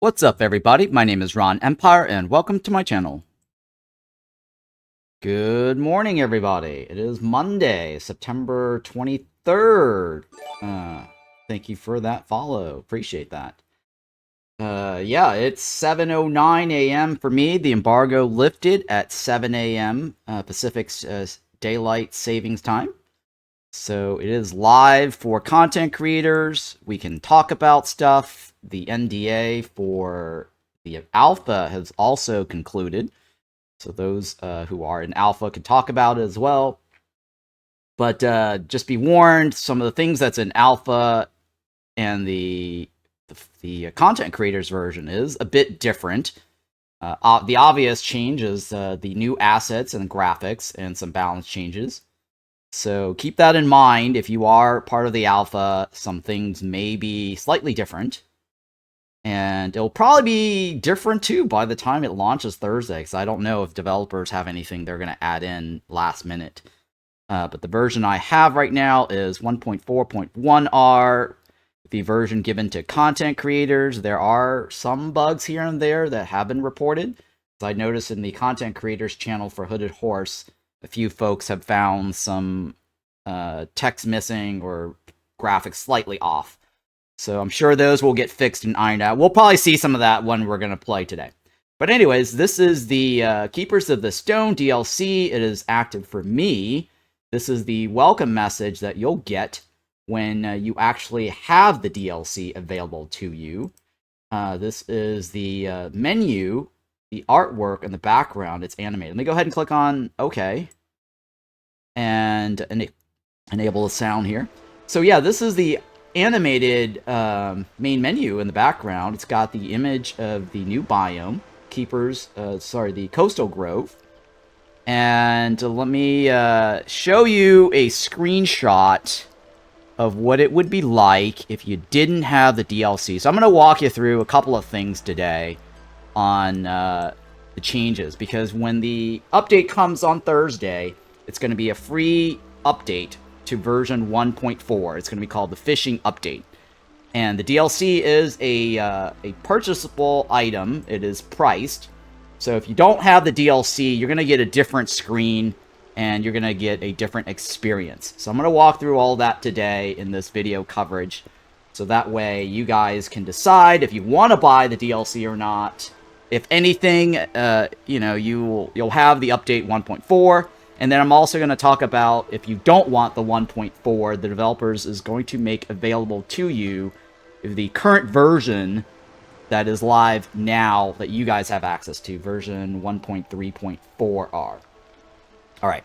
What's up, everybody? My name is Ron Empire, and welcome to my channel. Good morning, everybody. It is Monday, September 23rd. Thank you for that follow. Appreciate that. Yeah, it's 7:09 a.m. for me. The embargo lifted at 7 a.m. Pacific Daylight Savings Time. So it is live for content creators. We can talk about stuff. The NDA for the alpha has also concluded. So those who are in alpha can talk about it as well. But just be warned, some of the things that's in alpha and the content creators version is a bit different. The obvious change is the new assets and graphics and some balance changes. So keep that in mind. If you are part of the alpha, some things may be slightly different. And it'll probably be different too by the time it launches Thursday, because I don't know if developers have anything they're going to add in last minute. But the version I have right now is 1.4.1R. The version given to content creators, there are some bugs here and there that have been reported. As I noticed in the content creators channel for Hooded Horse, a few folks have found some text missing or graphics slightly off. So I'm sure those will get fixed and ironed out. We'll probably see some of that when we're going to play today. But anyways, this is the Keepers of the Stone DLC. It is active for me. This is the welcome message that you'll get when you actually have the DLC available to you. This is the menu, the artwork in the background. It's animated. Let me go ahead and click on OK. And enable the sound here. So yeah, this is the animated main menu in the background. It's got the image of the new biome, the Coastal Grove. And let me show you a screenshot of what it would be like if you didn't have the DLC. So I'm going to walk you through a couple of things today on the changes, because when the update comes on Thursday, it's going to be a free update to version 1.4. It's going to be called the Fishing Update. And the DLC is a purchasable item. It is priced. So if you don't have the DLC, you're going to get a different screen and you're going to get a different experience. So I'm going to walk through all that today in this video coverage. So that way you guys can decide if you want to buy the DLC or not. If anything, you'll have the update 1.4. And then I'm also going to talk about, if you don't want the 1.4, the developers is going to make available to you the current version that is live now that you guys have access to, version 1.3.4R. All right.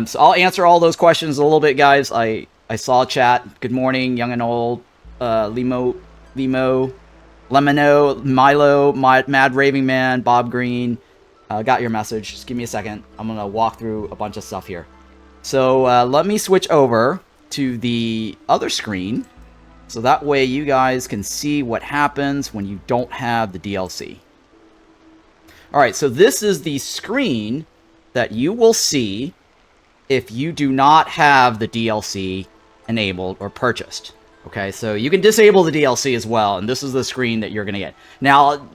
So I'll answer all those questions a little bit, guys. I saw chat. Good morning, young and old. Limo, Lemino, Milo, Mad Raving Man, Bob Green. Got your message. Just give me a second. I'm going to walk through a bunch of stuff here. So let me switch over to the other screen, so that way you guys can see what happens when you don't have the DLC. Alright, so this is the screen that you will see if you do not have the DLC enabled or purchased. Okay, so you can disable the DLC as well, and this is the screen that you're going to get. Now,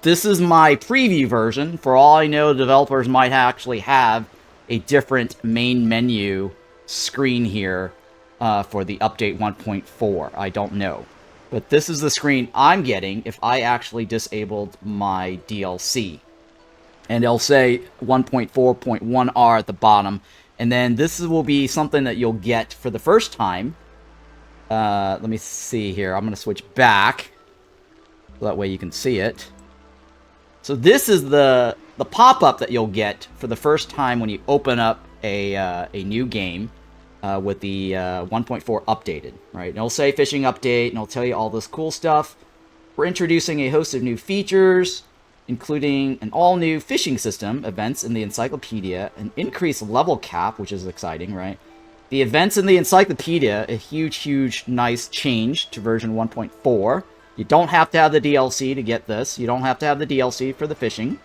this is my preview version. For all I know, developers might actually have a different main menu screen here for the update 1.4. I don't know. But this is the screen I'm getting if I actually disabled my DLC. And it'll say 1.4.1R at the bottom. And then this will be something that you'll get for the first time. Let me see here. I'm going to switch back, so that way you can see it. So this is the pop-up that you'll get for the first time when you open up a new game with the 1.4 updated, right? And it'll say Fishing Update, and it'll tell you all this cool stuff. We're introducing a host of new features, including an all-new fishing system, events in the encyclopedia, an increased level cap, which is exciting, right? The events in the encyclopedia, a huge, nice change to version 1.4. You don't have to have the DLC to get this. You don't have to have the DLC for the fishing.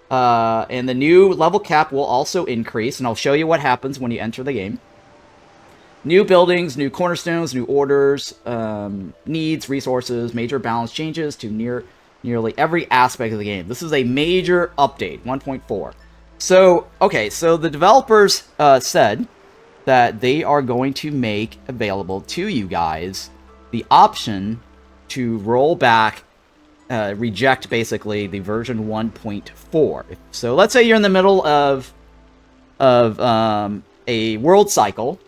And the new level cap will also increase, and I'll show you what happens when you enter the game. New buildings, new cornerstones, new orders, needs, resources, major balance changes to nearly every aspect of the game. This is a major update, 1.4. So, okay, so the developers said that they are going to make available to you guys the option to roll back, reject basically the version 1.4. So let's say you're in the middle of a world cycle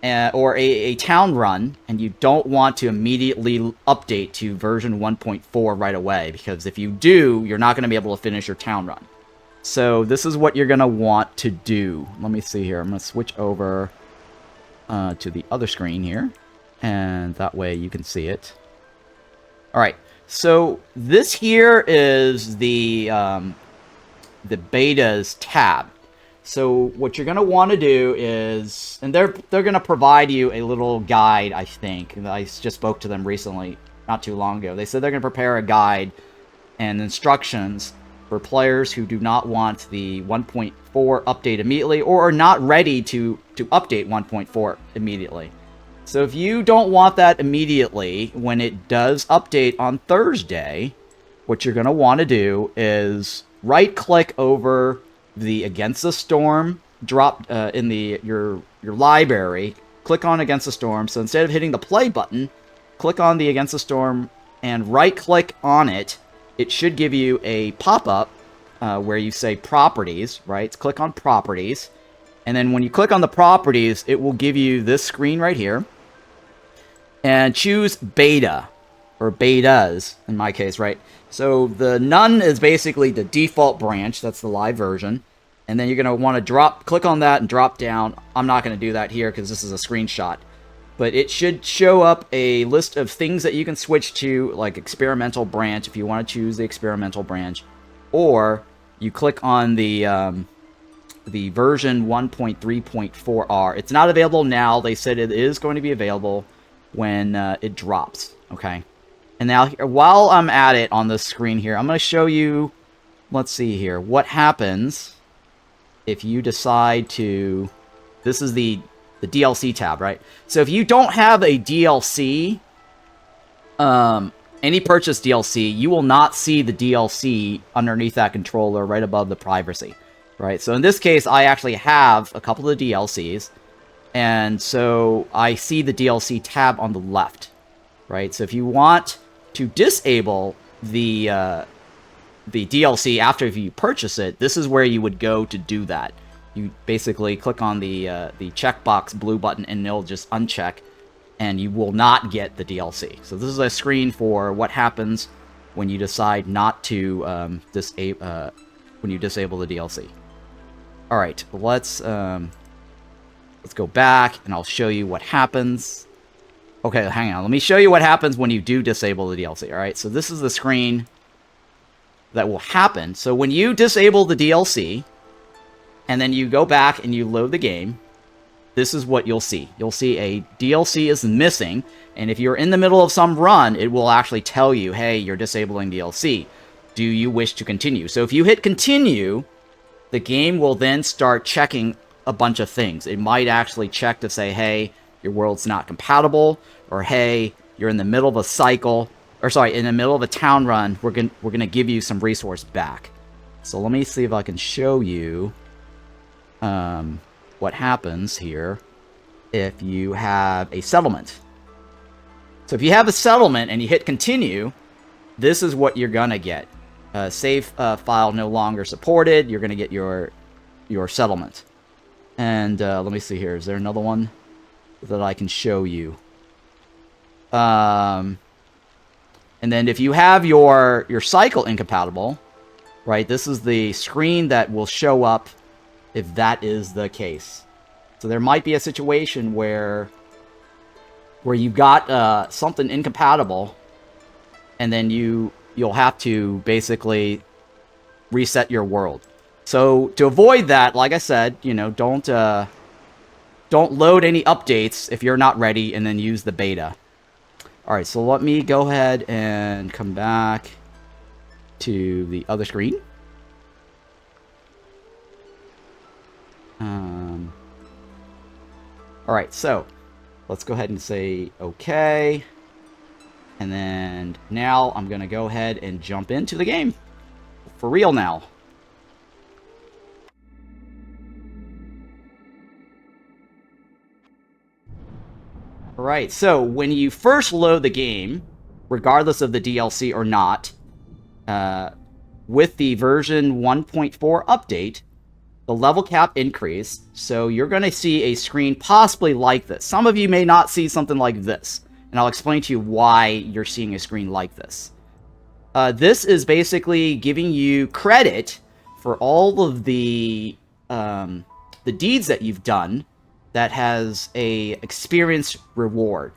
or a town run, and you don't want to immediately update to version 1.4 right away, because if you do, you're not going to be able to finish your town run. So this is what you're going to want to do. Let me see here. I'm going to switch over to the other screen here, and that way you can see it. All right. So this here is the betas tab. So what you're going to want to do is, and they're going to provide you a little guide, I think. I just spoke to them recently, not too long ago. They said they're going to prepare a guide and instructions for players who do not want the 1.4 update immediately or are not ready to update 1.4 immediately. So if you don't want that immediately, when it does update on Thursday, what you're going to want to do is right-click over the Against the Storm drop in your library. Click on Against the Storm. So instead of hitting the play button, click on the Against the Storm and right-click on it. It should give you a pop-up where you say Properties, right? Click on Properties. And then when you click on the Properties, it will give you this screen right here. And choose Beta, or Betas, in my case, right? So the None is basically the default branch. That's the live version. And then you're going to want to click on that and drop down. I'm not going to do that here because this is a screenshot. But it should show up a list of things that you can switch to, like experimental branch, if you want to choose the experimental branch. Or you click on the version 1.3.4R. It's not available now. They said it is going to be available when it drops, okay? And now, while I'm at it on this screen here, I'm going to show you, let's see here, what happens if you decide to, this is the DLC tab, right? So if you don't have a DLC, any purchase DLC, you will not see the DLC underneath that controller right above the privacy, right? So in this case, I actually have a couple of DLCs, and so I see the DLC tab on the left, right? So if you want to disable the DLC after you purchase it, this is where you would go to do that. You basically click on the checkbox blue button, and it'll just uncheck, and you will not get the DLC. So this is a screen for what happens when you decide not to disable the DLC. All right, let's go back, and I'll show you what happens. Okay, hang on. Let me show you what happens when you do disable the DLC. All right, so this is the screen that will happen. So when you disable the DLC, and then you go back and you load the game, this is what you'll see. You'll see a DLC is missing, and if you're in the middle of some run, it will actually tell you, hey, you're disabling DLC. Do you wish to continue? So if you hit continue, the game will then start checking a bunch of things. It might actually check to say, hey, your world's not compatible, or hey, you're in the middle of a cycle, or sorry, in the middle of a town run, we're gonna give you some resource back. So let me see if I can show you what happens here if you have a settlement. So if you have a settlement and you hit continue, this is what you're gonna get. Save file no longer supported. You're gonna get your settlement. And let me see here. Is there another one that I can show you? And then if you have your cycle incompatible, right, this is the screen that will show up if that is the case. So there might be a situation where you've got something incompatible, and then you'll have to basically reset your world. So to avoid that, like I said, you know, don't load any updates if you're not ready, and then use the beta. All right, so let me go ahead and come back to the other screen. All Alright, so let's go ahead and say okay. And then now I'm going to go ahead and jump into the game. For real now. Alright, so when you first load the game, regardless of the DLC or not, with the version 1.4 update, the level cap increased, so you're going to see a screen possibly like this. Some of you may not see something like this, and I'll explain to you why you're seeing a screen like this. This is basically giving you credit for all of the deeds that you've done that has a experience reward.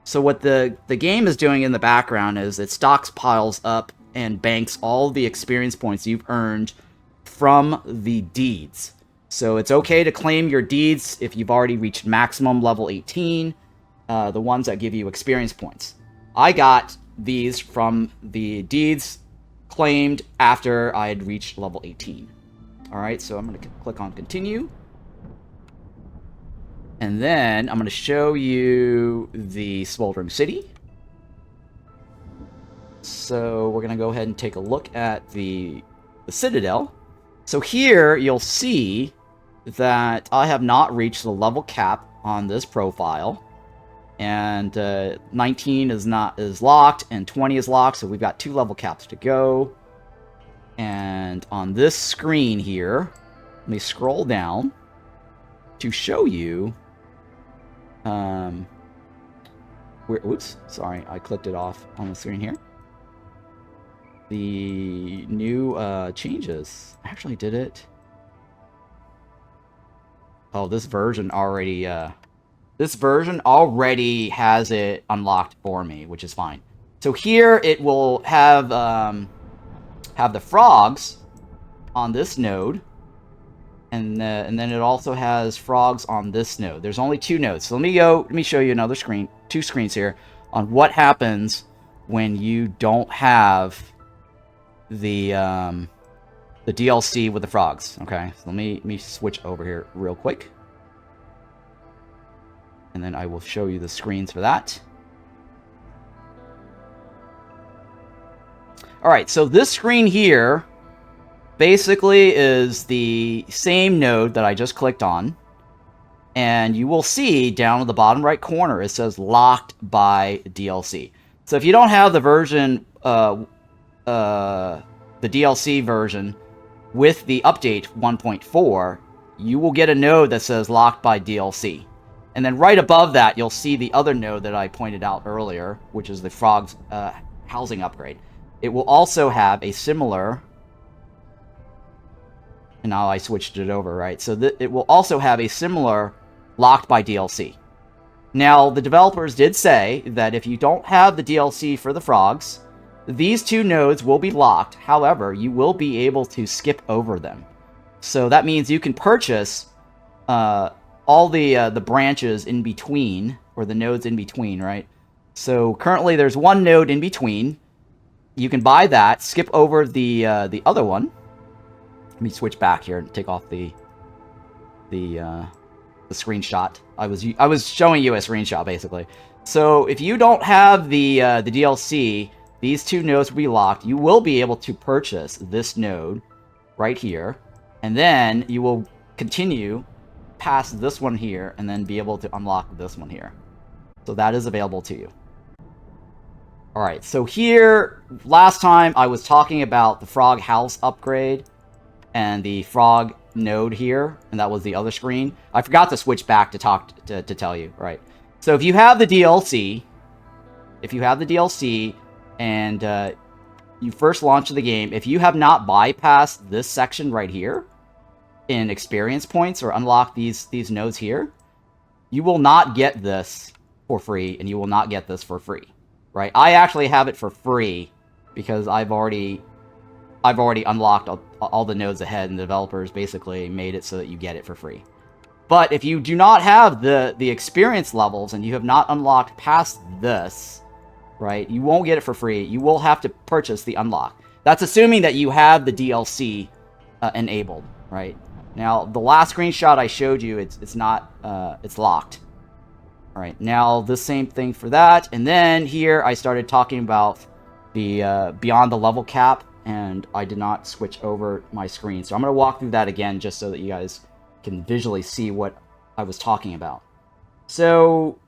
So what the game is doing in the background is it stockpiles up and banks all the experience points you've earned from the deeds. So it's okay to claim your deeds if you've already reached maximum level 18, the ones that give you experience points. I got these from the deeds claimed after I had reached level 18. Alright, so I'm going to click on continue. And then I'm going to show you the Smoldering City. So we're going to go ahead and take a look at the Citadel. So here you'll see that I have not reached the level cap on this profile. And 19 is locked and 20 is locked, so we've got 2 level caps to go. And on this screen here, let me scroll down to show you oops, sorry, I clicked it off on the screen here. The new changes. I actually did it. Oh, this version already has it unlocked for me, which is fine. So here it will have the frogs on this node, and then it also has frogs on this node. There's only 2 nodes. So let me show you another screen, 2 screens here on what happens when you don't have the DLC with the frogs. Okay, so let me switch over here real quick, and then I will show you the screens for that. Alright, so this screen here basically is the same node that I just clicked on. And you will see down at the bottom right corner, it says locked by DLC. So if you don't have the version, the DLC version with the update 1.4, you will get a node that says locked by DLC. And then right above that, you'll see the other node that I pointed out earlier, which is the Frog's housing upgrade. It will also have a similar... And now I switched it over, right? So it will also have a similar locked by DLC. Now, the developers did say that if you don't have the DLC for the frogs, these 2 nodes will be locked. However, you will be able to skip over them. So that means you can purchase all the branches in between, or the nodes in between, right? So currently there's 1 node in between. You can buy that, skip over the other one. Let me switch back here and take off the screenshot. I was showing you a screenshot basically. So if you don't have the DLC, these 2 nodes will be locked. You will be able to purchase this node right here, and then you will continue past this one here, and then be able to unlock this one here. So that is available to you. Alright, so here, last time I was talking about the frog house upgrade and the frog node here, and that was the other screen. I forgot to switch back to tell you, right? So if you have the DLC, and you first launch the game, if you have not bypassed this section right here in experience points or unlock these nodes here, you will not get this for free, and you will not get this for free, right? I actually have it for free because I've already unlocked all the nodes ahead, and the developers basically made it so that you get it for free. But if you do not have the experience levels and you have not unlocked past this, right, you won't get it for free. You will have to purchase the unlock. That's assuming that you have the DLC enabled, right? Now, the last screenshot I showed you, it's not, it's locked. All right, now the same thing for that. And then here I started talking about the beyond the level cap, and I did not switch over my screen. So I'm going to walk through that again just so that you guys can visually see what I was talking about. So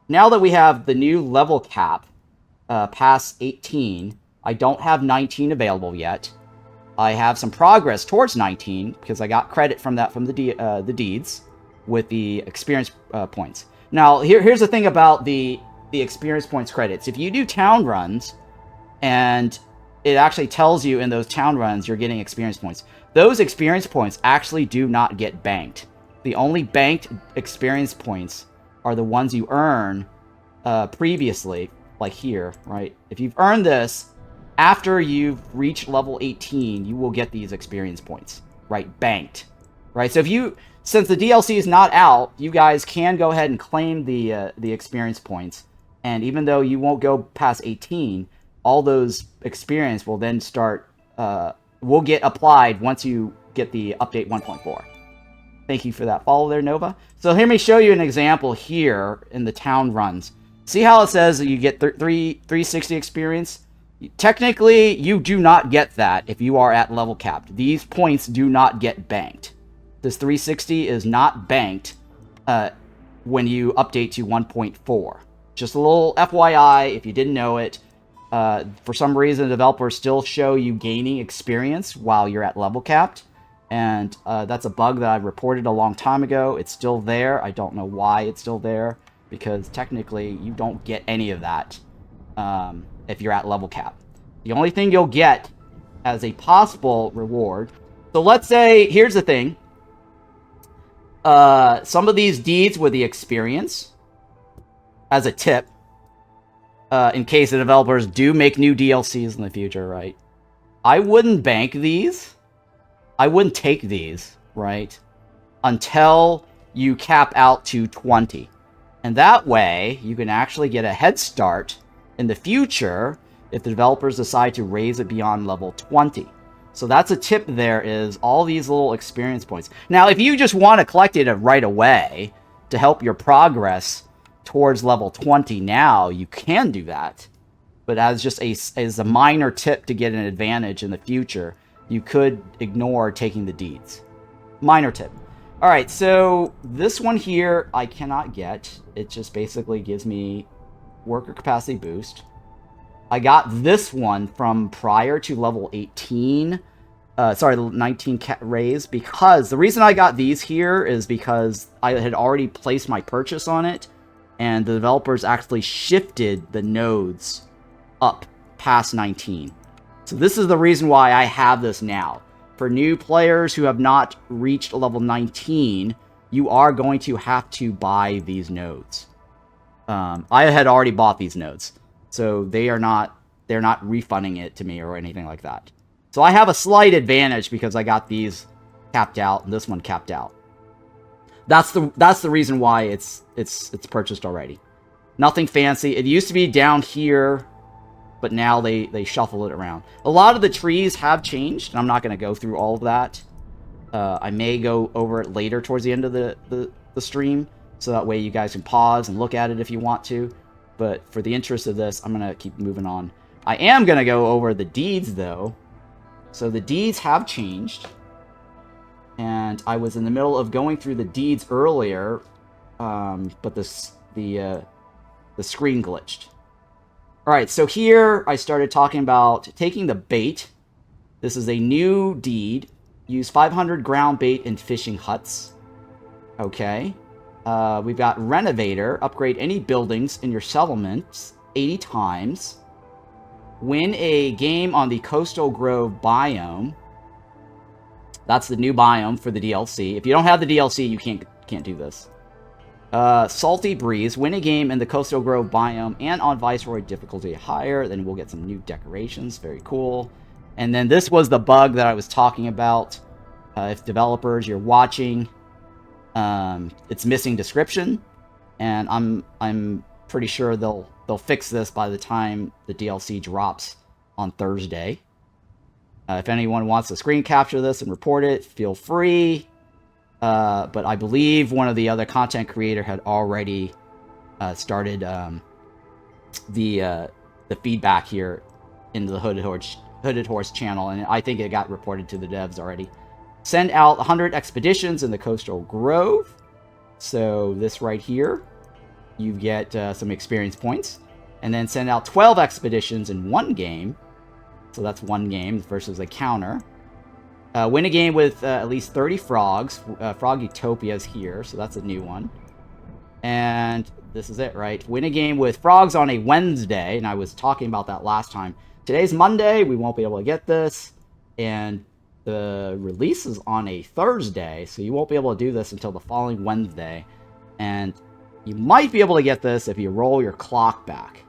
now that we have the new level cap past 18, I don't have 19 available yet. I have some progress towards 19 because I got credit from that from the deeds with the experience points. Now, here's the thing about the experience points credits. If you do town runs, and it actually tells you in those town runs you're getting experience points, those experience points actually do not get banked. The only banked experience points are the ones you earn previously, like here, right? If you've earned this after you've reached level 18, you will get these experience points, right? Banked, right? So since the DLC is not out, you guys can go ahead and claim the experience points, and even though you won't go past 18, all those experience will then will get applied once you get the update 1.4. Thank you for that follow there, Nova. So let me show you an example here in the town runs. See how it says that you get 360 experience? Technically, you do not get that if you are at level capped. These points do not get banked. This 360 is not banked when you update to 1.4. Just a little FYI if you didn't know it. For some reason, developers still show you gaining experience while you're at level capped. And that's a bug that I reported a long time ago. It's still there. I don't know why it's still there, because technically you don't get any of that if you're at level cap. The only thing you'll get as a possible reward. So let's say, here's the thing. Some of these deeds with the experience, as a tip, in case the developers do make new DLCs in the future, right? I wouldn't bank these. I wouldn't take these, right? Until you cap out to 20. And that way, you can actually get a head start in the future if the developers decide to raise it beyond level 20. So that's a tip there, is all these little experience points. Now, if you just want to collect it right away to help your progress towards level 20 now, you can do that. But as just as a minor tip to get an advantage in the future, you could ignore taking the deeds. Minor tip. Alright, so this one here I cannot get. It just basically gives me worker capacity boost. I got this one from prior to level 18. Sorry, 19 raise, because the reason I got these here is because I had already placed my purchase on it, and the developers actually shifted the nodes up past 19. So this is the reason why I have this now. For new players who have not reached level 19, you are going to have to buy these nodes. I had already bought these nodes, so they're not refunding it to me or anything like that. So I have a slight advantage because I got these capped out and this one capped out. That's the reason why it's purchased already. Nothing fancy. It used to be down here, but now they shuffle it around. A lot of the trees have changed, and I'm not going to go through all of that. I may go over it later towards the end of the stream, so that way you guys can pause and look at it if you want to. But for the interest of this, I'm going to keep moving on. I am going to go over the deeds, though. So the deeds have changed. And I was in the middle of going through the deeds earlier, but the screen glitched. Alright, so here I started talking about taking the bait. This is a new deed. Use 500 ground bait in fishing huts. Okay. We've got Renovator. Upgrade any buildings in your settlements 80 times. Win a game on the Coastal Grove biome. That's the new biome for the DLC. If you don't have the DLC, you can't do this. Salty Breeze. Win a game in the Coastal Grove biome and on Viceroy difficulty higher. Then we'll get some new decorations. Very cool. And then this was the bug that I was talking about. If developers, you're watching, it's missing description. And I'm pretty sure they'll fix this by the time the DLC drops on Thursday. If anyone wants to screen capture this and report it, feel free. But I believe one of the other content creator had already started the feedback here into the Hooded Horse channel, and I think it got reported to the devs already. Send out 100 expeditions in the Coastal Grove. So this right here, you get some experience points. And then send out 12 expeditions in one game. So that's one game versus a counter. Win a game with at least 30 frogs. Frog Utopia is here, so that's a new one. And this is it, right? Win a game with frogs on a Wednesday. And I was talking about that last time. Today's Monday. We won't be able to get this. And the release is on a Thursday. So you won't be able to do this until the following Wednesday. And you might be able to get this if you roll your clock back.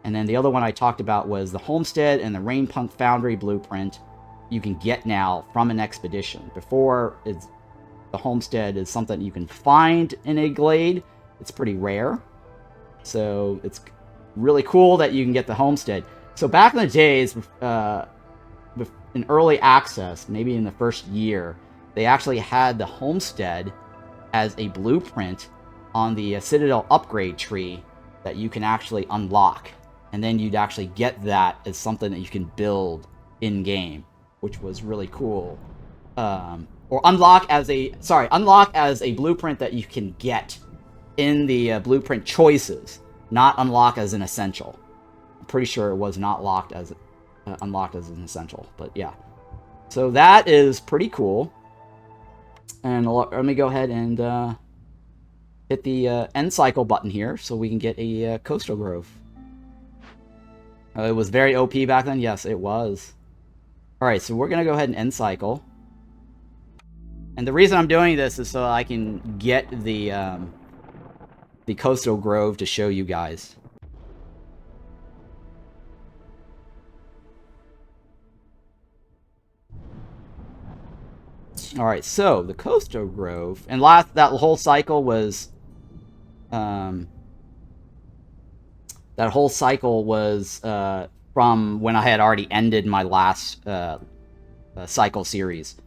And then the other one I talked about was the Homestead and the Rainpunk Foundry blueprint you can get now from an expedition. Before, the Homestead is something you can find in a glade. It's pretty rare. So it's really cool that you can get the Homestead. So back in the days, in early access, maybe in the first year, they actually had the Homestead as a blueprint on the Citadel Upgrade tree that you can actually unlock. And then you'd actually get that as something that you can build in-game, which was really cool. Or unlock as a blueprint that you can get in the blueprint choices, not unlock as an essential. I'm pretty sure it was not unlocked as an essential, but yeah. So that is pretty cool. And let me go ahead and hit the end cycle button here so we can get a Coastal Grove. It was very OP back then? Yes, it was. Alright, so we're going to go ahead and end cycle. And the reason I'm doing this is so I can get the Coastal Grove to show you guys. Alright, so the Coastal Grove, and that whole cycle was from when I had already ended my last cycle series.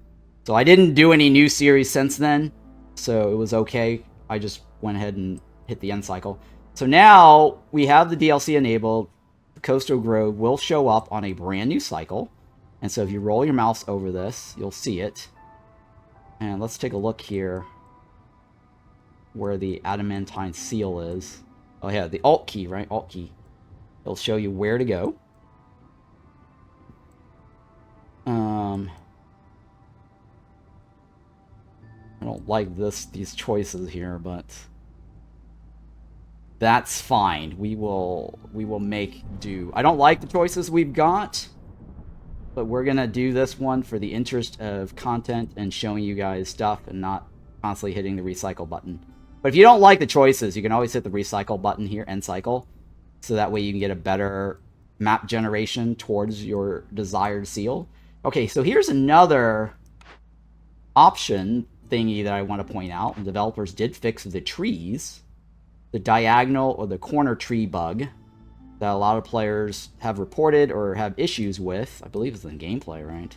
So I didn't do any new series since then, so it was okay. I just went ahead and hit the end cycle. So now we have the DLC enabled. The Coastal Grove will show up on a brand new cycle. And so if you roll your mouse over this, you'll see it. And let's take a look here where the adamantine seal is. Oh yeah, the Alt key, right? Alt key. It'll show you where to go. I don't like these choices here, but that's fine. We will make do. I don't like the choices we've got, but we're gonna do this one for the interest of content and showing you guys stuff and not constantly hitting the recycle button. But if you don't like the choices, you can always hit the recycle button here, end cycle, so that way you can get a better map generation towards your desired seal. Okay, so here's another option thingy that I want to point out. And developers did fix the trees, the diagonal or the corner tree bug that a lot of players have reported or have issues with. I believe it's in gameplay, right?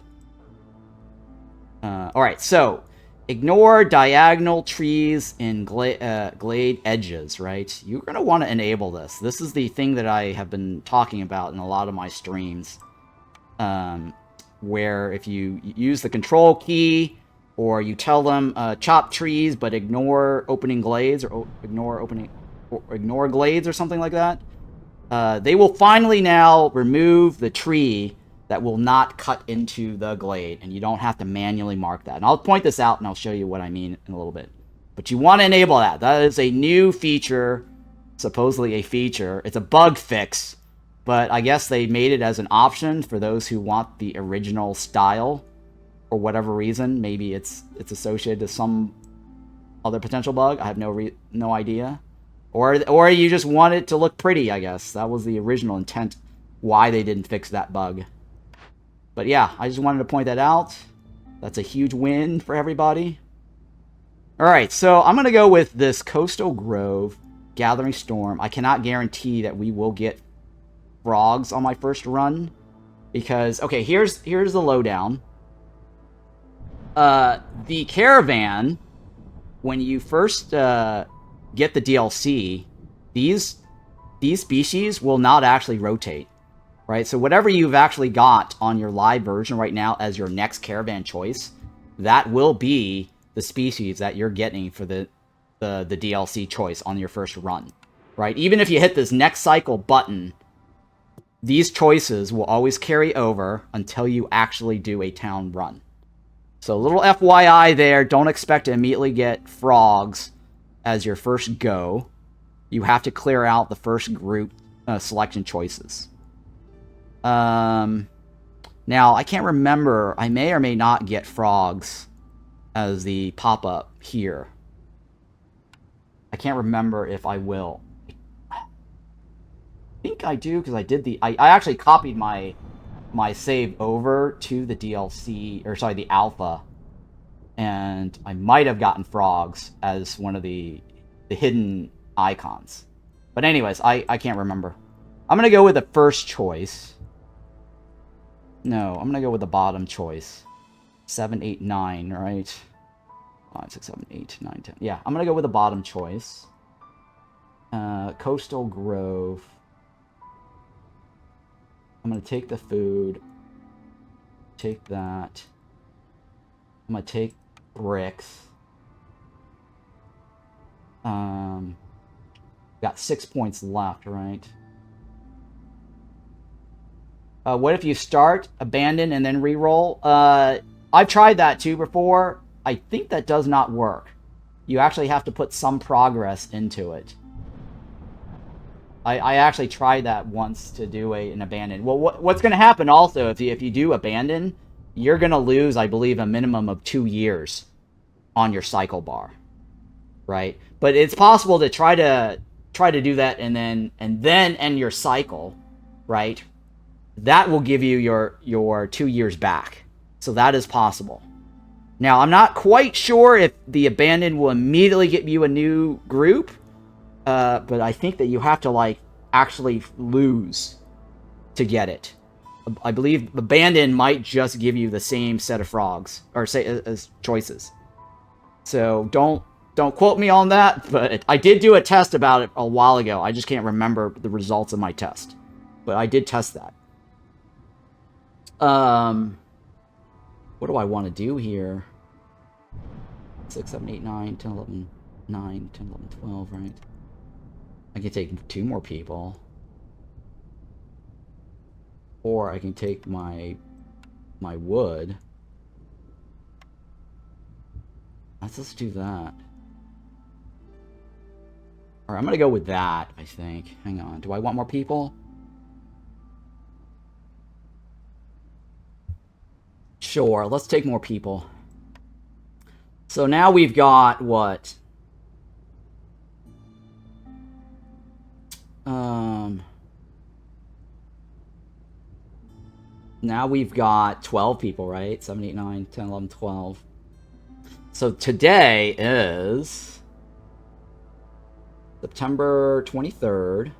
Alright, so ignore diagonal trees in glade edges, right? You're going to want to enable this. This is the thing that I have been talking about in a lot of my streams. Where if you use the control key, or you tell them chop trees but ignore opening glades, or ignore glades or something like that, they will finally now remove the tree that will not cut into the glade, and you don't have to manually mark that. And I'll point this out and I'll show you what I mean in a little bit. But you want to enable that. That is a new feature, supposedly a feature. It's a bug fix, but I guess they made it as an option for those who want the original style for whatever reason. Maybe it's associated to some other potential bug. I have no idea. Or you just want it to look pretty, I guess. That was the original intent why they didn't fix that bug. But yeah, I just wanted to point that out. That's a huge win for everybody. Alright, so I'm going to go with this Coastal Grove Gathering Storm. I cannot guarantee that we will get frogs on my first run. Because, okay, here's the lowdown. The Caravan, when you first get the DLC, these species will not actually rotate, right? So whatever you've actually got on your live version right now as your next caravan choice, that will be the species that you're getting for the DLC choice on your first run, right? Even if you hit this next cycle button, these choices will always carry over until you actually do a town run. So a little FYI there, don't expect to immediately get frogs as your first go. You have to clear out the first group selection choices. Now, I can't remember. I may or may not get frogs as the pop-up here. I can't remember if I will. I think I do, because I did the... I actually copied my save over to the DLC, or sorry, the alpha. And I might have gotten frogs as one of the hidden icons. But anyways, I can't remember. I'm going to go with the first choice. No, I'm going to go with the bottom choice. 7, 8, 9, right? 5, 6, 7, 8, 9, 10. Yeah, I'm going to go with the bottom choice. Coastal Grove. I'm going to take the food. Take that. I'm going to take bricks. Got 6 points left, right? What if you start, abandon, and then reroll? I've tried that too before. I think that does not work. You actually have to put some progress into it. I actually tried that once to do an abandon. Well, what's going to happen also, if you do abandon, you're going to lose, I believe, a minimum of 2 years on your cycle bar. Right? But it's possible to try to do that and then end your cycle, right? That will give you your 2 years back. So that is possible. Now, I'm not quite sure if the abandon will immediately get you a new group, but I think that you have to, like, actually lose to get it. I believe abandon might just give you the same set of frogs, or say as choices. So don't quote me on that, but I did do a test about it a while ago. I just can't remember the results of my test. But I did test that. What do I want to do here? 6, 7, 8, 9, 10, 11, 9, 10, 11, 12, right? I can take 2 more people. Or I can take my wood. Let's just do that. Alright, I'm gonna go with that, I think. Hang on. Do I want more people? Sure, let's take more people. So now we've got what? Now we've got 12 people, right? 7, 8, 9, 10, 11, 12. So today is September 23rd.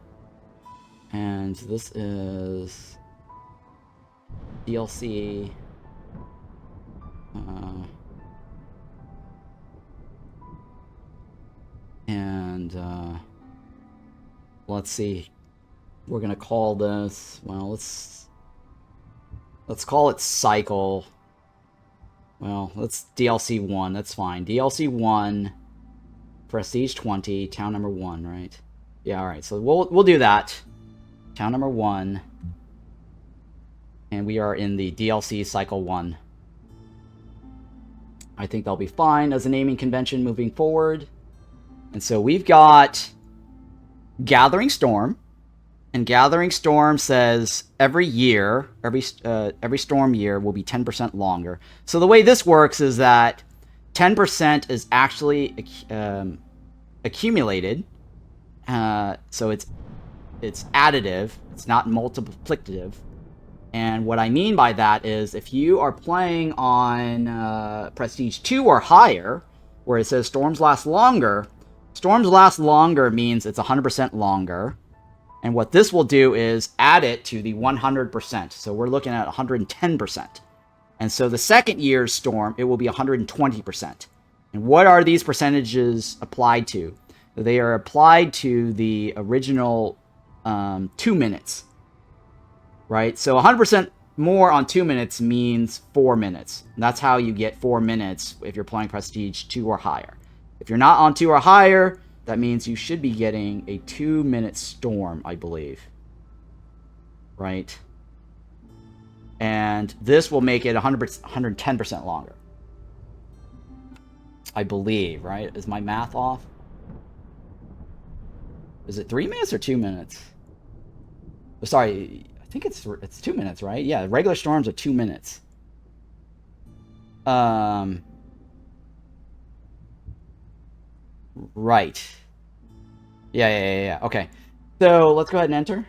And this is DLC. Let's see. We're gonna call this, well, let's call it Cycle. Well, let's DLC 1, that's fine. DLC 1, Prestige 20, Town number 1, right? Yeah, alright, so we'll do that. Town number 1. And we are in the DLC Cycle 1. I think that'll be fine as a naming convention moving forward. And so we've got Gathering Storm. And Gathering Storm says every year, every storm year will be 10% longer. So the way this works is that 10% is actually accumulated. So it's additive. It's not multiplicative. And what I mean by that is if you are playing on Prestige 2 or higher, where it says storms last longer means it's 100% longer. And what this will do is add it to the 100%. So we're looking at 110%. And so the second year's storm, it will be 120%. And what are these percentages applied to? They are applied to the original 2 minutes, right? So 100% more on 2 minutes means 4 minutes. And that's how you get 4 minutes if you're playing Prestige 2 or higher. If you're not on 2 or higher, that means you should be getting a 2-minute storm, I believe. Right? And this will make it 110% longer. I believe, right? Is my math off? Is it 3 minutes or 2 minutes? Oh, sorry, I think it's 2 minutes, right? Yeah, regular storms are 2 minutes. Right. Yeah. Okay. So let's go ahead and enter.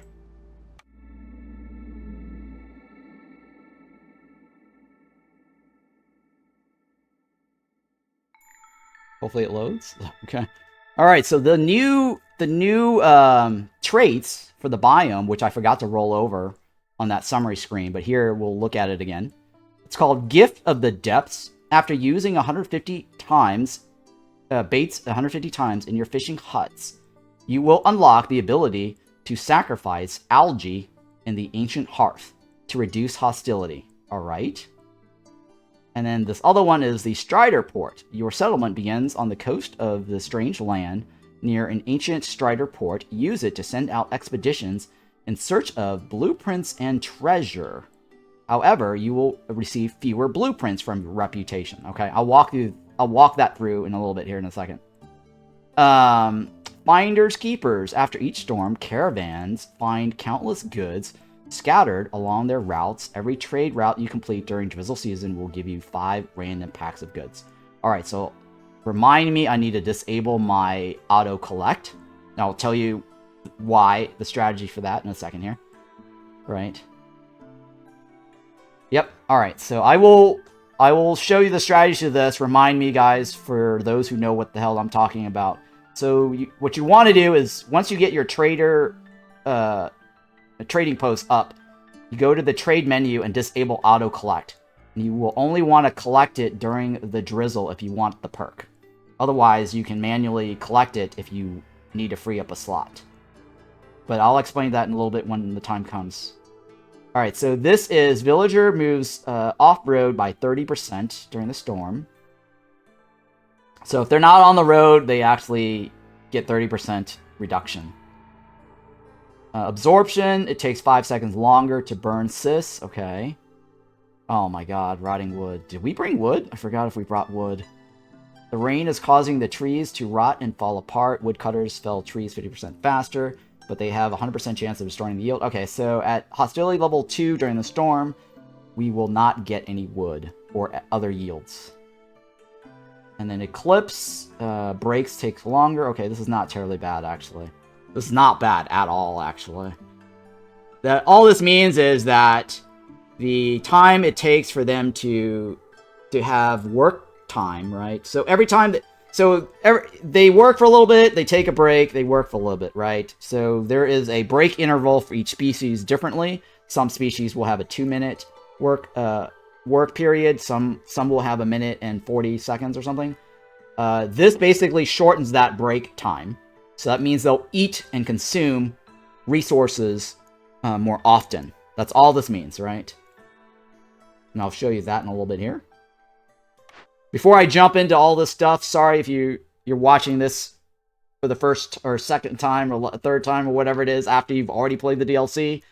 Hopefully it loads. Okay. All right. So the new traits for the biome, which I forgot to roll over on that summary screen, but here we'll look at it again. It's called Gift of the Depths. After using 150 times baits 150 times in your fishing huts, you will unlock the ability to sacrifice algae in the ancient hearth to reduce hostility. All right. And then this other one is the Strider Port. Your settlement begins on the coast of the strange land near an ancient Strider Port. Use it to send out expeditions in search of blueprints and treasure. However, you will receive fewer blueprints from your reputation. Okay, I'll walk that through in a little bit here in a second. Finders Keepers. After each storm, caravans find countless goods scattered along their routes. Every trade route you complete during drizzle season will give you 5 random packs of goods. Alright, so remind me I need to disable my auto collect. Now I'll tell you why, the strategy for that in a second here. Right. Yep, alright, so I will show you the strategy to this. Remind me, guys, for those who know what the hell I'm talking about. So what you want to do is, once you get your trader trading post up, you go to the trade menu and disable auto collect. And you will only want to collect it during the drizzle if you want the perk. Otherwise, you can manually collect it if you need to free up a slot. But I'll explain that in a little bit when the time comes. Alright, so this is Villager moves off-road by 30% during the storm. So if they're not on the road, they actually get 30% reduction. Absorption, it takes 5 seconds longer to burn Sis. Okay. Oh my god, rotting wood. Did we bring wood? I forgot if we brought wood. The rain is causing the trees to rot and fall apart. Woodcutters fell trees 50% faster, but they have a 100% chance of destroying the yield. Okay, so at hostility level 2 during the storm, we will not get any wood or other yields. And then Eclipse, breaks takes longer. Okay, this is not terribly bad, actually. This is not bad at all, actually. All this means is that the time it takes for them to have work time, right? So every time they work for a little bit, they take a break, they work for a little bit, right? So there is a break interval for each species differently. Some species will have a 2-minute work period. Some will have 1 minute and 40 seconds or something. This basically shortens that break time. So that means they'll eat and consume resources more often. That's all this means, right? And I'll show you that in a little bit here. Before I jump into all this stuff, sorry if you're watching this for the first or second time or third time or whatever it is after you've already played the DLC.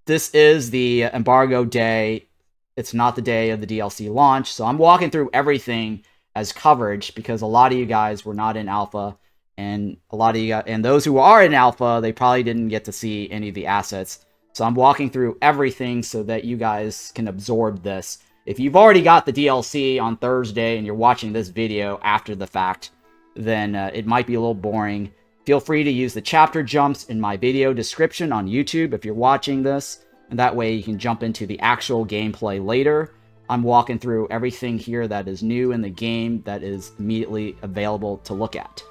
This is the embargo day. It's not the day of the DLC launch, so I'm walking through everything as coverage because a lot of you guys were not in alpha, and a lot of you guys, and those who are in alpha, they probably didn't get to see any of the assets. So I'm walking through everything so that you guys can absorb this. If you've already got the DLC on Thursday and you're watching this video after the fact, then it might be a little boring. Feel free to use the chapter jumps in my video description on YouTube if you're watching this, and that way you can jump into the actual gameplay later. I'm walking through everything here that is new in the game that is immediately available to look at.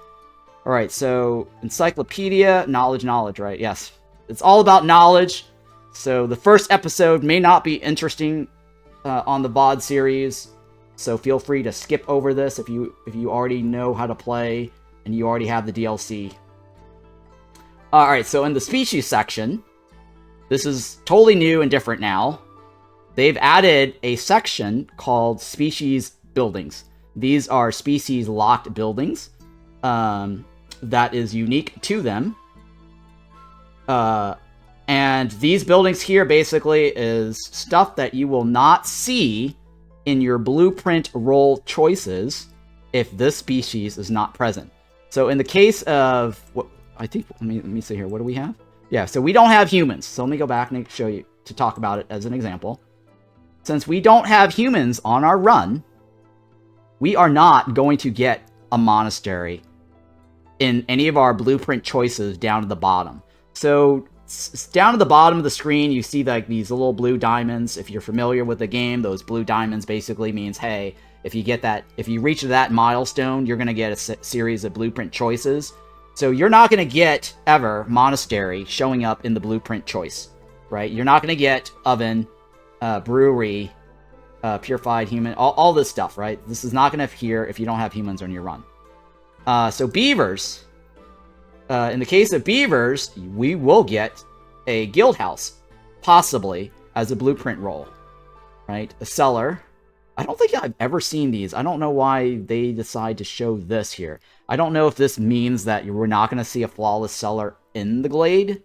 Alright, so encyclopedia, knowledge, right? Yes. It's all about knowledge. So the first episode may not be interesting on the VOD series, so feel free to skip over this if you already know how to play and you already have the DLC. Alright, so in the species section, this is totally new and different now. They've added a section called species buildings. These are species locked buildings that is unique to them. And these buildings here basically is stuff that you will not see in your blueprint roll choices if this species is not present. So in the case of what I think, let me see here. What do we have? Yeah, so we don't have humans. So let me go back and show you to talk about it as an example. Since we don't have humans on our run, we are not going to get a monastery in any of our blueprint choices down to the bottom. So down to the bottom of the screen, you see like these little blue diamonds. If you're familiar with the game, those blue diamonds basically means, hey, if you reach that milestone, you're going to get a series of blueprint choices. So you're not going to get ever monastery showing up in the blueprint choice, right? You're not going to get oven, brewery, purified human, all this stuff, right? This is not going to appear if you don't have humans on your run. So beavers, in the case of beavers, we will get a guild house, possibly, as a blueprint roll, right? A cellar. I don't think I've ever seen these. I don't know why they decide to show this here. I don't know if this means that we're not going to see a flawless cellar in the glade,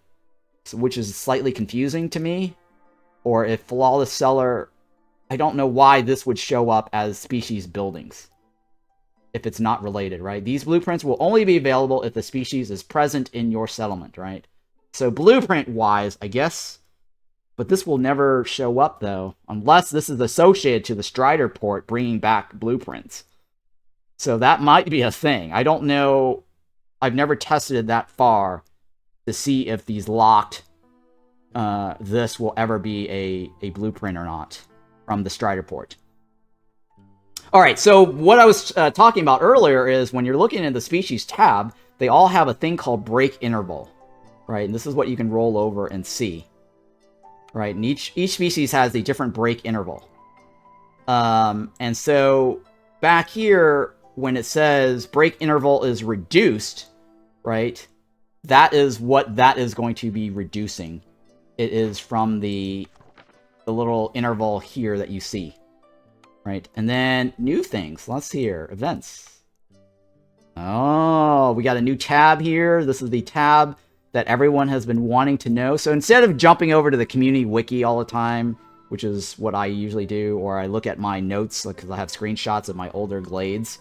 which is slightly confusing to me. Or if flawless cellar, I don't know why this would show up as species buildings if it's not related, right? These blueprints will only be available if the species is present in your settlement, right? So blueprint-wise, I guess, but this will never show up, though, unless this is associated to the Strider port bringing back blueprints. So that might be a thing. I don't know. I've never tested it that far to see if these locked, this will ever be a blueprint or not from the Strider port. All right, so what I was talking about earlier is when you're looking at the species tab, they all have a thing called break interval, right? And this is what you can roll over and see, right? And each species has a different break interval. And so back here, when it says break interval is reduced, right? That is what that is going to be reducing. It is from the little interval here that you see. Right, and then new things. Let's see here. Events. Oh, we got a new tab here. This is the tab that everyone has been wanting to know. So instead of jumping over to the community wiki all the time, which is what I usually do, or I look at my notes, because I have screenshots of my older glades,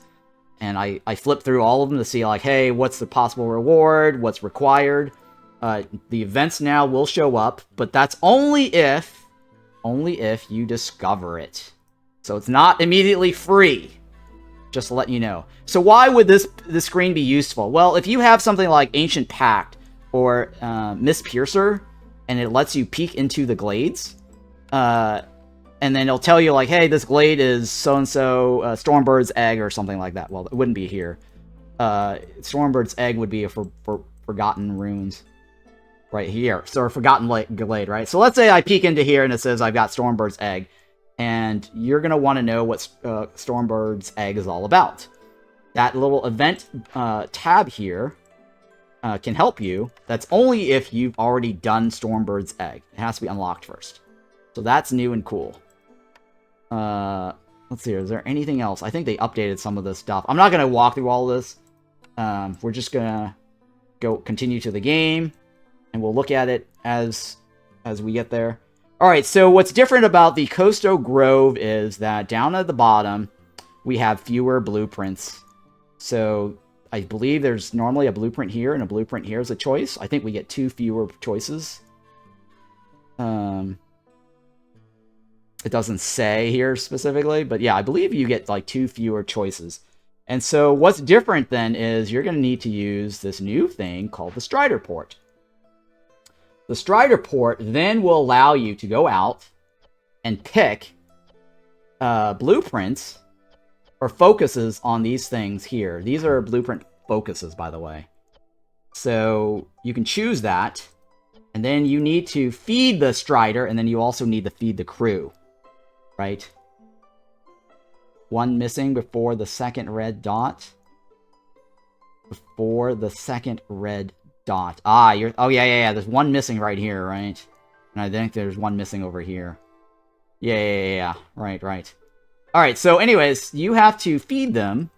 and I flip through all of them to see, like, hey, what's the possible reward? What's required? The events now will show up, but that's only if you discover it. So it's not immediately free, just to let you know. So why would this screen be useful? Well, if you have something like Ancient Pact or Miss Piercer, and it lets you peek into the glades, and then it'll tell you, like, hey, this glade is so-and-so Stormbird's Egg or something like that. Well, it wouldn't be here. Stormbird's Egg would be for Forgotten Runes. Right here. So a Forgotten Glade, right? So let's say I peek into here and it says I've got Stormbird's Egg. And you're going to want to know what Stormbird's Egg is all about. That little event tab here can help you. That's only if you've already done Stormbird's Egg. It has to be unlocked first. So that's new and cool. Let's see, is there anything else? I think they updated some of this stuff. I'm not going to walk through all this. We're just going to continue to the game. And we'll look at it as we get there. Alright, so what's different about the Costo Grove is that down at the bottom, we have fewer blueprints. So I believe there's normally a blueprint here and a blueprint here as a choice. I think we get 2 fewer choices. It doesn't say here specifically, but yeah, I believe you get like 2 fewer choices. And so what's different then is you're going to need to use this new thing called the Strider port. The Strider port then will allow you to go out and pick blueprints or focuses on these things here. These are blueprint focuses, by the way. So you can choose that, and then you need to feed the Strider, and then you also need to feed the crew, right? One missing before the second red dot. for the second red dot. Ah, you're... Oh, yeah. There's one missing right here, right? And I think there's one missing over here. Yeah. Right. Alright, so anyways, you have to feed them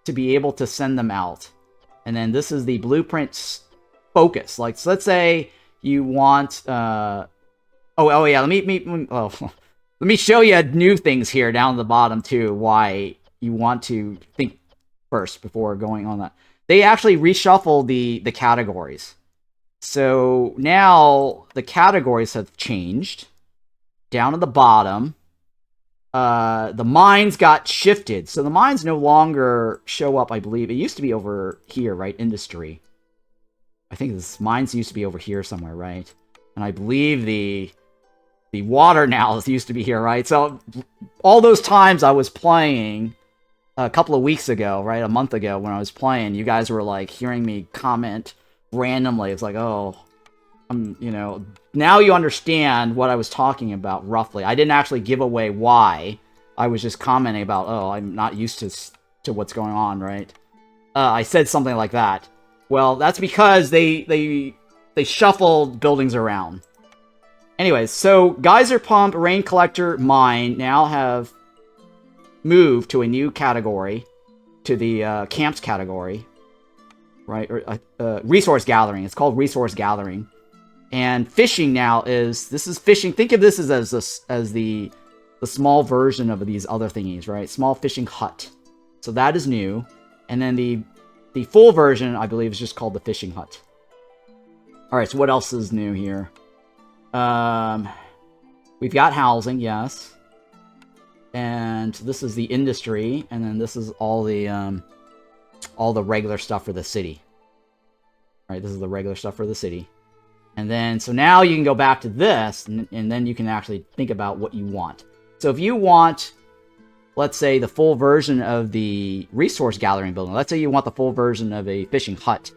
to be able to send them out. And then this is the blueprint's focus. Like, so let's say you want... Oh, yeah, let me show you new things here down at the bottom, too, why you want to think first before going on that. They actually reshuffle the categories. So now the categories have changed. Down at the bottom, the mines got shifted. So the mines no longer show up, I believe. It used to be over here, right? Industry. I think this mines used to be over here somewhere, right? And I believe the water now used to be here, right? So all those times I was playing a couple of weeks ago, right? A month ago when I was playing, you guys were like hearing me comment randomly. It's like, oh, you know, now you understand what I was talking about roughly. I didn't actually give away why. I was just commenting about, oh, I'm not used to what's going on, right? I said something like that. Well, that's because they shuffled buildings around. Anyways, so Geyser Pump, Rain Collector, Mine now have moved to a new category, to the Camps category, right? Or Resource Gathering. It's called Resource Gathering. And fishing now this is fishing. Think of this as the small version of these other thingies, right? Small fishing hut. So that is new. And then the full version, I believe, is just called the fishing hut. Alright, so what else is new here? We've got housing, yes. And this is the industry, and then this is all the regular stuff for the city. Right, this is the regular stuff for the city. And then, so now you can go back to this, and then you can actually think about what you want. So if you want, let's say, the full version of the resource gathering building, let's say you want the full version of a fishing hut,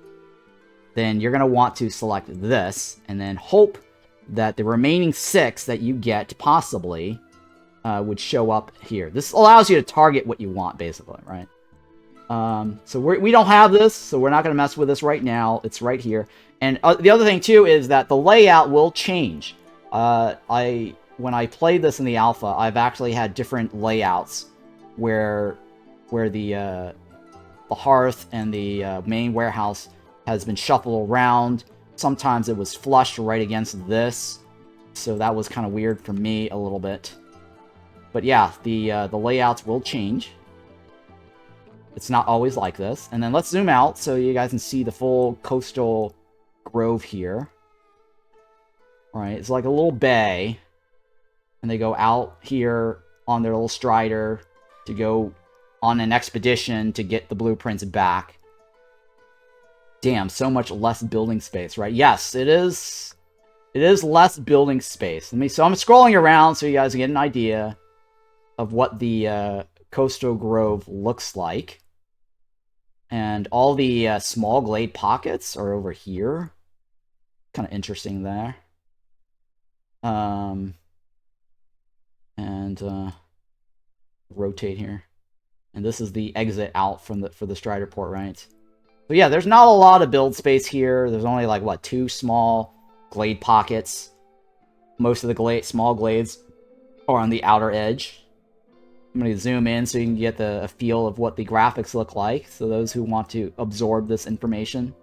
then you're going to want to select this, and then hope that the remaining 6 that you get, possibly, would show up here. This allows you to target what you want, basically, right? So we don't have this, so we're not going to mess with this right now. It's right here. And the other thing, too, is that the layout will change. When I played this in the alpha, I've actually had different layouts where the hearth and the main warehouse has been shuffled around. Sometimes it was flushed right against this, so that was kind of weird for me a little bit. But yeah, the layouts will change. It's not always like this. And then let's zoom out so you guys can see the full coastal grove here. Alright, it's like a little bay. And they go out here on their little strider to go on an expedition to get the blueprints back. Damn, so much less building space, right? Yes, it is less building space. So I'm scrolling around so you guys get an idea of what the coastal grove looks like. And all the small glade pockets are over here. Kind of interesting there. Rotate here. And this is the exit out from for the Strider port, right? So yeah, there's not a lot of build space here. There's only like, what, 2 small glade pockets. Most of the small glades are on the outer edge. I'm going to zoom in so you can get a feel of what the graphics look like. So those who want to absorb this information.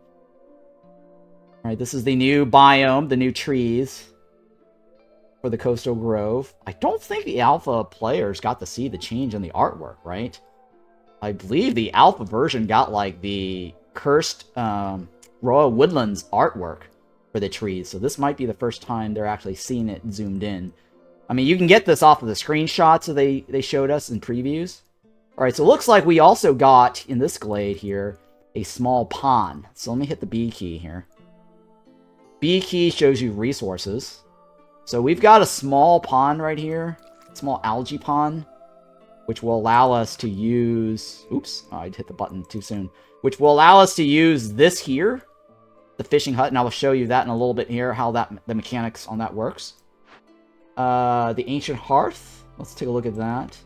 Alright, this is the new biome, the new trees for the Coastal Grove. I don't think the alpha players got to see the change in the artwork, right? I believe the alpha version got like the cursed Royal Woodlands artwork for the trees. So this might be the first time they're actually seeing it zoomed in. I mean, you can get this off of the screenshots that they showed us in previews. Alright, so it looks like we also got, in this glade here, a small pond. So let me hit the B key here. B key shows you resources. So we've got a small pond right here. Small algae pond. Which will allow us to use... Oops, oh, I hit the button too soon. Which will allow us to use this here. The fishing hut, and I will show you that in a little bit here, how the mechanics on that works. The Ancient Hearth. Let's take a look at that.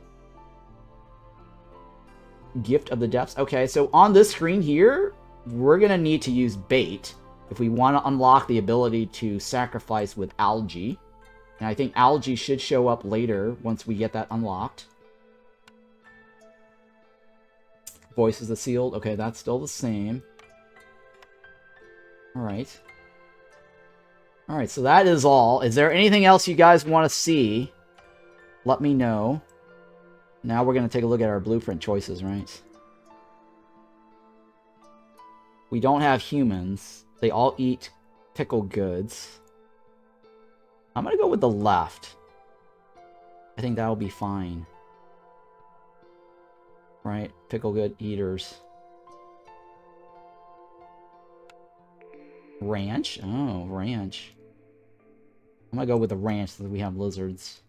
Gift of the Depths. Okay, so on this screen here, we're going to need to use bait if we want to unlock the ability to sacrifice with algae. And I think algae should show up later once we get that unlocked. Voices are sealed. Okay, that's still the same. Alright. Alright, so that is all. Is there anything else you guys want to see? Let me know. Now we're going to take a look at our blueprint choices, right? We don't have humans. They all eat pickled goods. I'm going to go with the left. I think that'll be fine. Right? Pickle good eaters. Ranch? Oh, ranch. I'm going to go with the ranch so that we have lizards.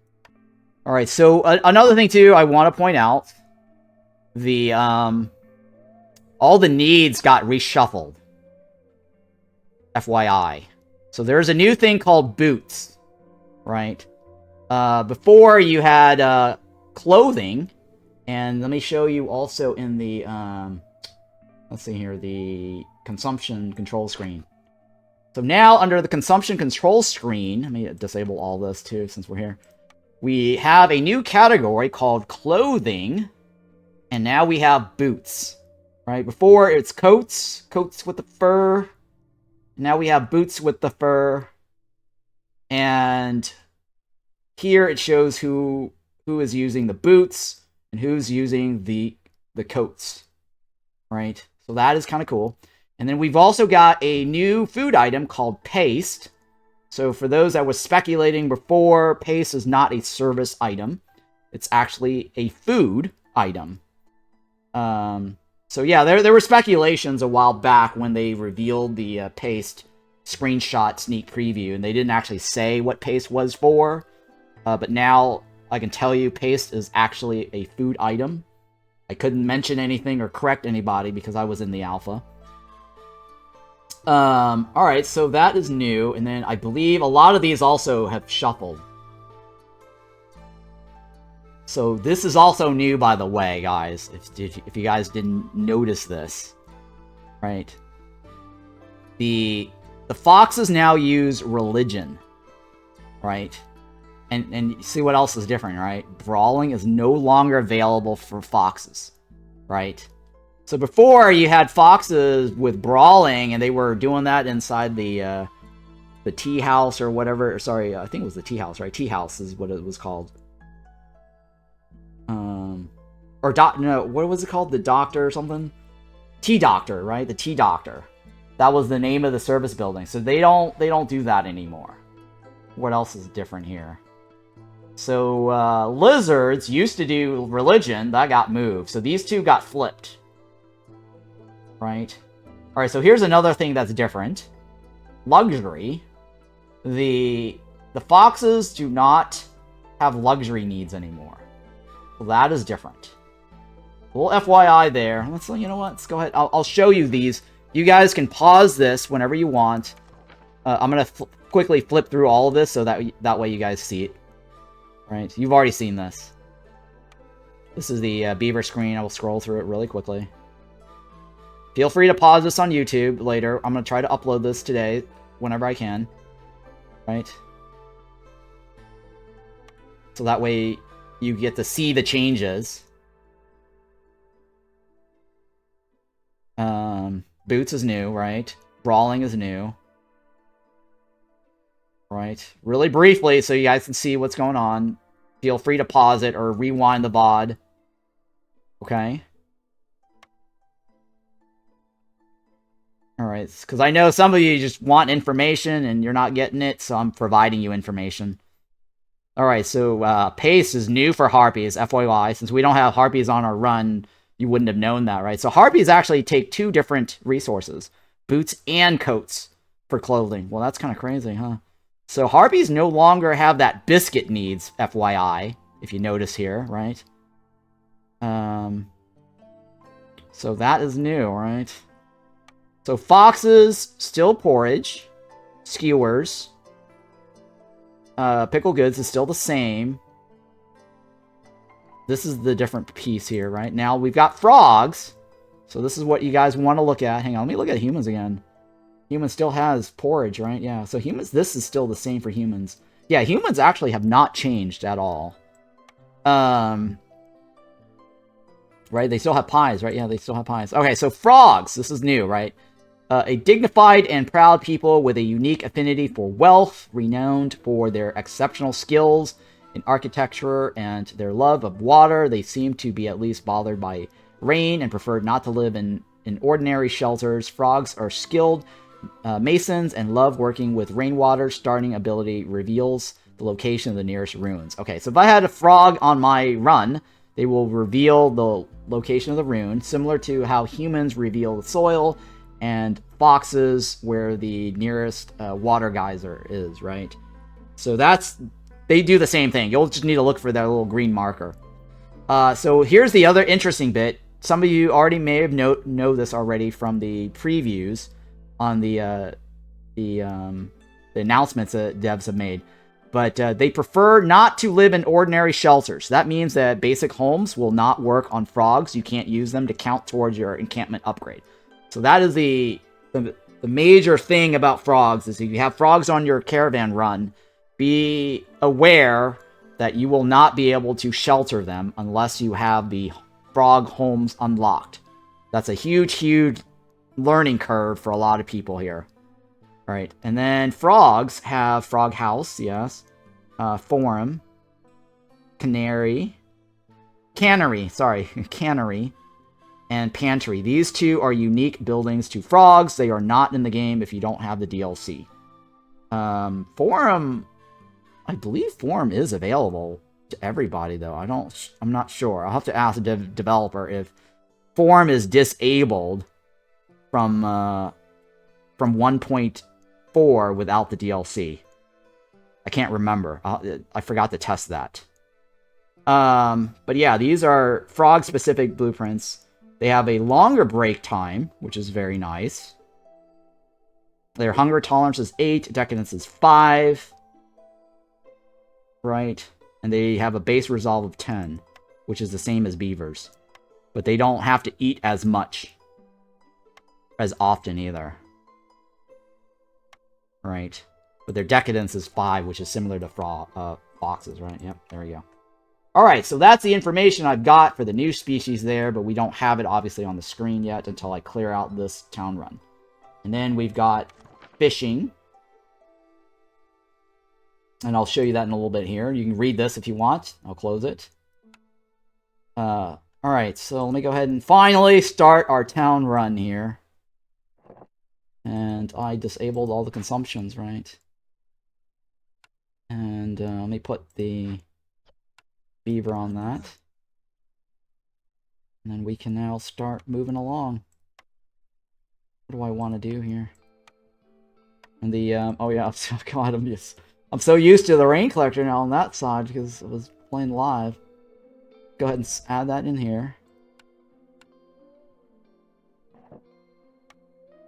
Alright, so another thing too I want to point out. The, all the needs got reshuffled. FYI. So there's a new thing called boots. Right? Before you had clothing. And let me show you also in the, let's see here, the consumption control screen. So now under the consumption control screen, let me disable all this too since we're here. We have a new category called clothing. And now we have boots. Right? Before it's coats. Coats with the fur. Now we have boots with the fur. And here it shows who is using the boots and who's using the coats. Right? So that is kind of cool. And then we've also got a new food item called paste. So for those that were speculating before, paste is not a service item. It's actually a food item. So yeah, there were speculations a while back when they revealed the paste screenshot sneak preview, and they didn't actually say what paste was for. But now I can tell you paste is actually a food item. I couldn't mention anything or correct anybody because I was in the alpha. Alright, so that is new, and then I believe a lot of these also have shuffled. So this is also new, by the way, guys, if you guys didn't notice this. Right? The foxes now use religion. Right? And see what else is different, right? Brawling is no longer available for foxes. Right? So before, you had foxes with brawling, and they were doing that inside the tea house or whatever. Sorry, I think it was the tea house, right? Tea house is what it was called. No, what was it called? The doctor or something? Tea doctor, right? The tea doctor. That was the name of the service building. So they don't do that anymore. What else is different here? So lizards used to do religion. That got moved. So these two got flipped. Right? Alright, so here's another thing that's different. Luxury. The foxes do not have luxury needs anymore. Well, that is different. A little FYI there. You know what? Let's go ahead. I'll show you these. You guys can pause this whenever you want. I'm going to quickly flip through all of this so that way you guys see it. Right? You've already seen this. This is the beaver screen. I will scroll through it really quickly. Feel free to pause this on YouTube later. I'm going to try to upload this today whenever I can. Right? So that way you get to see the changes. Boots is new, right? Brawling is new. Right? Really briefly so you guys can see what's going on. Feel free to pause it or rewind the VOD. Okay? Alright, because I know some of you just want information and you're not getting it, so I'm providing you information. Alright, so pace is new for harpies, FYI. Since we don't have harpies on our run, you wouldn't have known that, right? So harpies actually take two different resources. Boots and coats for clothing. Well, that's kind of crazy, huh? So harpies no longer have that biscuit needs, FYI, if you notice here, right? So that is new, right? So foxes, still porridge. Skewers. Pickle goods is still the same. This is the different piece here, right? Now we've got frogs. So this is what you guys want to look at. Hang on, let me look at humans again. Humans still has porridge, right? Yeah, so humans, this is still the same for humans. Yeah, humans actually have not changed at all. Right, they still have pies, right? Yeah, they still have pies. Okay, so frogs, this is new, right? A dignified and proud people with a unique affinity for wealth, renowned for their exceptional skills in architecture and their love of water. They seem to be at least bothered by rain and prefer not to live in ordinary shelters. Frogs are skilled masons and love working with rainwater. Starting ability reveals the location of the nearest ruins. Okay, so if I had a frog on my run, they will reveal the location of the rune, similar to how humans reveal the soil, and foxes where the nearest water geyser is, right? So they do the same thing. You'll just need to look for that little green marker. So here's the other interesting bit. Some of you already may have know this already from the previews on the announcements that devs have made. But they prefer not to live in ordinary shelters. That means that basic homes will not work on frogs. You can't use them to count towards your encampment upgrade. So that is the major thing about frogs, is if you have frogs on your caravan run, be aware that you will not be able to shelter them unless you have the frog homes unlocked. That's a huge, huge learning curve for a lot of people here. All right, and then frogs have frog house, yes, forum, cannery, and pantry. These two are unique buildings to frogs. They are not in the game if you don't have the DLC. Forum, I believe forum is available to everybody though. I'm not sure. I'll have to ask the developer if forum is disabled from 1.4 without the DLC. I can't remember. I forgot to test that. But yeah, these are frog-specific blueprints. They have a longer break time, which is very nice. Their hunger tolerance is 8, decadence is 5. Right? And they have a base resolve of 10, which is the same as beavers. But they don't have to eat as much. As often either. Right? But their decadence is 5, which is similar to foxes, right? Yep, there we go. Alright, so that's the information I've got for the new species there, but we don't have it obviously on the screen yet until I clear out this town run. And then we've got fishing. And I'll show you that in a little bit here. You can read this if you want. I'll close it. Alright, so let me go ahead and finally start our town run here. And I disabled all the consumptions, right? And let me put the beaver on that. And then we can now start moving along. What do I want to do here? And the, oh yeah, God, I'm so used to the rain collector now on that side because I was playing live. Go ahead and add that in here.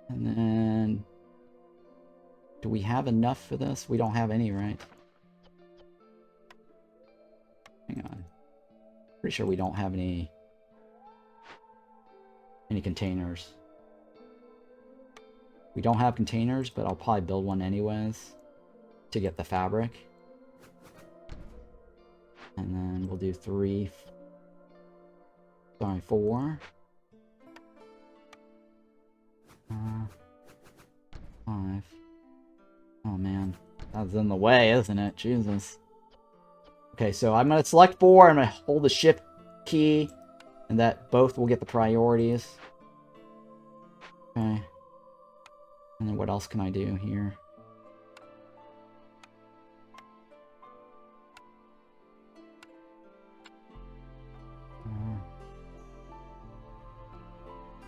And then, do we have enough for this? We don't have any, right? Hang on. Pretty sure we don't have any containers. We don't have containers, but I'll probably build one anyways to get the fabric. And then we'll do 4. 5. Oh man, that's in the way, isn't it? Jesus. Okay, so I'm going to select 4, I'm going to hold the shift key, and that both will get the priorities. Okay. And then what else can I do here?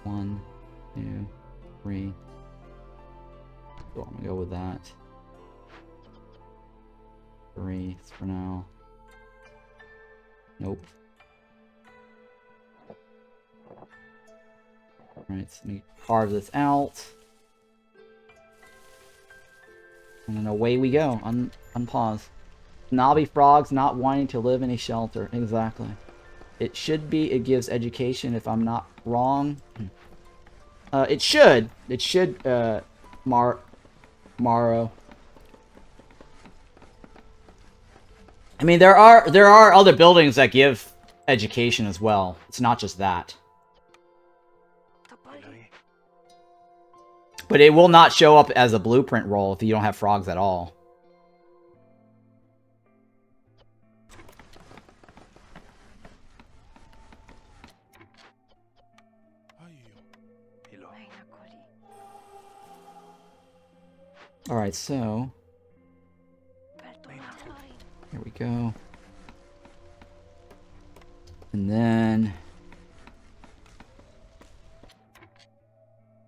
One, 2, 3. So I'm going to go with that. 3 for now. Nope. Alright, so let me carve this out. And then away we go. Unpause. Knobby frogs not wanting to live in a shelter. Exactly. It should be. It gives education, if I'm not wrong. It should. It should, Maro. I mean, there are other buildings that give education as well. It's not just that. But it will not show up as a blueprint roll if you don't have frogs at all. Alright, so... here we go. And then...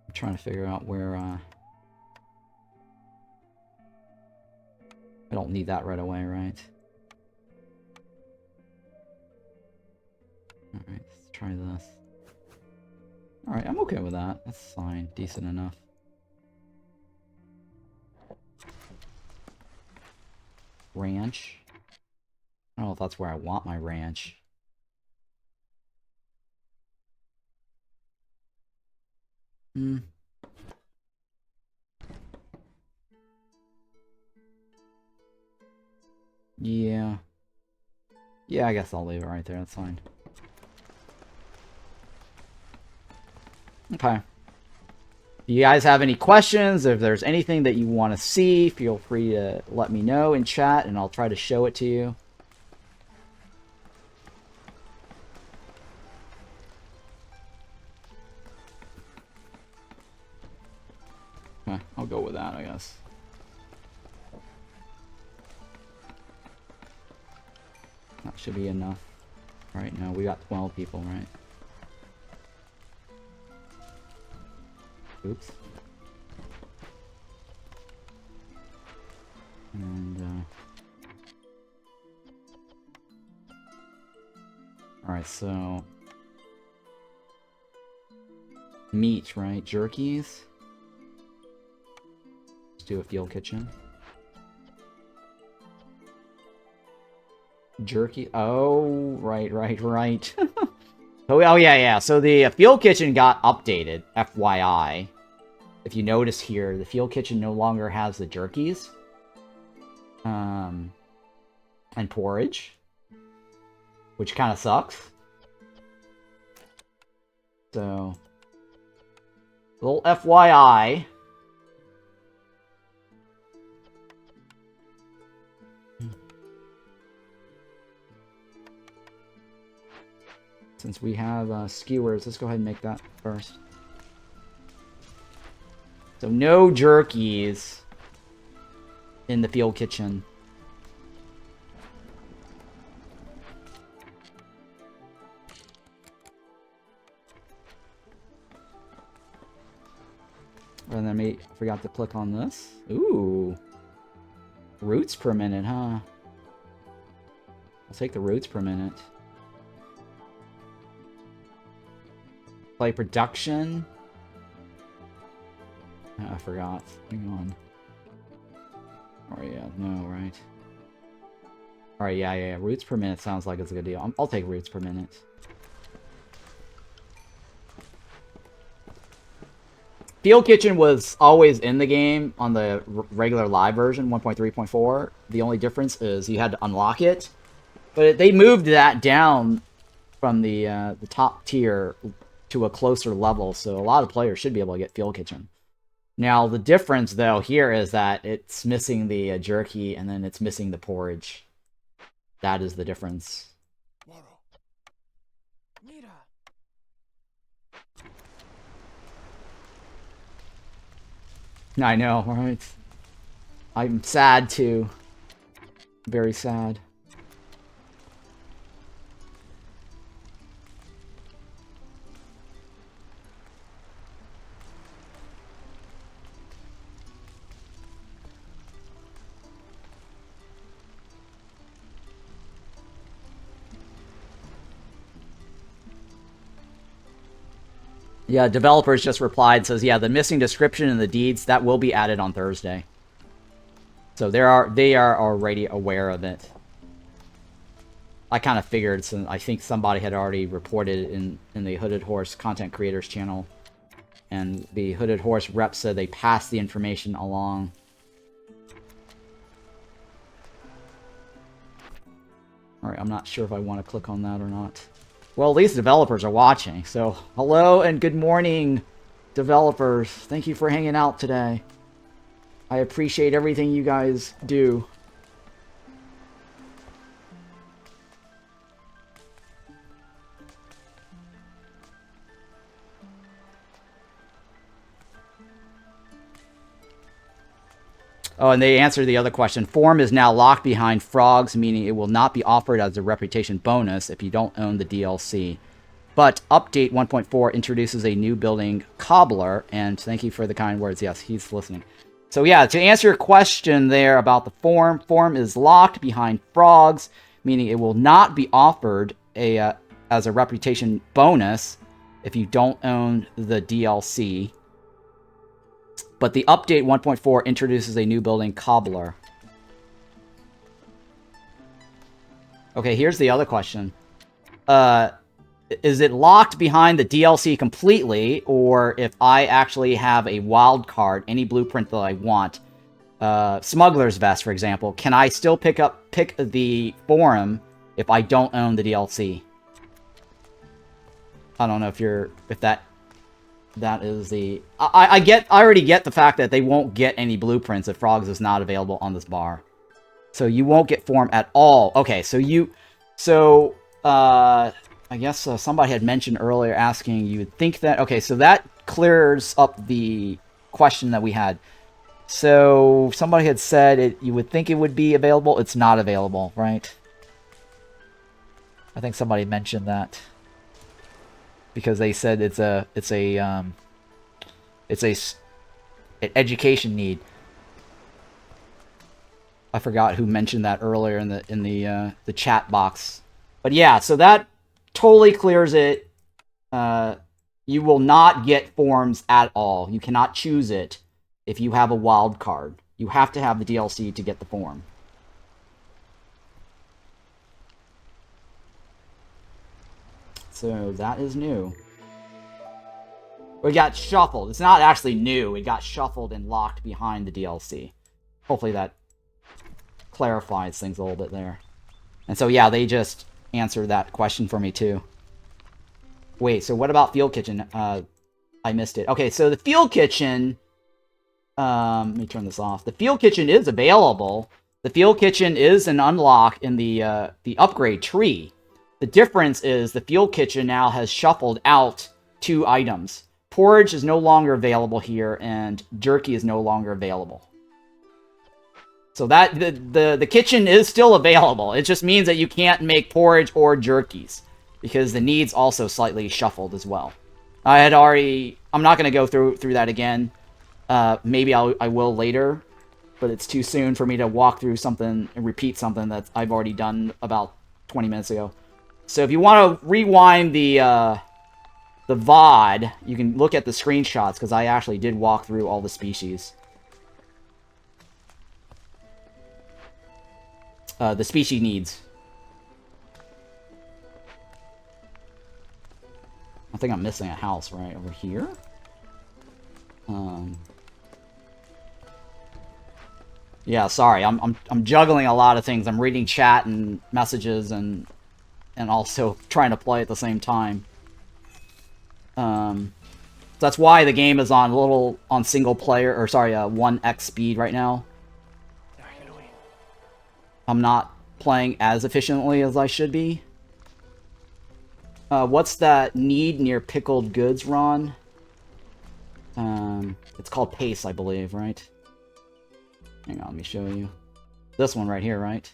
I'm trying to figure out where, I don't need that right away, right? Alright, let's try this. Alright, I'm okay with that. That's fine. Decent enough. Ranch. I don't know if that's where I want my ranch. Yeah. Yeah, I guess I'll leave it right there. That's fine. Okay. If you guys have any questions, if there's anything that you want to see, feel free to let me know in chat, and I'll try to show it to you. Okay, I'll go with that, I guess. That should be enough. Right now, we got 12 people, right? Oops. And, alright, so... meat, right? Jerkies? Let's do a field kitchen. Jerky. Oh, right. Oh, yeah. So the field kitchen got updated, FYI. If you notice here, the field kitchen no longer has the jerkies. And porridge. Which kind of sucks. So, little FYI. Since we have skewers, let's go ahead and make that first. So no jerkies in the field kitchen. And then I forgot to click on this. Ooh. Roots per minute, huh? I'll take the roots per minute. Play production. I forgot. Hang on. Oh yeah, no, right. Alright, yeah. Roots per minute sounds like it's a good deal. I'll take roots per minute. Field Kitchen was always in the game on the regular live version, 1.3.4. The only difference is you had to unlock it. But they moved that down from the top tier to a closer level, so a lot of players should be able to get Field Kitchen. Now, the difference, though, here is that it's missing the jerky, and then it's missing the porridge. That is the difference. I know, right? I'm sad, too. Very sad. Yeah, developers just replied, says, yeah, the missing description in the deeds, that will be added on Thursday. So they are already aware of it. I kind of figured, so I think somebody had already reported in the Hooded Horse content creators channel. And the Hooded Horse rep said they passed the information along. Alright, I'm not sure if I want to click on that or not. Well, at least developers are watching, so hello and good morning, developers. Thank you for hanging out today. I appreciate everything you guys do. Oh, and they answered the other question. Form is now locked behind frogs, meaning it will not be offered as a reputation bonus if you don't own the DLC. But Update 1.4 introduces a new building, Cobbler, and thank you for the kind words. Yes, he's listening. So yeah, to answer your question there about the form is locked behind frogs, meaning it will not be offered as a reputation bonus if you don't own the DLC. But the update 1.4 introduces a new building, Cobbler. Okay, here's the other question. Is it locked behind the DLC completely, or if I actually have a wild card, any blueprint that I want, Smuggler's Vest, for example, can I still pick the forum if I don't own the DLC? I don't know if that is the... I already get the fact that they won't get any blueprints if Frogs is not available on this bar. So you won't get form at all. Okay, so I guess somebody had mentioned earlier asking, you would think that... Okay, so that clears up the question that we had. So somebody had said you would think it would be available. It's not available, right? I think somebody mentioned that. Because they said it's an education need. I forgot who mentioned that earlier in the chat box. But yeah, so that totally clears it. You will not get forms at all. You cannot choose it if you have a wild card. You have to have the DLC to get the form. So that is new. It got shuffled. It's not actually new. It got shuffled and locked behind the DLC. Hopefully that clarifies things a little bit there. And so yeah, they just answered that question for me too. Wait, so what about Field Kitchen? I missed it. Okay, so the Field Kitchen... let me turn this off. The Field Kitchen is available. The Field Kitchen is an unlock in the upgrade tree. The difference is the Field Kitchen now has shuffled out 2 items. Porridge is no longer available here, and jerky is no longer available. So that the kitchen is still available. It just means that you can't make porridge or jerkies, because the needs also slightly shuffled as well. I'm not going to go through that again. Maybe I will later, but it's too soon for me to walk through something and repeat something that I've already done about 20 minutes ago. So if you want to rewind the VOD, you can look at the screenshots, because I actually did walk through all the species. The species needs. I think I'm missing a house right over here. Yeah, sorry. I'm juggling a lot of things. I'm reading chat and messages and also trying to play at the same time. That's why the game is on single player, or sorry, 1x speed right now. I'm not playing as efficiently as I should be. What's that need near pickled goods, Ron? It's called Pace, I believe, right? Hang on, let me show you. This one right here, right?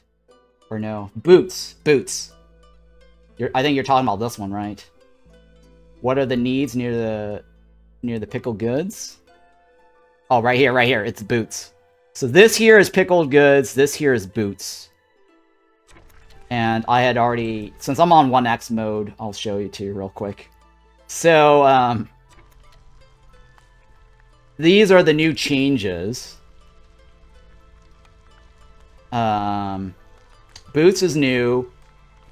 Or no? Boots. Boots. I think you're talking about this one, right? What are the needs near the pickled goods? Oh, right here, right here. It's boots. So this here is pickled goods. This here is boots. And I had already... Since I'm on 1x mode, I'll show you too real quick. So, these are the new changes. Boots is new.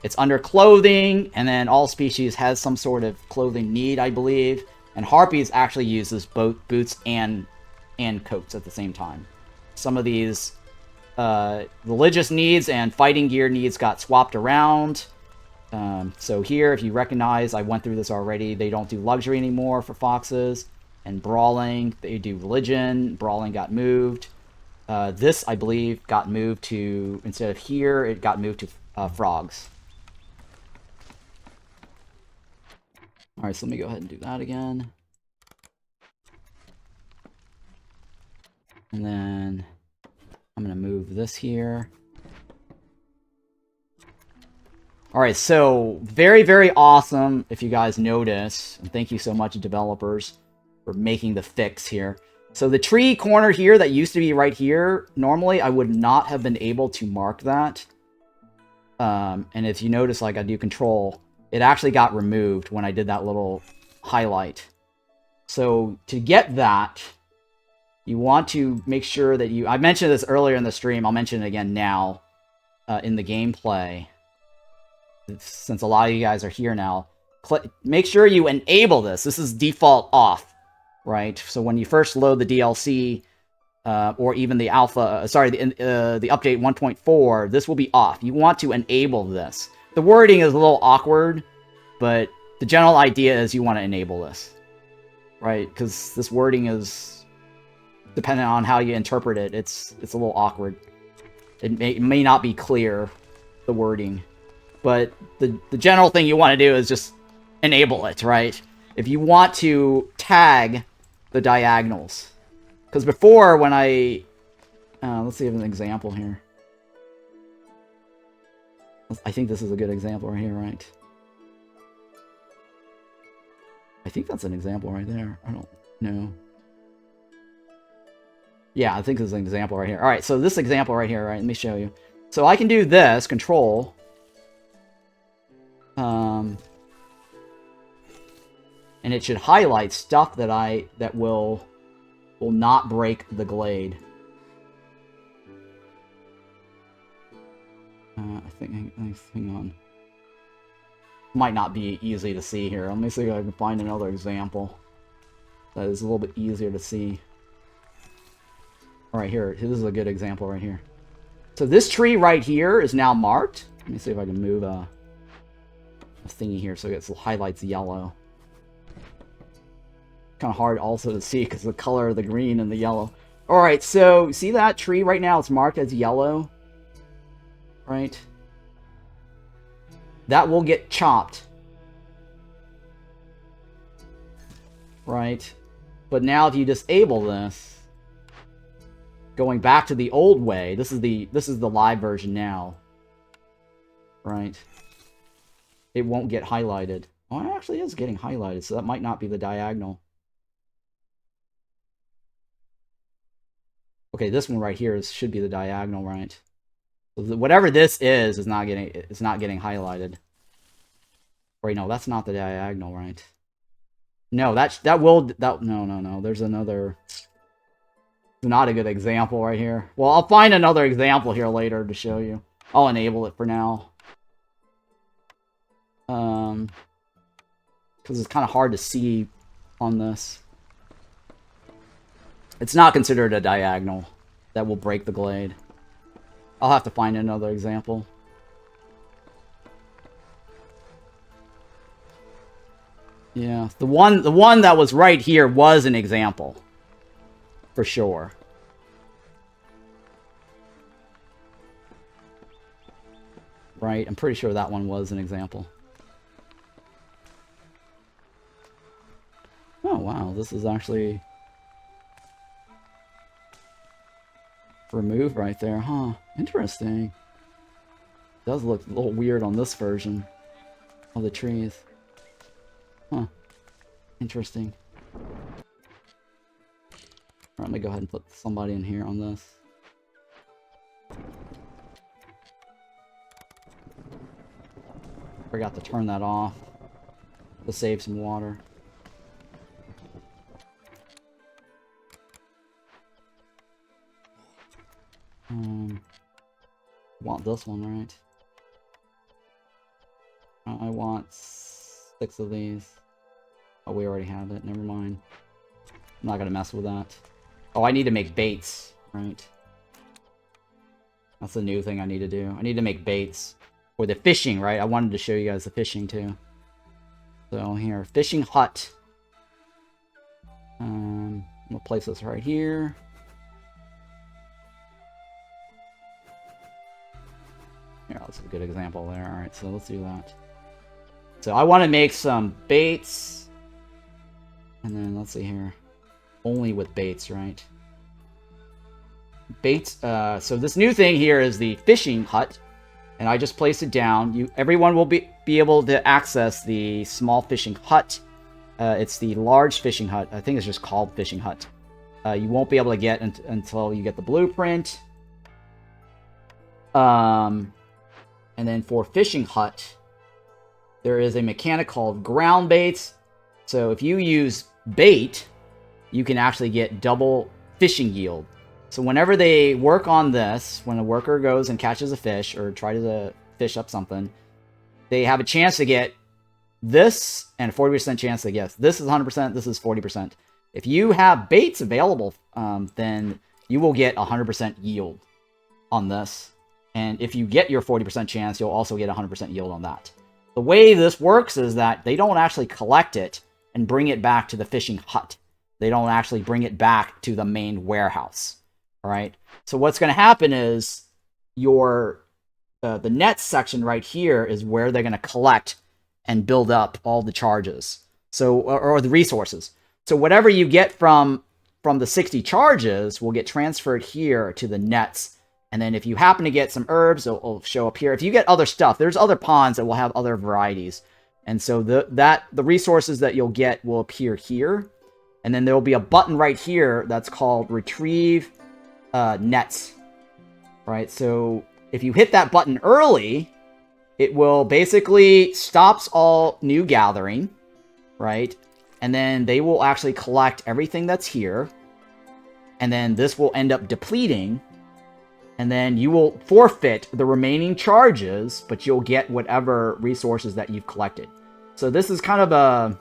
It's under clothing, and then all species has some sort of clothing need, I believe. And harpies actually uses both boots and coats at the same time. Some of these religious needs and fighting gear needs got swapped around. So here, if you recognize, I went through this already, they don't do luxury anymore for foxes. And brawling, they do religion. Brawling got moved. This, I believe, got moved to, instead of here, it got moved to frogs. Alright, so let me go ahead and do that again. And then I'm going to move this here. Alright, so very, very awesome, if you guys notice. And thank you so much, developers, for making the fix here. So the tree corner here that used to be right here, normally I would not have been able to mark that. And if you notice, like I do control, it actually got removed when I did that little highlight. So to get that, you want to make sure that you... I mentioned this earlier in the stream, I'll mention it again now in the gameplay. Since a lot of you guys are here now, make sure you enable this. This is default off. Right, so when you first load the DLC, or even the alpha, the update 1.4, this will be off. You want to enable this. The wording is a little awkward, but the general idea is you want to enable this. Right, because this wording is, depending on how you interpret it, it's a little awkward. It may not be clear, the wording. But the general thing you want to do is just enable it, right? If you want to tag the diagonals. Because before, when I... let's see if an example here. I think this is a good example right here, right? I think that's an example right there. I don't know. Yeah, I think this is an example right here. Alright, so this example right here, right? Let me show you. So I can do this, control. And it should highlight stuff that will not break the glade. I think, hang on. Might not be easy to see here. Let me see if I can find another example that is a little bit easier to see. Alright, here. This is a good example right here. So this tree right here is now marked. Let me see if I can move a thingy here so it highlights yellow. Kind of hard also to see because the color of the green and the yellow. Alright, so see that tree right now? It's marked as yellow. Right? That will get chopped. Right? But now if you disable this, going back to the old way, this is the live version now. Right? It won't get highlighted. Oh, it actually is getting highlighted, so that might not be the diagonal. Okay, this one right here should be the diagonal, right? So whatever this is not getting highlighted. Wait, no, that's not the diagonal, right? No, no. There's another. It's not a good example right here. Well, I'll find another example here later to show you. I'll enable it for now. Because it's kind of hard to see on this. It's not considered a diagonal that will break the glade. I'll have to find another example. Yeah, the one that was right here was an example. For sure. Right, I'm pretty sure that one was an example. Oh, wow, this is actually removed right there, huh? Interesting. Does look a little weird on this version of the trees. Huh. Interesting. Alright, let me go ahead and put somebody in here on this. Forgot to turn that off to save some water. Want this one, right? I want 6 of these. Oh, we already have it. Never mind. I'm not gonna mess with that. Oh, I need to make baits, right? That's the new thing I need to do. I need to make baits. For the fishing, right? I wanted to show you guys the fishing, too. So, here. Fishing hut. We'll place this right here. Here, that's a good example there. Alright, so let's do that. So, I want to make some baits. And then, let's see here. Only with baits, right? Baits, so this new thing here is the fishing hut. And I just placed it down. Everyone will be able to access the small fishing hut. It's the large fishing hut. I think it's just called fishing hut. You won't be able to get until you get the blueprint. And then for fishing hut, there is a mechanic called ground baits. So if you use bait, you can actually get double fishing yield. So whenever they work on this, when a worker goes and catches a fish or tries to fish up something, they have a chance to get this and a 40% chance to get this is 100%, this is 40%. If you have baits available, then you will get 100% yield on this. And if you get your 40% chance, you'll also get 100% yield on that. The way this works is that they don't actually collect it and bring it back to the fishing hut. They don't actually bring it back to the main warehouse. All right. So what's going to happen is the net section right here is where they're going to collect and build up all the charges. So, or the resources. So whatever you get from the 60 charges will get transferred here to the nets. And then if you happen to get some herbs, it'll show up here. If you get other stuff, there's other ponds that will have other varieties. And so the resources that you'll get will appear here. And then there will be a button right here that's called Retrieve Nets. Right? So if you hit that button early, it will basically stops all new gathering. Right? And then they will actually collect everything that's here. And then this will end up depleting. And then you will forfeit the remaining charges, but you'll get whatever resources that you've collected. So this is kind of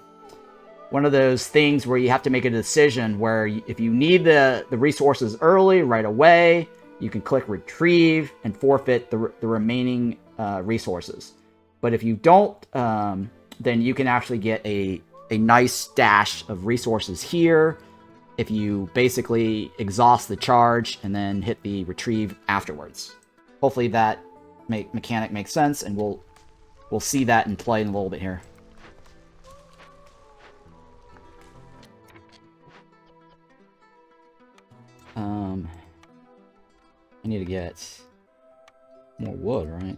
one of those things where you have to make a decision where if you need the resources early, right away, you can click retrieve and forfeit the remaining resources. But if you don't, then you can actually get a nice stash of resources here if you basically exhaust the charge and then hit the retrieve afterwards. Hopefully that mechanic makes sense, and we'll see that in play in a little bit here. I need to get more wood, right?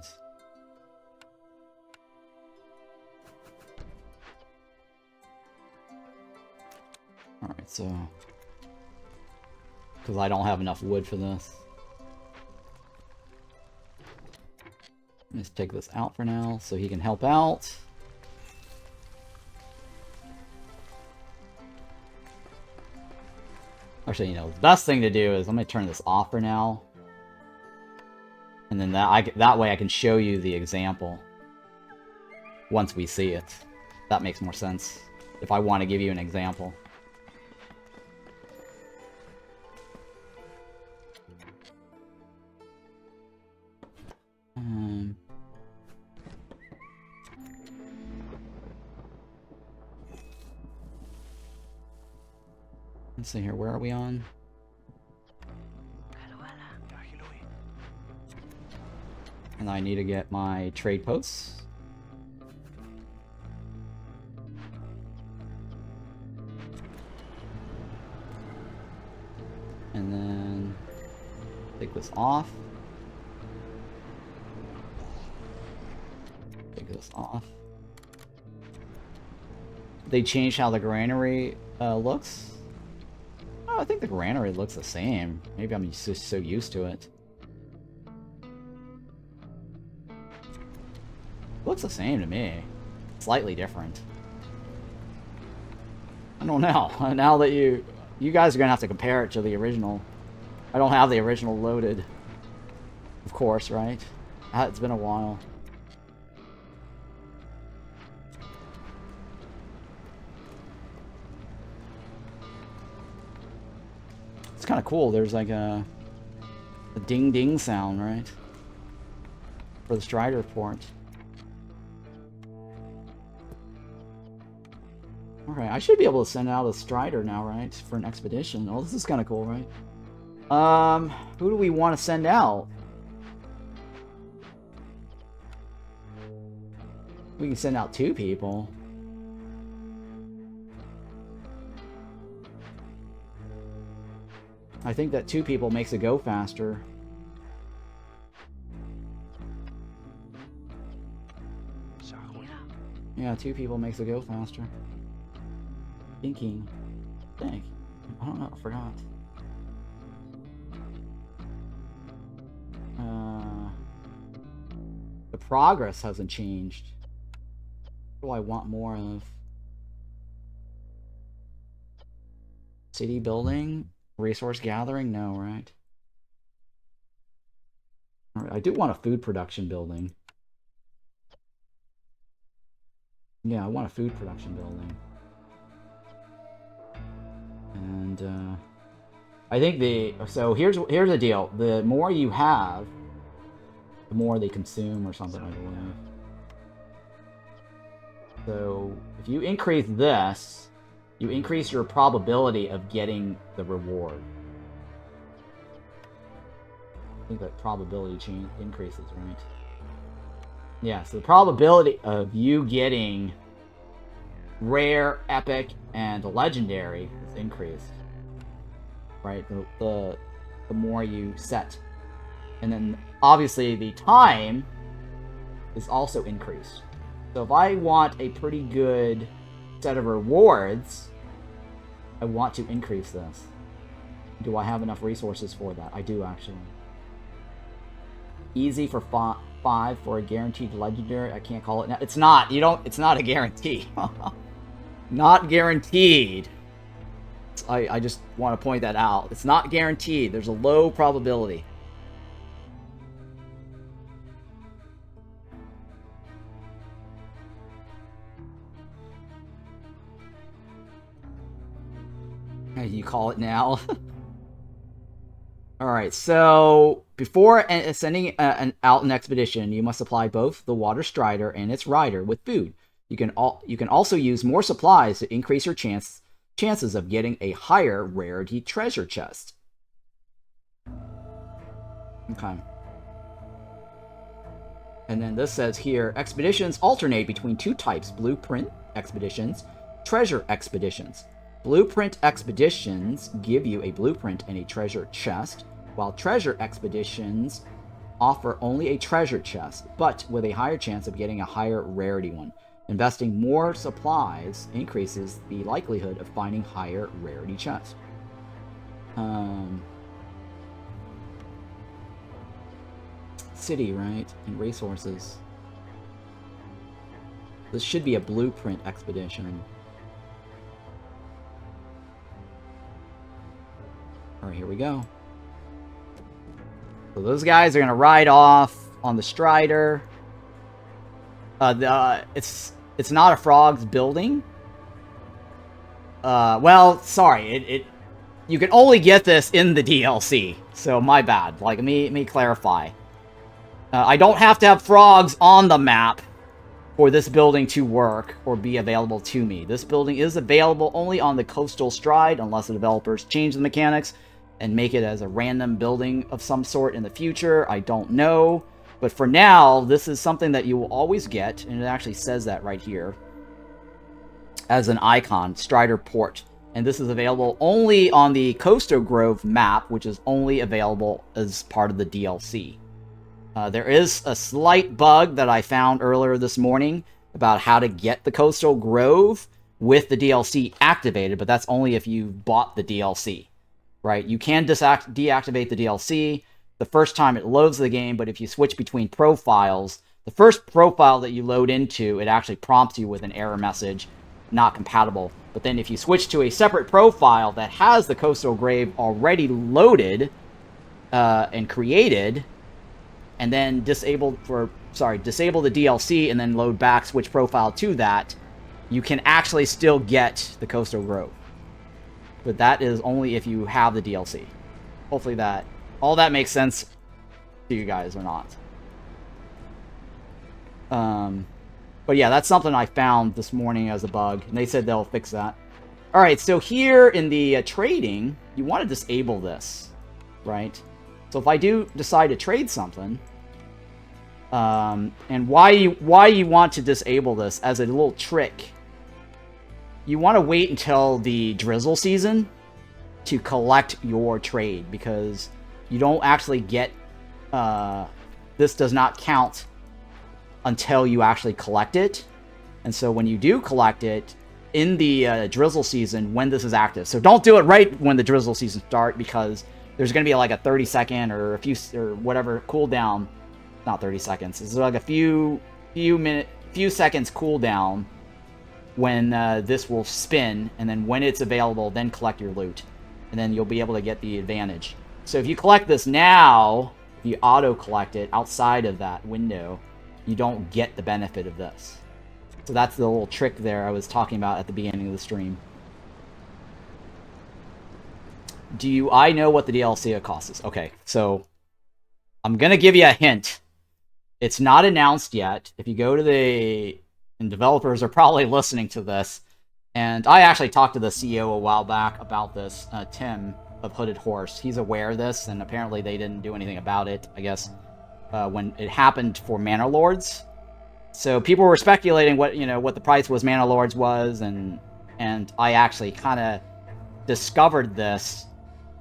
Alright, so... because I don't have enough wood for this. Let's take this out for now so he can help out. Actually, you know, the best thing to do is let me turn this off for now. And then that way I can show you the example once we see it. That makes more sense if I want to give you an example. Let's see here, where are we on? And I need to get my trade posts. And then take this off. Take this off. They changed how the granary looks. Oh, I think the granary looks the same. Maybe I'm just so used to it. Looks the same to me. Slightly different. I don't know. Now that you guys are gonna have to compare it to the original. I don't have the original loaded. Of course, right? It's been a while. It's kind of cool. There's like a ding-ding sound, right? For the Strider port. Alright, I should be able to send out a Strider now, right? For an expedition. Oh, this is kind of cool, right? Who do we want to send out? We can send out 2 people. I think that 2 people makes it go faster. Yeah, 2 people makes it go faster. Thinking. Think. I don't know, I forgot. The progress hasn't changed. What do I want more of? City building? Resource gathering? No, right? Alright, I do want a food production building. Yeah, I want a food production building. And, I think so here's the deal. The more you have, the more they consume or something, I believe. So, if you increase this, you increase your probability of getting the reward. I think that probability change increases, right? Yeah, so the probability of you getting rare, epic, and legendary is increased. Right? The more you set. And then, obviously, the time is also increased. So if I want a pretty good set of rewards, I want to increase this. Do I have enough resources for that? I do, actually. Easy for 5 for a guaranteed legendary. I can't call it now. It's not. It's not a guarantee. Not guaranteed. I just want to point that out. It's not guaranteed. There's a low probability. You call it now. Alright, so before sending out an expedition, you must supply both the Water Strider and its rider with food. You can also use more supplies to increase your chances of getting a higher rarity treasure chest. Okay. And then this says here, expeditions alternate between 2 types: blueprint expeditions, treasure expeditions. Blueprint expeditions give you a blueprint and a treasure chest, while treasure expeditions offer only a treasure chest, but with a higher chance of getting a higher rarity one. Investing more supplies increases the likelihood of finding higher rarity chests. City, right? And resources. This should be a blueprint expedition. Alright, here we go. So those guys are going to ride off on the Strider. It's not a frog's building. Well, sorry. You can only get this in the DLC. So, my bad. Like, let me clarify. I don't have to have frogs on the map for this building to work or be available to me. This building is available only on the Coastal Stride, unless the developers change the mechanics and make it as a random building of some sort in the future. I don't know. But for now, this is something that you will always get, and it actually says that right here as an icon, Strider Port. And this is available only on the Coastal Grove map, which is only available as part of the DLC. There is a slight bug that I found earlier this morning about how to get the Coastal Grove with the DLC activated, but that's only if you bought the DLC, right? You can deactivate the DLC the first time it loads the game, but if you switch between profiles, the first profile that you load into, it actually prompts you with an error message, not compatible. But then if you switch to a separate profile that has the Coastal Grove already loaded and created, and then disable the DLC and then load back, switch profile to that, you can actually still get the Coastal Grove. but that is only if you have the DLC. Hopefully that all that makes sense to you guys or not. But yeah, that's something I found this morning as a bug, and they said they'll fix that. All right, so here in the trading, you want to disable this, right? So if I do decide to trade something, and why you want to disable this as a little trick, you want to wait until the drizzle season to collect your trade, because you don't actually get, this does not count until you actually collect it. And so when you do collect it in the drizzle season, when this is active, so don't do it right when the drizzle season starts, because there's going to be like a 30-second or a few or whatever cooldown. Not 30 seconds. It's like a few seconds cooldown when this will spin, and then when it's available, then collect your loot, and then you'll be able to get the advantage. So if you collect this now, if you auto collect it outside of that window, you don't get the benefit of this. So that's the little trick there I was talking about at the beginning of the stream. I know what the DLC cost is. Okay, so I'm gonna give you a hint. It's not announced yet. If you go to and developers are probably listening to this, and I actually talked to the CEO a while back about this, Tim of Hooded Horse. He's aware of this, and apparently they didn't do anything about it, I guess, when it happened for Manor Lords. So people were speculating what the price was Manor Lords was, and I actually kind of discovered this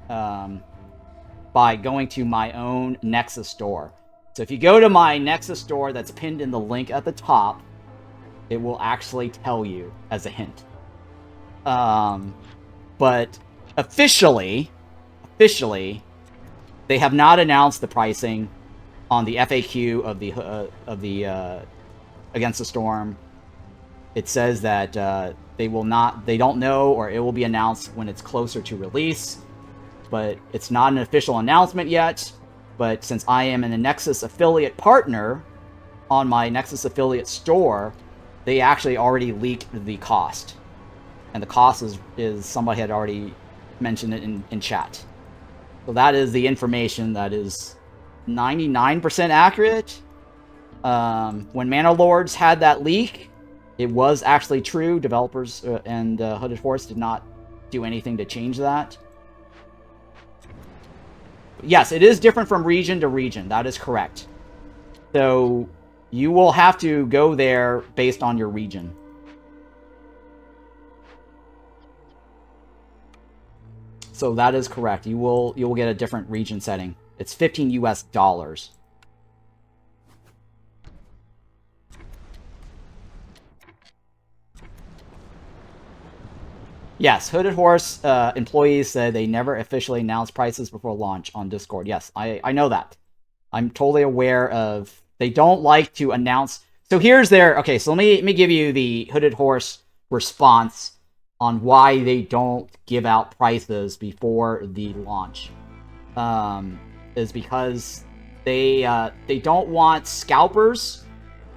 by going to my own Nexus store. So if you go to my Nexus store that's pinned in the link at the top, it will actually tell you as a hint. But officially, they have not announced the pricing on the FAQ of the Against the Storm. It says that they don't know, or it will be announced when it's closer to release. But it's not an official announcement yet. But since I am a Nexus affiliate partner on my Nexus affiliate store, they actually already leaked the cost. And the cost is somebody had already mentioned it in chat. So that is the information that is 99% accurate. When Manor Lords had that leak, it was actually true. Developers and Hooded Horse did not do anything to change that. Yes, it is different from region to region. That is correct. So you will have to go there based on your region. So that is correct. You will get a different region setting. It's 15 US. Yes, Hooded Horse employees said they never officially announced prices before launch on Discord. Yes, I know that. I'm totally aware of... They don't like to announce... So here's their... Okay, so let me give you the Hooded Horse response on why they don't give out prices before the launch. Is because they don't want scalpers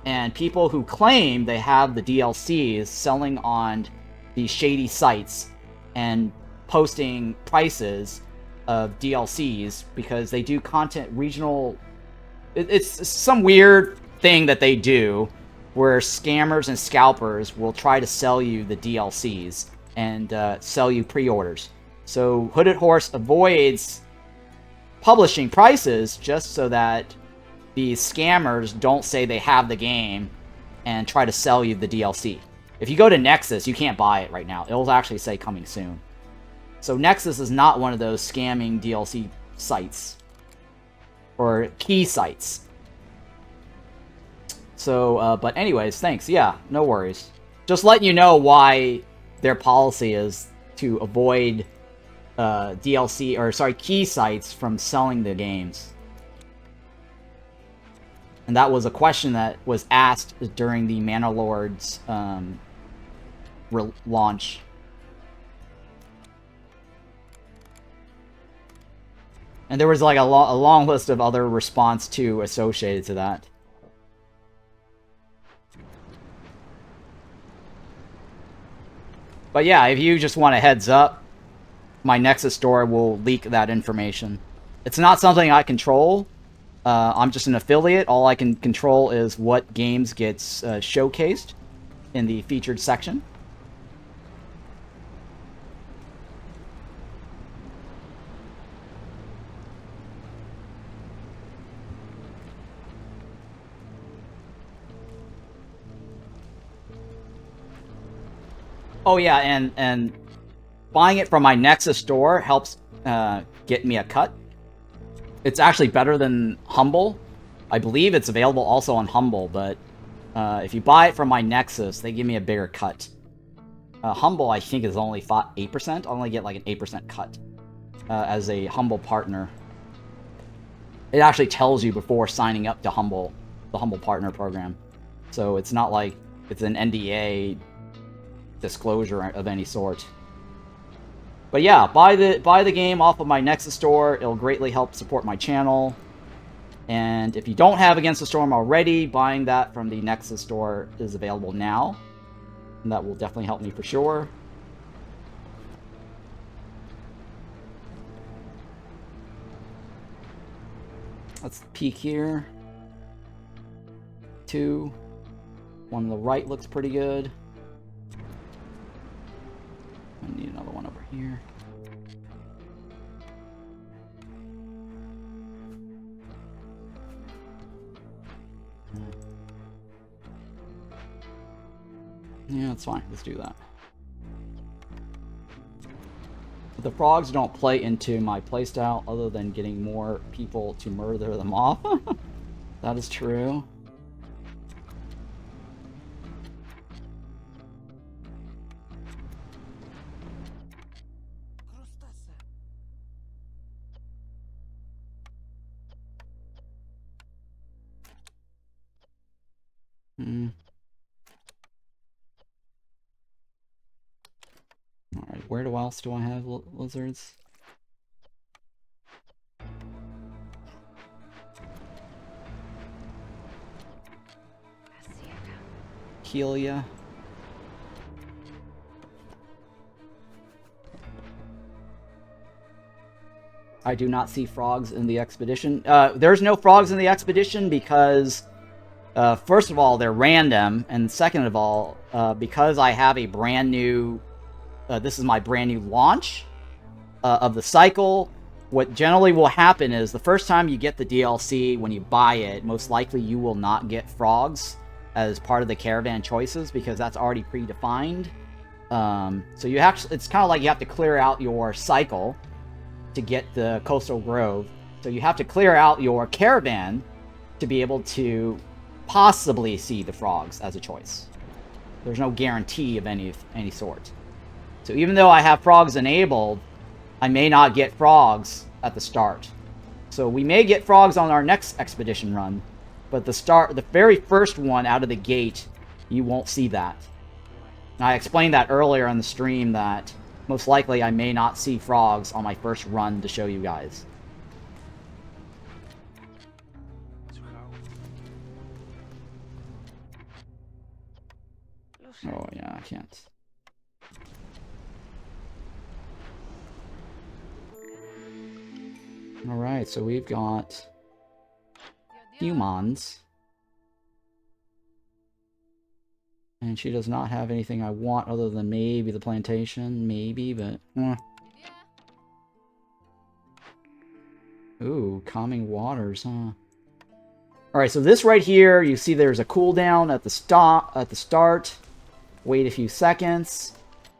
and people who claim they have the DLCs selling on these shady sites and posting prices of DLCs, because they do content regional... It's some weird thing that they do where scammers and scalpers will try to sell you the DLCs and sell you pre-orders. So Hooded Horse avoids publishing prices just so that these scammers don't say they have the game and try to sell you the DLC. If you go to Nexus, you can't buy it right now. It'll actually say coming soon. So Nexus is not one of those scamming DLC sites. Or key sites. So, but anyways, thanks. Yeah, no worries. Just letting you know why their policy is to avoid key sites from selling the games. And that was a question that was asked during the Manor Lords launch. And there was like a long list of other response too associated to that. But yeah, if you just want a heads up, my Nexus store will leak that information. It's not something I control. I'm just an affiliate. All I can control is what games gets showcased in the featured section. Oh yeah, and buying it from my Nexus store helps get me a cut. It's actually better than Humble. I believe it's available also on Humble, but if you buy it from my Nexus, they give me a bigger cut. Humble, I think, is only 8%. I only get like an 8% cut as a Humble partner. It actually tells you before signing up to Humble, the Humble Partner Program. So it's not like it's an NDA disclosure of any sort. But yeah, buy the game off of my Nexus store. It'll greatly help support my channel. And if you don't have Against the Storm already, buying that from the Nexus store is available now. And that will definitely help me for sure. Let's peek here. 2. One on the right looks pretty good. I need another one over here. Yeah, that's fine. Let's do that. The frogs don't play into my playstyle other than getting more people to murder them off. That is true. Alright, where else do I have lizards? Helia. I do not see frogs in the expedition. There's no frogs in the expedition because, first of all, they're random, and second of all, because I have a brand new... this is my brand new launch of the cycle. What generally will happen is the first time you get the DLC, when you buy it, most likely you will not get frogs as part of the caravan choices because that's already predefined. So you actually, it's kind of like you have to clear out your cycle to get the Coastal Grove. So you have to clear out your caravan to be able to possibly see the frogs as a choice. There's no guarantee of any sort. So even though I have frogs enabled, I may not get frogs at the start. So we may get frogs on our next expedition run, but the very first one out of the gate, you won't see that. And I explained that earlier on the stream that most likely I may not see frogs on my first run to show you guys. Oh yeah, I can't. Alright, so we've got humans. And she does not have anything I want other than maybe the plantation. Maybe, but... Ooh, calming waters, huh? Alright, so this right here, you see there's a cooldown at the start. Wait a few seconds.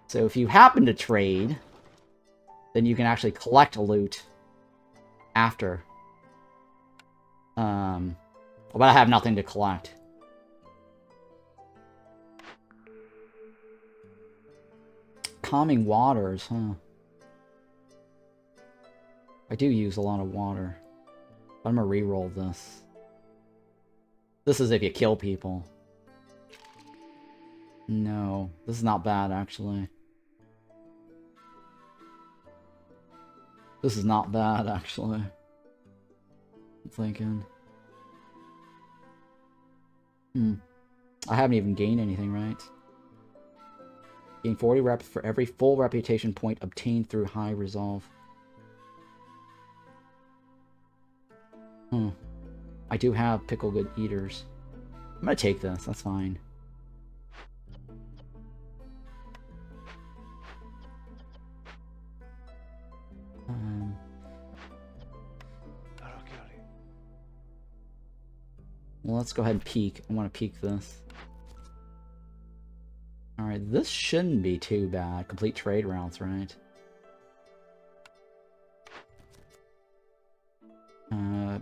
So if you happen to trade, then you can actually collect loot after. But I have nothing to collect. Calming waters, huh? I do use a lot of water. But I'm gonna re-roll this. This is if you kill people. No, this is not bad, actually. This is not bad, actually. I'm thinking. I haven't even gained anything, right? Gain 40 reps for every full reputation point obtained through high resolve. I do have pickle good eaters. I'm gonna take this, that's fine. Well, let's go ahead and peek. I want to peek this. Alright, this shouldn't be too bad. Complete trade routes, right?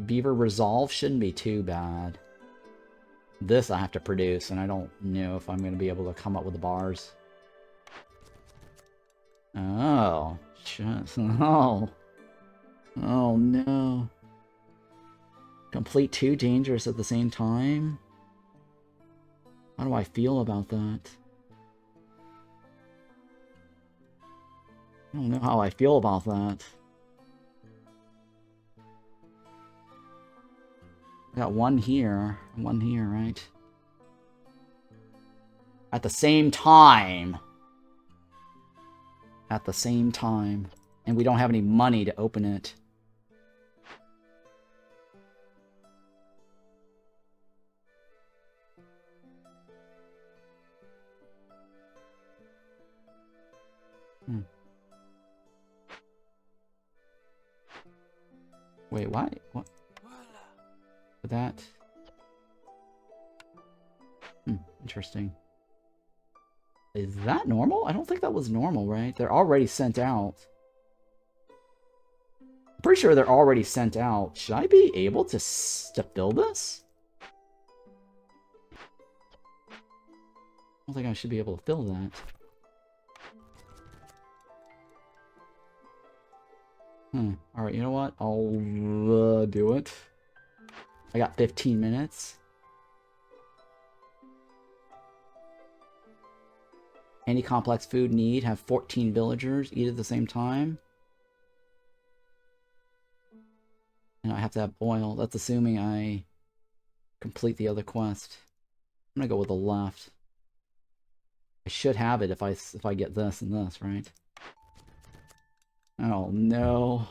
Beaver Resolve shouldn't be too bad. This I have to produce, and I don't know if I'm going to be able to come up with the bars. Oh, shit. Oh. Oh, no. Complete 2 dangers at the same time? How do I feel about that? I don't know how I feel about that. I got one here, right? At the same time. At the same time. And we don't have any money to open it. Wait, why? What? That? Interesting. Is that normal? I don't think that was normal, right? They're already sent out. I'm pretty sure they're already sent out. Should I be able to fill this? I don't think I should be able to fill that. Alright, you know what? I'll do it. I got 15 minutes. Any complex food need, have 14 villagers, eat at the same time. And I have to have oil. That's assuming I complete the other quest. I'm gonna go with the left. I should have it if I get this and this, right? Oh no.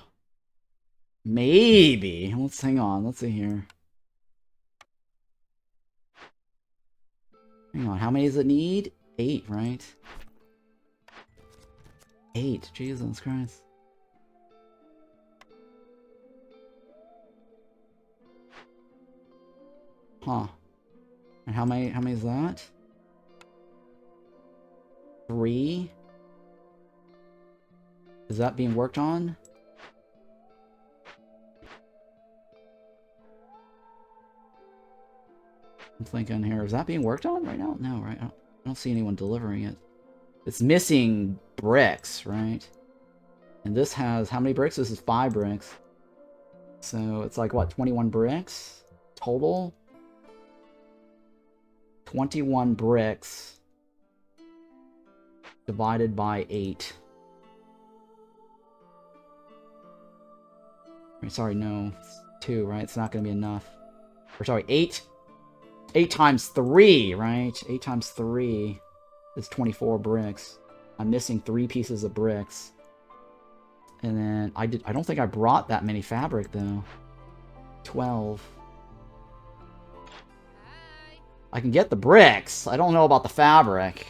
Maybe. Let's hang on. Let's see here. Hang on. How many does it need? 8, right? 8. Jesus Christ. Huh. And how many is that? 3? Is that being worked on? I'm thinking here, is that being worked on right now? No, right? I don't see anyone delivering it. It's missing bricks, right? And this has, how many bricks? This is 5 bricks. So it's like, what, 21 bricks total? 21 bricks divided by 8. Sorry, no. It's 2, right? It's not going to be enough. Or sorry, 8. 8 times 3, right? 8 times 3 is 24 bricks. I'm missing 3 pieces of bricks. And then I don't think I brought that many fabric though. 12. I can get the bricks. I don't know about the fabric.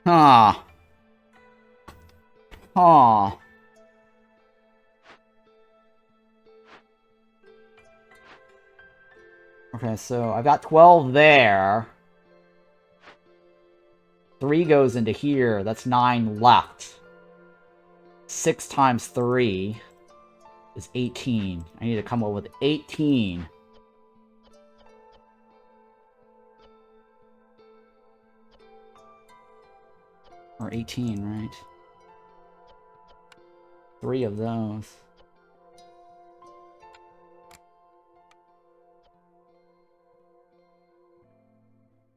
Huh. Huh. Okay, so I've got 12 there. 3 goes into here. That's 9 left. 6 times 3 is 18. I need to come up with 18. Or 18, right? 3 of those.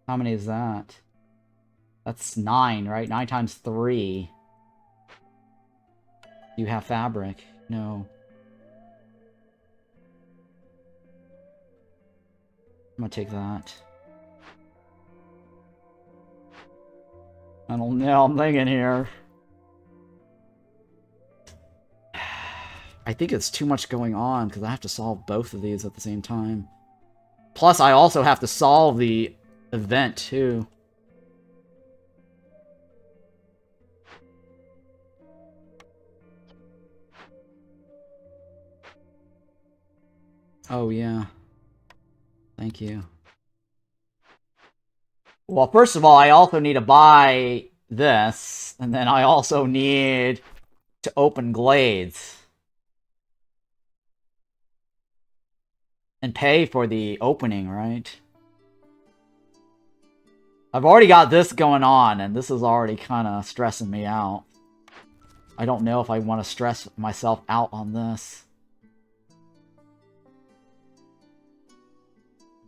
How many is that? That's 9, right? 9 times 3. You have fabric. No. I'm gonna take that. I don't know, I'm thinking here. I think it's too much going on because I have to solve both of these at the same time. Plus, I also have to solve the event, too. Oh, yeah. Thank you. Well, first of all, I also need to buy this, and then I also need to open glades. And pay for the opening, right? I've already got this going on, and this is already kind of stressing me out. I don't know if I want to stress myself out on this.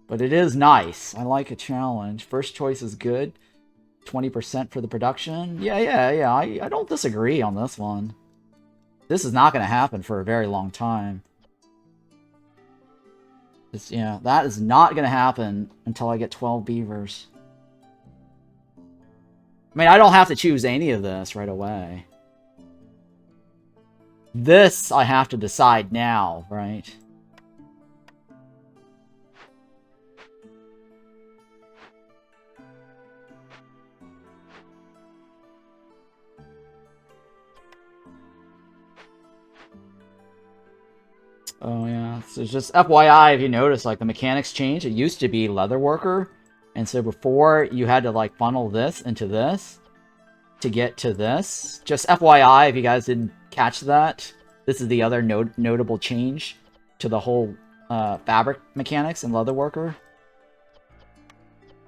But it is nice. I like a challenge. First choice is good. 20% for the production. Yeah. I don't disagree on this one. This is not going to happen for a very long time. Yeah, that is not going to happen until I get 12 beavers. I mean, I don't have to choose any of this right away. This I have to decide now, right? Oh, yeah. So just FYI, if you notice, like, the mechanics changed. It used to be leather worker. And so before, you had to, like, funnel this into this to get to this. Just FYI, if you guys didn't catch that, this is the other notable change to the whole fabric mechanics in leather worker.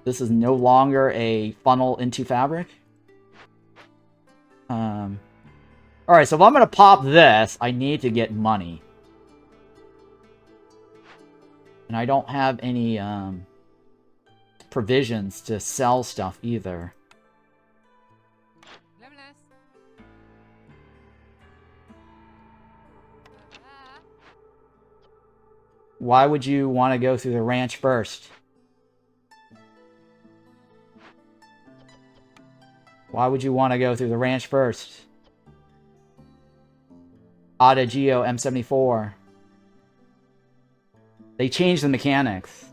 This is no longer a funnel into fabric. Alright, so if I'm going to pop this, I need to get money. And I don't have any provisions to sell stuff either. Why would you want to go through the ranch first? Why would you want to go through the ranch first? Ada Geo M74. They changed the mechanics.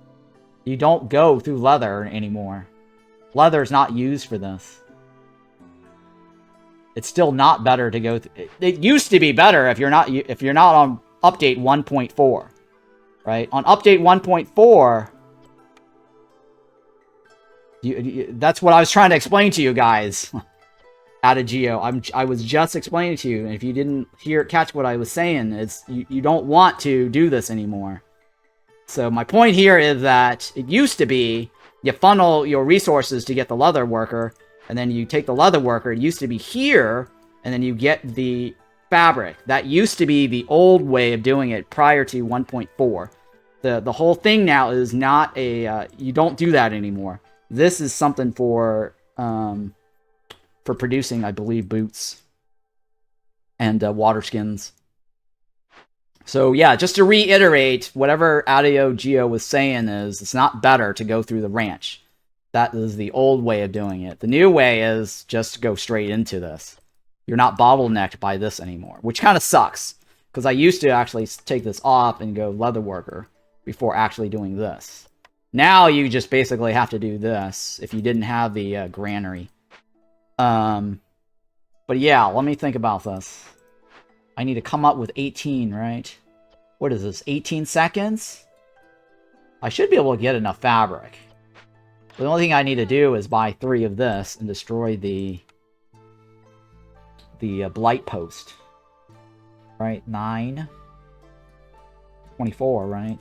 You don't go through leather anymore. Leather is not used for this. It's still not better to go. It used to be better if you're not on update 1.4, right? On update 1.4, that's what I was trying to explain to you guys. Adagio, I was just explaining to you, and if you didn't catch what I was saying, it's you don't want to do this anymore. So my point here is that it used to be you funnel your resources to get the leather worker, and then you take the leather worker. It used to be here, and then you get the fabric. That used to be the old way of doing it prior to 1.4. The whole thing now is not a you don't do that anymore. This is something for producing, I believe, boots and water skins. So yeah, just to reiterate, whatever Adio Geo was saying is it's not better to go through the ranch. That is the old way of doing it. The new way is just to go straight into this. You're not bottlenecked by this anymore, which kind of sucks. Because I used to actually take this off and go leather worker before actually doing this. Now you just basically have to do this if you didn't have the granary. But yeah, let me think about this. I need to come up with 18, right? What is this, 18 seconds? I should be able to get enough fabric. The only thing I need to do is buy 3 of this and destroy the blight post. Right, 9. 24, right?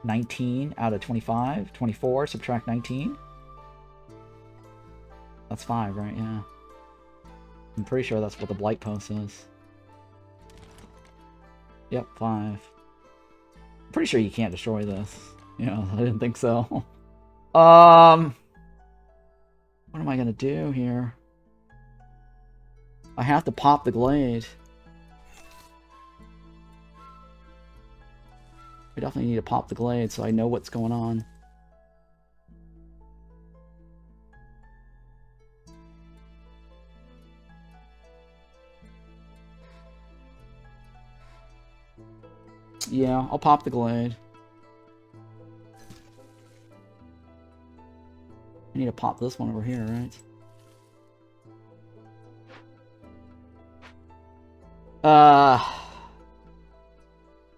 19 out of 25. 24, subtract 19. That's 5, right? Yeah. I'm pretty sure that's what the blight post is. Yep, 5. I'm pretty sure you can't destroy this. You know, I didn't think so. What am I gonna do here? I have to pop the glade. We definitely need to pop the glade so I know what's going on. Yeah, I'll pop the glade. I need to pop this one over here, right?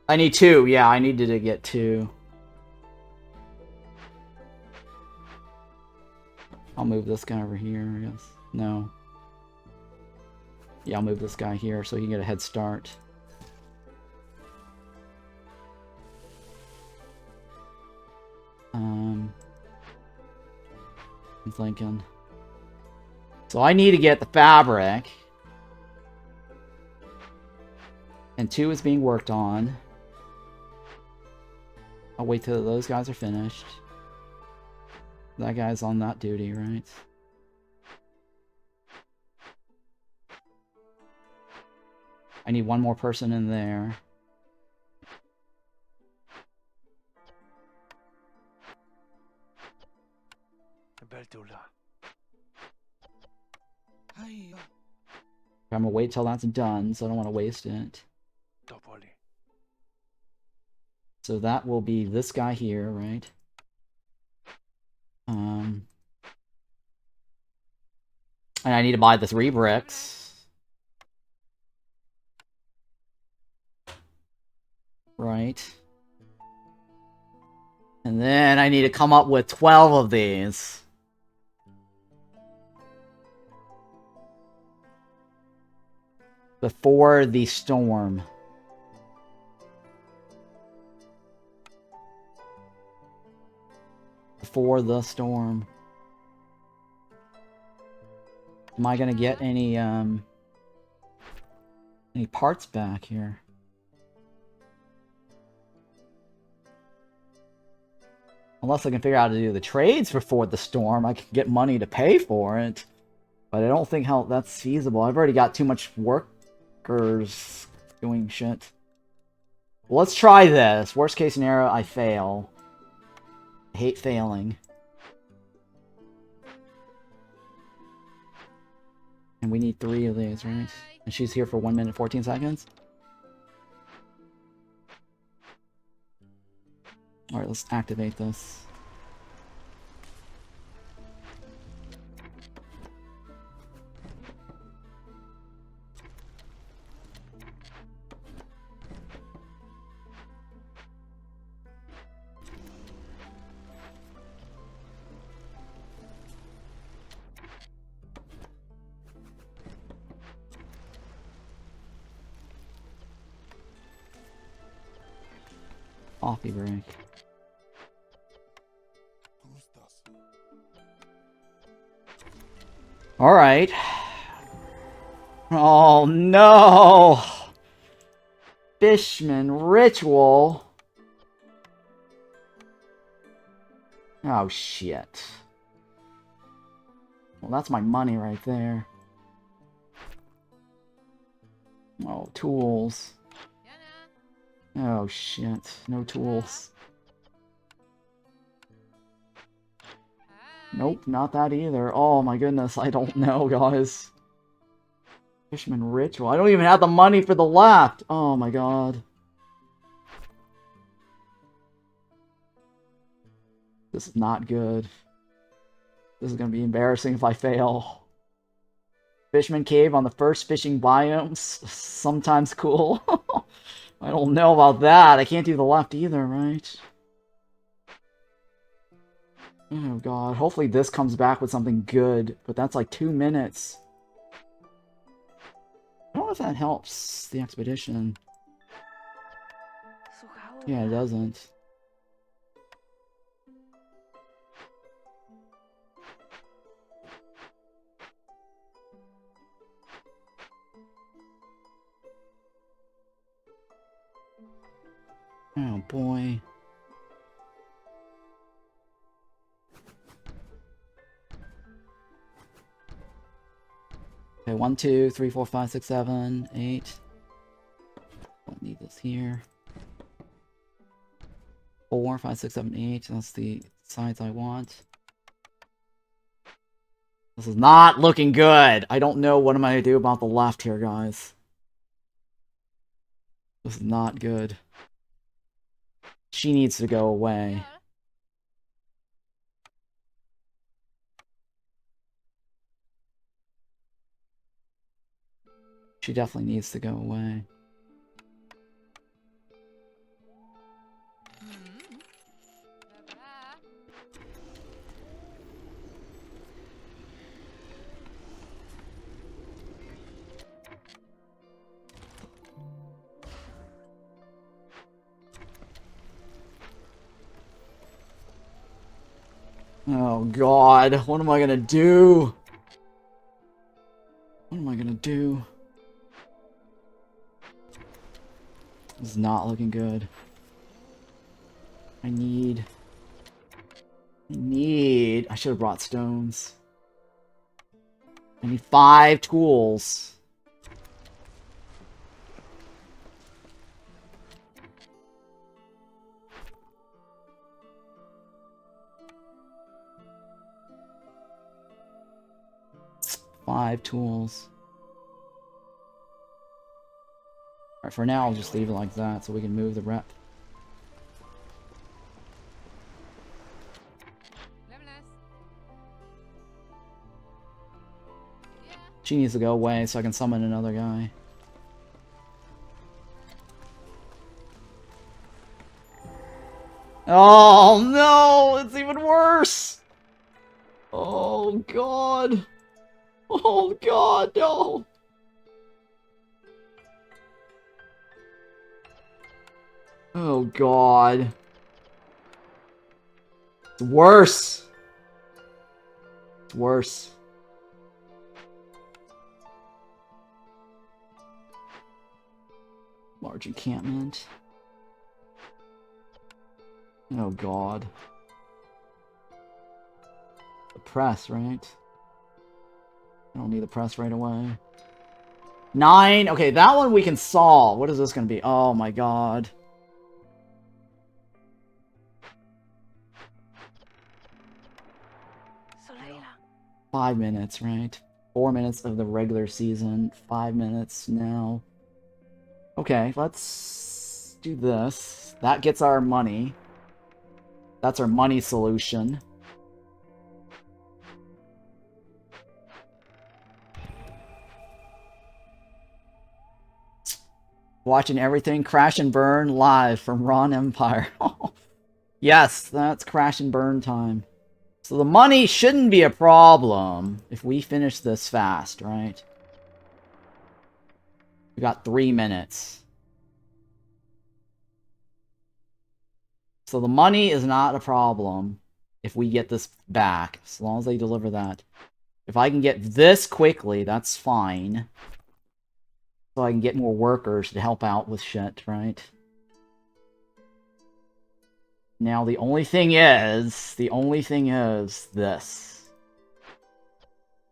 I need 2. Yeah, I needed to get 2. I'll move this guy over here, I guess. No. Yeah, I'll move this guy here so he can get a head start. I'm thinking. So I need to get the fabric. And 2 is being worked on. I'll wait till those guys are finished. That guy's on that duty, right? I need 1 more person in there. I'm gonna wait till that's done, so I don't want to waste it. So that will be this guy here, right? And I need to buy the 3 bricks. Right. And then I need to come up with 12 of these. Before the storm. Before the storm. Am I gonna get any parts back here? Unless I can figure out how to do the trades before the storm, I can get money to pay for it. But I don't think how that's feasible. I've already got too much workers doing shit. Well, let's try this. Worst case scenario, I fail. I hate failing. And we need 3 of these, right? And she's here for 1 minute 14 seconds. Alright, let's activate this. Coffee break. Alright. Oh no! Fishman ritual. Oh shit. Well, that's my money right there. Oh, tools. Oh shit. No tools. Nope, not that either. Oh my goodness, I don't know, guys. Fishman ritual. I don't even have the money for the left. Oh my god. This is not good. This is gonna be embarrassing if I fail. Fishman cave on the first fishing biomes. Sometimes cool. I don't know about that. I can't do the left either, right? Oh god. Hopefully this comes back with something good. But that's like 2 minutes. I don't know if that helps the expedition. Yeah, it doesn't. Oh boy. Okay, 1, 2, 3, 4, 5, 6, 7, 8. Don't need this here. 4, 5, 6, 7, 8. That's the size I want. This is not looking good. I don't know what am I going to do about the left here, guys. This is not good. She needs to go away. She definitely needs to go away. Oh god, what am I gonna do? What am I gonna do? This is not looking good. I should have brought stones. I need 5 tools. Five tools. Alright, for now I'll just leave it like that so we can move the rep. She needs to go away so I can summon another guy. Oh no! It's even worse! Oh god! Oh god, no! Oh god. It's worse! It's worse. Large encampment. Oh god. The press, right? I don't need the press right away. 9! Okay, that one we can solve. What is this gonna be? Oh my god. So 5 minutes, right? 4 minutes of the regular season. 5 minutes now. Okay, let's do this. That gets our money. That's our money solution. Watching everything crash and burn live from Ron Empire. Yes, that's crash and burn time. So the money shouldn't be a problem if we finish this fast, right? We got 3 minutes. So the money is not a problem if we get this back, as long as they deliver that. If I can get this quickly, that's fine. So I can get more workers to help out with shit, right? Now the only thing is this.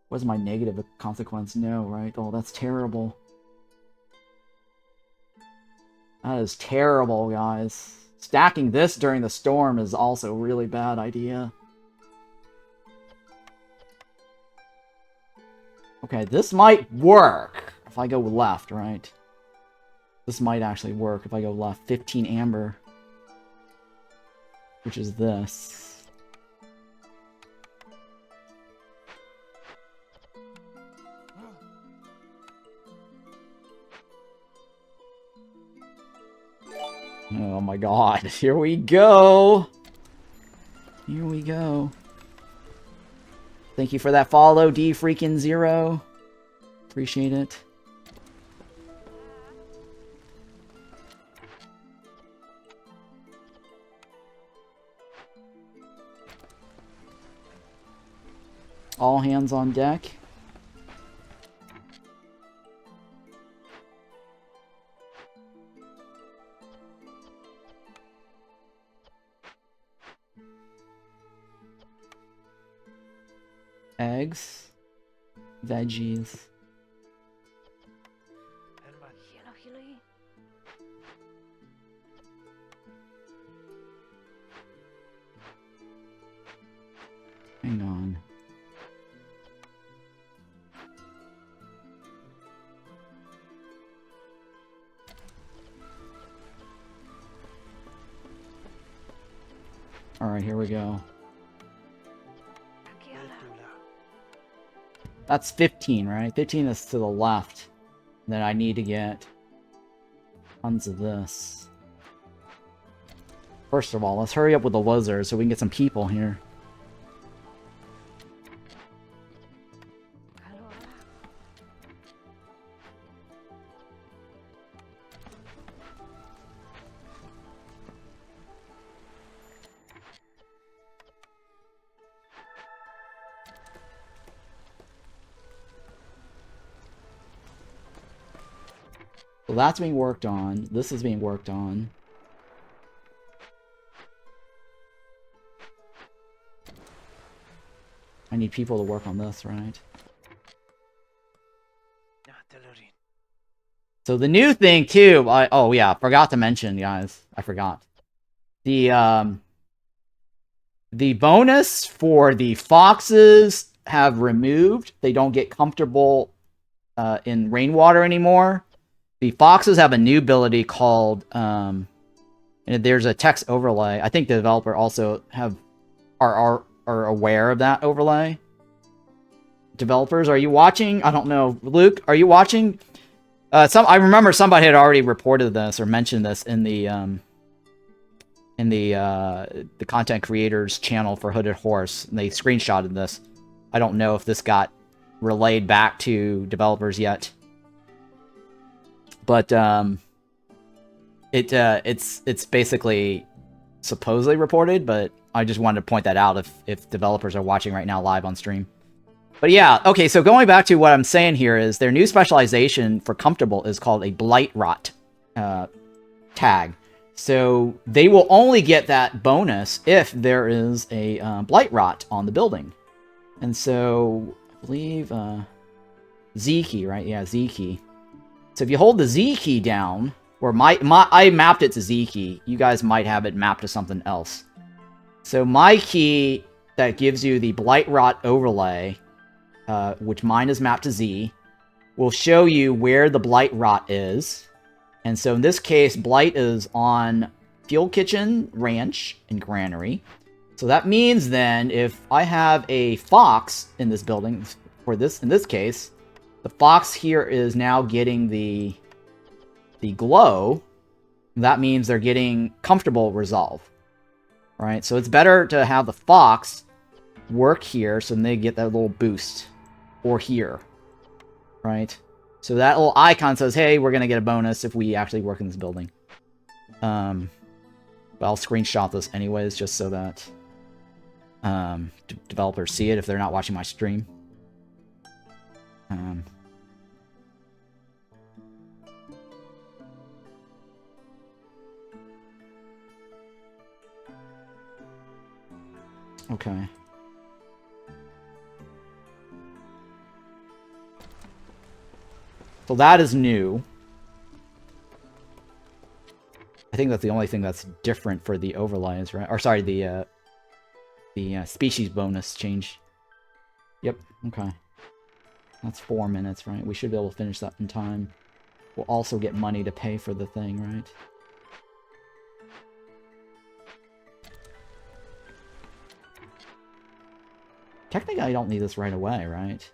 What's my negative consequence? No, right? Oh, that's terrible. That is terrible, guys. Stacking this during the storm is also a really bad idea. Okay, this might work if I go left, right? This might actually work if I go left. 15 amber. Which is this. Oh my god, here we go! Here we go. Thank you for that follow, D-freaking-0. Appreciate it. All hands on deck. Eggs. Veggies. Alright, here we go. Aquí ala. That's 15, right? 15 is to the left. Then I need to get tons of this. First of all, let's hurry up with the lizard so we can get some people here. Alora. So that's being worked on. This is being worked on. I need people to work on this, right? So the new thing too, oh yeah, forgot to mention, guys. I forgot. The bonus for the foxes have removed. They don't get comfortable in rainwater anymore. The foxes have a new ability called and there's a text overlay. I think the developer also are aware of that overlay. Developers, are you watching? I don't know. Luke, are you watching? I remember somebody had already reported this or mentioned this in the content creators channel for Hooded Horse, and they screenshotted this. I don't know if this got relayed back to developers yet, but it's basically supposedly reported, but I just wanted to point that out if developers are watching right now live on stream. But yeah, okay, so going back to what I'm saying here is their new specialization for comfortable is called a blight rot tag. So they will only get that bonus if there is a blight rot on the building. And so I believe Z key, right? Yeah, Z key. So if you hold the Z key down, or I mapped it to Z key. You guys might have it mapped to something else. So my key that gives you the blight rot overlay, which mine is mapped to Z, will show you where the blight rot is. And so in this case, blight is on Fuel Kitchen, Ranch, and Granary. So that means then if I have a fox in this building, in this case, the fox here is now getting the glow. That means they're getting comfortable resolve. Right? So it's better to have the fox work here so then they get that little boost. Or here. Right? So that little icon says, hey, we're going to get a bonus if we actually work in this building. But I'll screenshot this anyways, just so that developers see it if they're not watching my stream. Okay. So that is new. I think that's the only thing that's different for the overlays, right? Or sorry, the species bonus change. Yep, okay. That's 4 minutes, right? We should be able to finish that in time. We'll also get money to pay for the thing, right? Technically, I don't need this right away, right?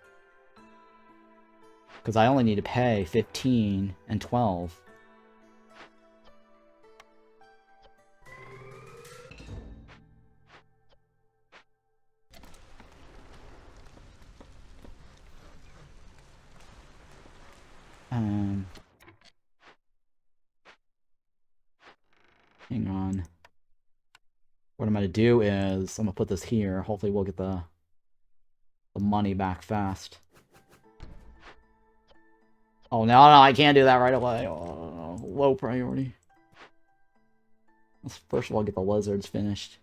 Because I only need to pay 15 and 12. Hang on. What I'm going to do is, I'm going to put this here. Hopefully we'll get the money back fast. Oh, no, I can't do that right away. Oh, low priority. Let's first of all get the lizards finished.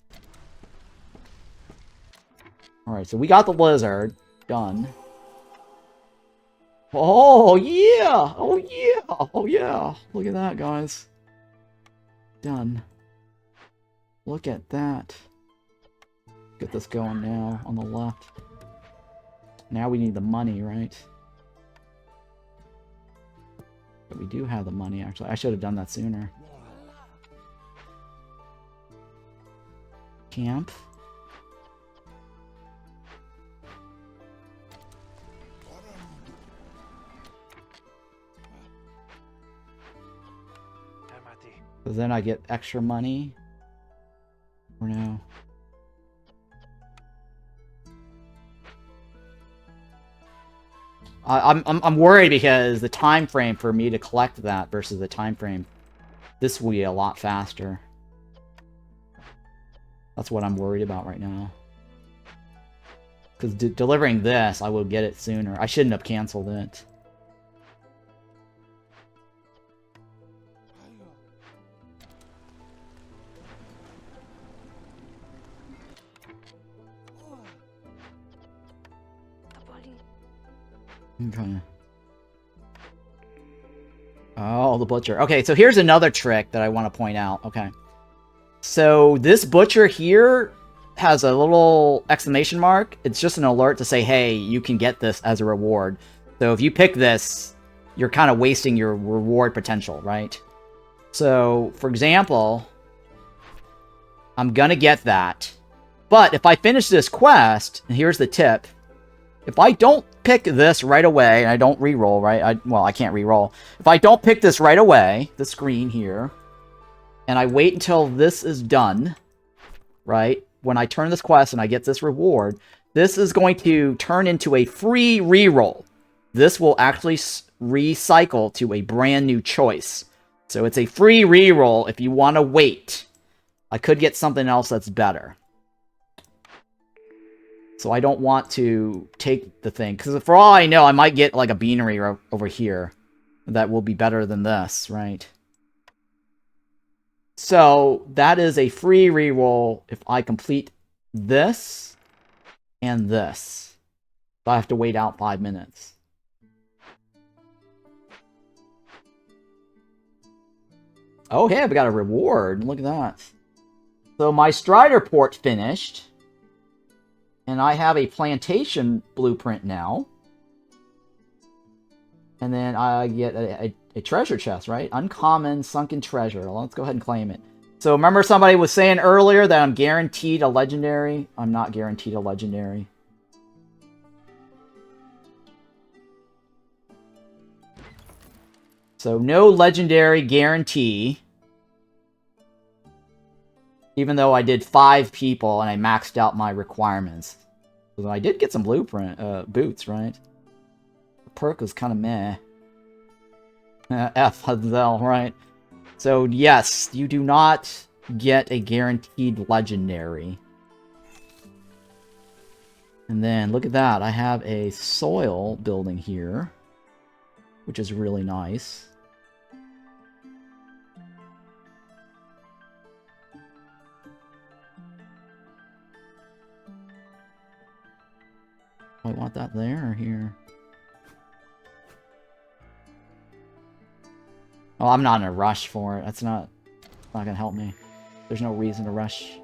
Alright, so we got the lizard. Done. Oh, yeah! Oh, yeah! Oh, yeah! Look at that, guys. Done. Look at that. Get this going now on the left. Now we need the money, right? But we do have the money, actually. I should have done that sooner. camp. So then I get extra money. Or no? I'm worried because the time frame for me to collect that versus the time frame, this will be a lot faster. That's what I'm worried about right now. Because delivering this, I will get it sooner. I shouldn't have canceled it. Okay. Oh, the butcher. Okay, so here's another trick that I want to point out. Okay. So this butcher here has a little exclamation mark. It's just an alert to say, hey, you can get this as a reward. So if you pick this, you're kind of wasting your reward potential, right? So, for example, I'm going to get that. But if I finish this quest, and here's the tip, if I don't pick this right away, and I don't reroll, right? Well, I can't reroll. If I don't pick this right away, the screen here, and I wait until this is done, right? When I turn this quest and I get this reward, this is going to turn into a free reroll. This will actually recycle to a brand new choice. So it's a free reroll if you want to wait. I could get something else that's better. So I don't want to take the thing. Because for all I know, I might get like a beanery over here. That will be better than this, right? So that is a free reroll if I complete this and this. So I have to wait out 5 minutes. Oh, hey, we got a reward. Look at that. So my Strider port finished. And I have a plantation blueprint now. And then I get a treasure chest, right? Uncommon sunken treasure. Well, let's go ahead and claim it. So remember somebody was saying earlier that I'm guaranteed a legendary? I'm not guaranteed a legendary. So no legendary guarantee. Even though I did 5 people and I maxed out my requirements. So I did get some blueprint boots, right? The perk was kind of meh. F Hazel, right? So yes, you do not get a guaranteed legendary. And then look at that, I have a soil building here, which is really nice. I want that there or here. Oh, I'm not in a rush for it. That's not gonna help me. There's no reason to rush.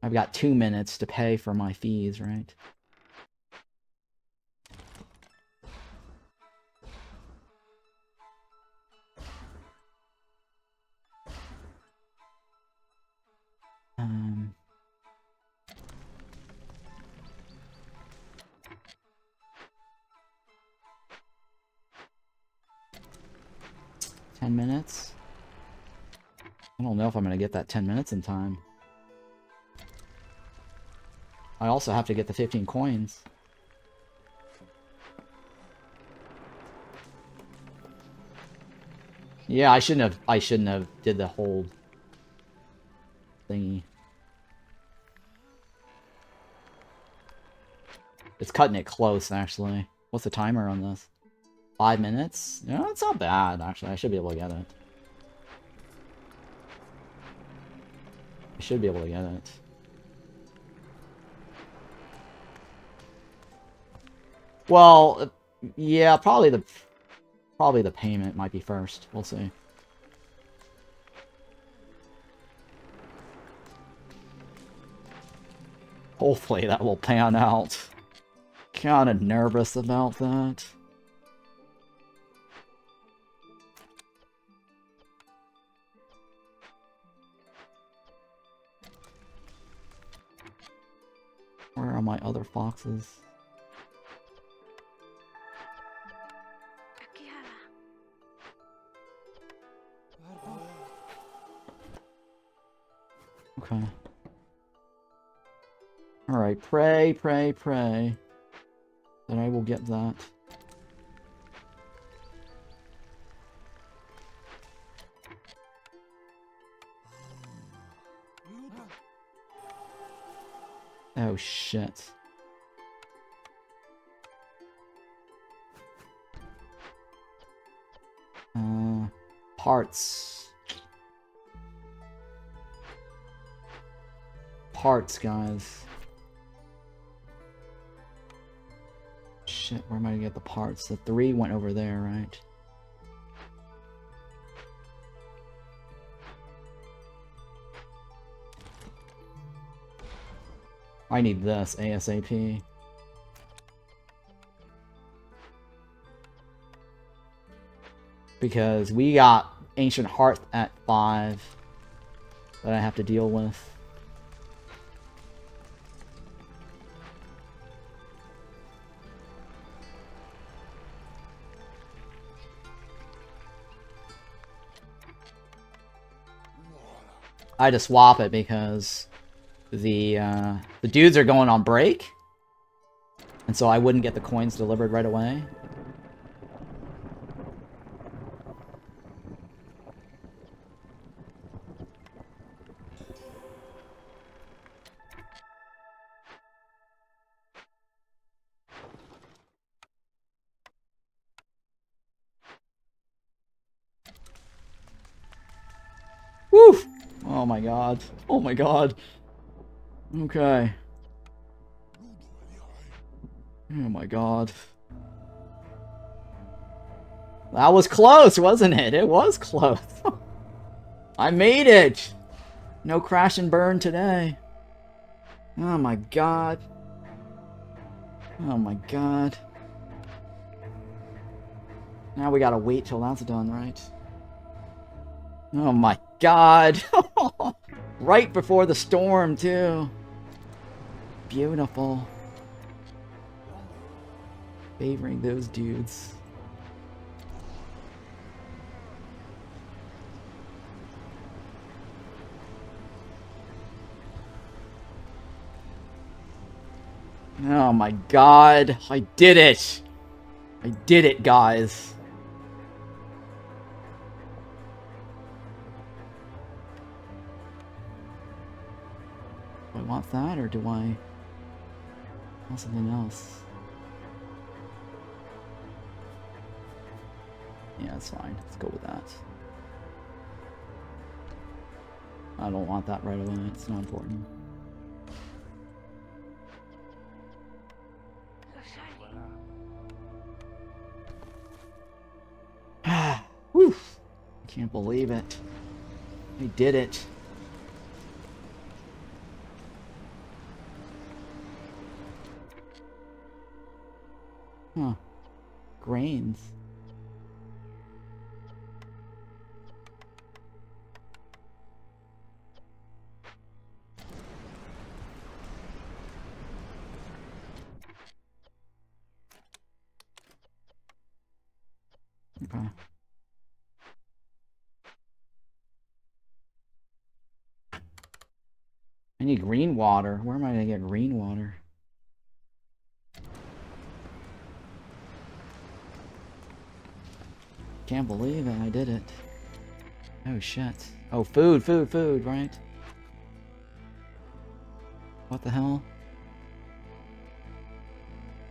I've got 2 minutes to pay for my fees, right? Um... 10 minutes? I don't know if I'm gonna get that 10 minutes in time. I also have to get the 15 coins. Yeah, I shouldn't have did the whole thingy. It's cutting it close, actually. What's the timer on this? 5 minutes? No, it's not bad, actually. I should be able to get it. I should be able to get it. Well, yeah, probably the payment might be first. We'll see. Hopefully that will pan out. Kinda nervous about that. Where are my other foxes? Okay. Alright, pray, pray, pray. That I will get that. Oh shit. Parts. Parts, guys. Shit, where am I gonna get the parts? The 3 went over there, right? I need this ASAP. Because we got Ancient Heart at 5 that I have to deal with. I had to swap it because the dudes are going on break, and so I wouldn't get the coins delivered right away. Woo! Oh my god. Oh my god. Okay. Oh my god. That was close, wasn't it? It was close. I made it! No crash and burn today. Oh my god. Oh my god. Now we gotta wait till that's done, right? Oh my god. Right before the storm, too. Beautiful. Favoring those dudes. Oh my god. I did it. I did it, guys. Do I want that, or do I want something else? Yeah, that's fine. Let's go with that. I don't want that right away. It's not important. Whew. I can't believe it. I did it. Huh. Grains. Okay. I need green water. Where am I gonna get green water? Can't believe it. I did it. Oh shit. Oh, food, food, food, right? What the hell?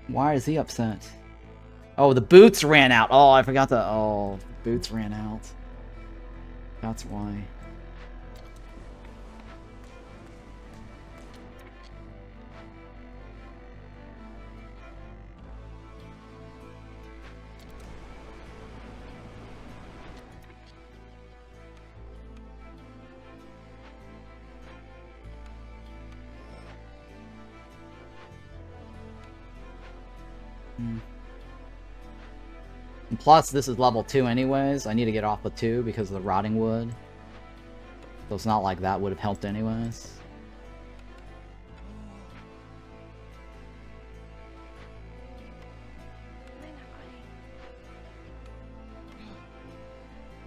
Why is he upset? Oh, the boots ran out. Oh, I forgot the... Oh, the boots ran out. That's why. And plus, this is level 2 anyways. I need to get off with 2 because of the rotting wood. So it's not like that would have helped anyways.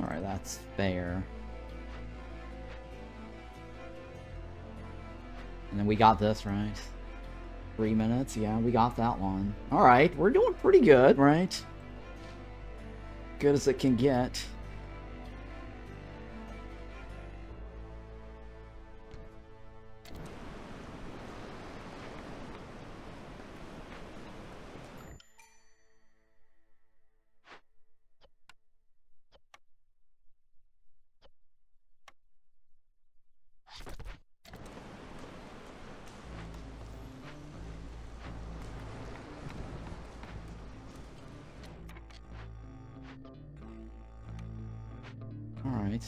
Alright, that's fair. And then we got this, right? 3 minutes, yeah, we got that one. Alright, we're doing pretty good, right? Good as it can get. Alright,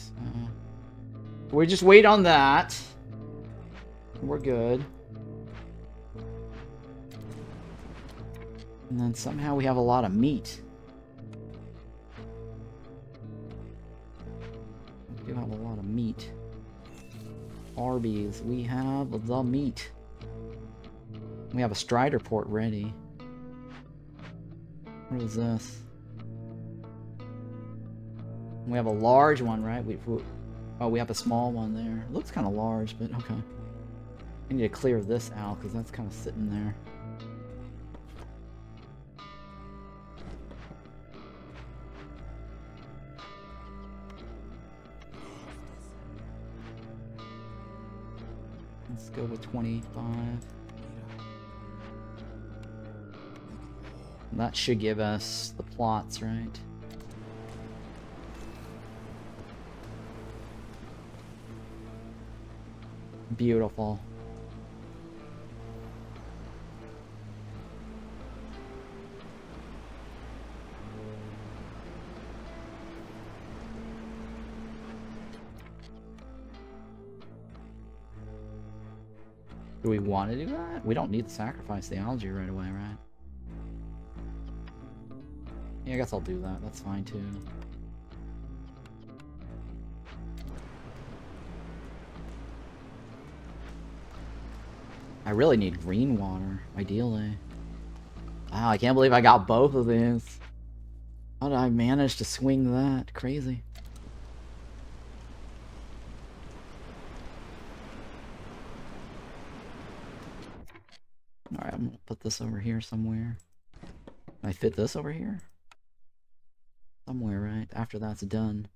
we just wait on that. We're good. And then somehow we have a lot of meat. We do have a lot of meat. Arby's, we have the meat. We have a Strider port ready. What is this? We have a large one, right? Oh, we have a small one there. It looks kind of large, but okay. I need to clear this out because that's kind of sitting there. Let's go with 25. That should give us the plots, right? Beautiful. Do we want to do that? We don't need to sacrifice the algae right away, right? Yeah, I guess I'll do that. That's fine too. I really need green water, ideally. Wow, I can't believe I got both of these. How did I manage to swing that? Crazy. Alright, I'm gonna put this over here somewhere. Can I fit this over here? Somewhere, right? After that's done.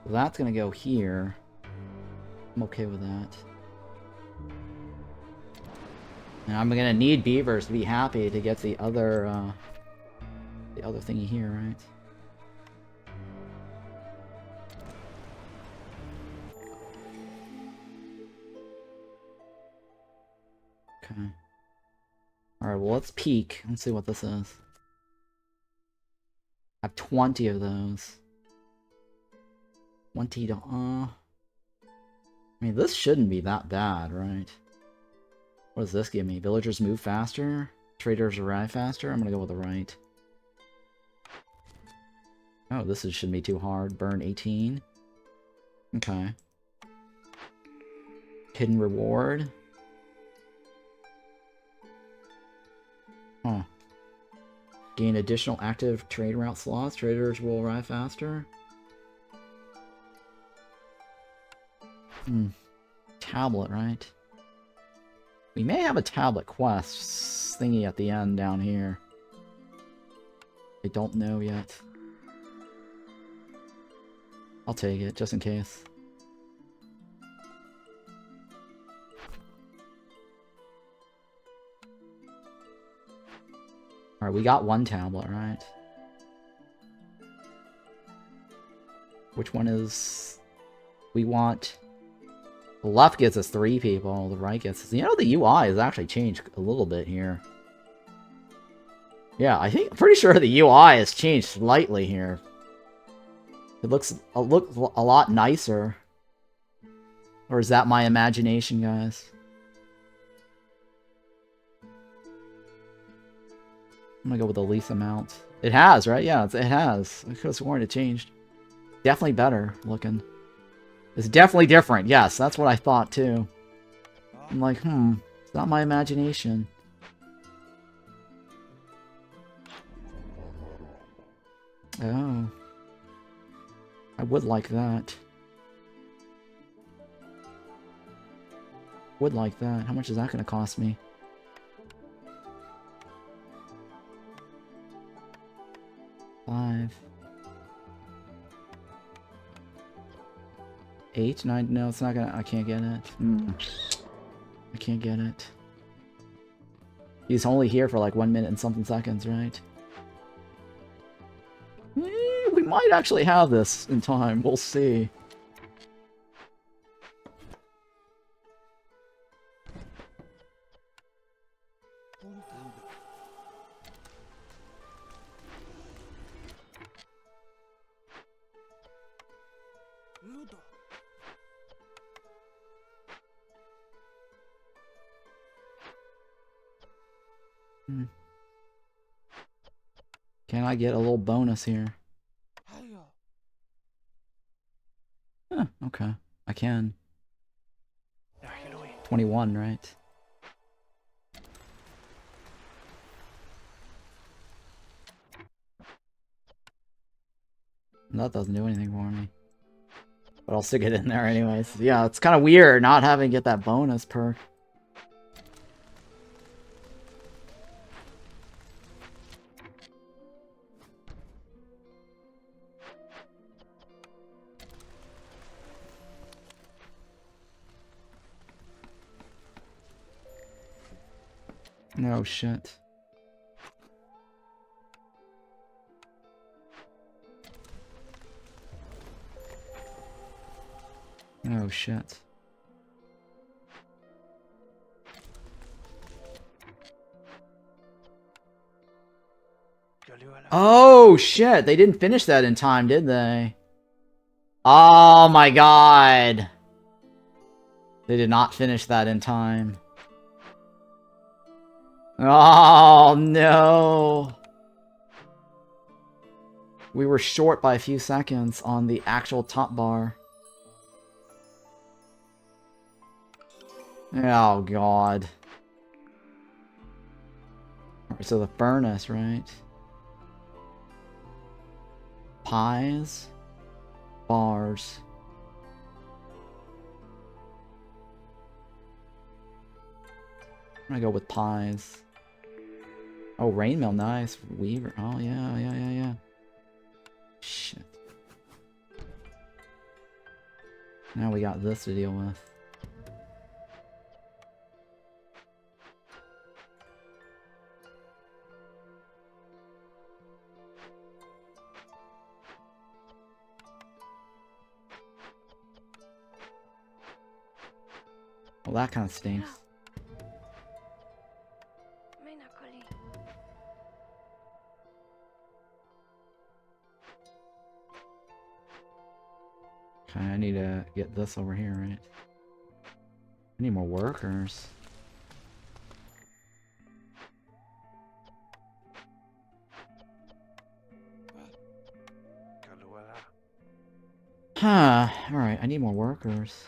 So that's gonna go here. I'm okay with that. And I'm gonna need beavers to be happy to get the other thingy here, right? Okay. Alright, well let's peek. Let's see what this is. I have 20 of those. 20 to, I mean, this shouldn't be that bad, right? What does this give me? Villagers move faster? Traders arrive faster? I'm gonna go with the right. Oh, this shouldn't be too hard. Burn 18. Okay. Hidden reward. Huh. Gain additional active trade route slots. Traders will arrive faster. Tablet, right? We may have a tablet quest thingy at the end down here. I don't know yet. I'll take it, just in case. Alright, we got one tablet, right? Which one is... We want... The left gets us 3 people, the right gets us... You know, the UI has actually changed a little bit here. Yeah, I'm pretty sure the UI has changed slightly here. It looks a lot nicer. Or is that my imagination, guys? I'm gonna go with the least amount. It has, right? Yeah, it has. I could have sworn it changed. Definitely better looking. It's definitely different. Yes, that's what I thought too. I'm like, it's not my imagination. Oh. I would like that. Would like that. How much is that going to cost me? $5. $8? $9? No, it's not gonna... I can't get it. I can't get it. He's only here for like 1 minute and something seconds, right? We might actually have this in time. We'll see. Can I get a little bonus here? Huh, okay. I can. 21, right? That doesn't do anything for me. But I'll stick it in there anyways. Yeah, it's kind of weird not having to get that bonus perk. No shit. Oh shit. Oh shit, they didn't finish that in time, did they? Oh my god. They did not finish that in time. Oh no. We were short by a few seconds on the actual top bar. Oh god. So the furnace, right? Pies. Bars. I'm gonna go with pies. Oh, rainmail, nice. Weaver. Oh, yeah. Shit. Now we got this to deal with. Well, that kind of stinks. Okay, I need to get this over here, right? I need more workers. Huh, alright, I need more workers.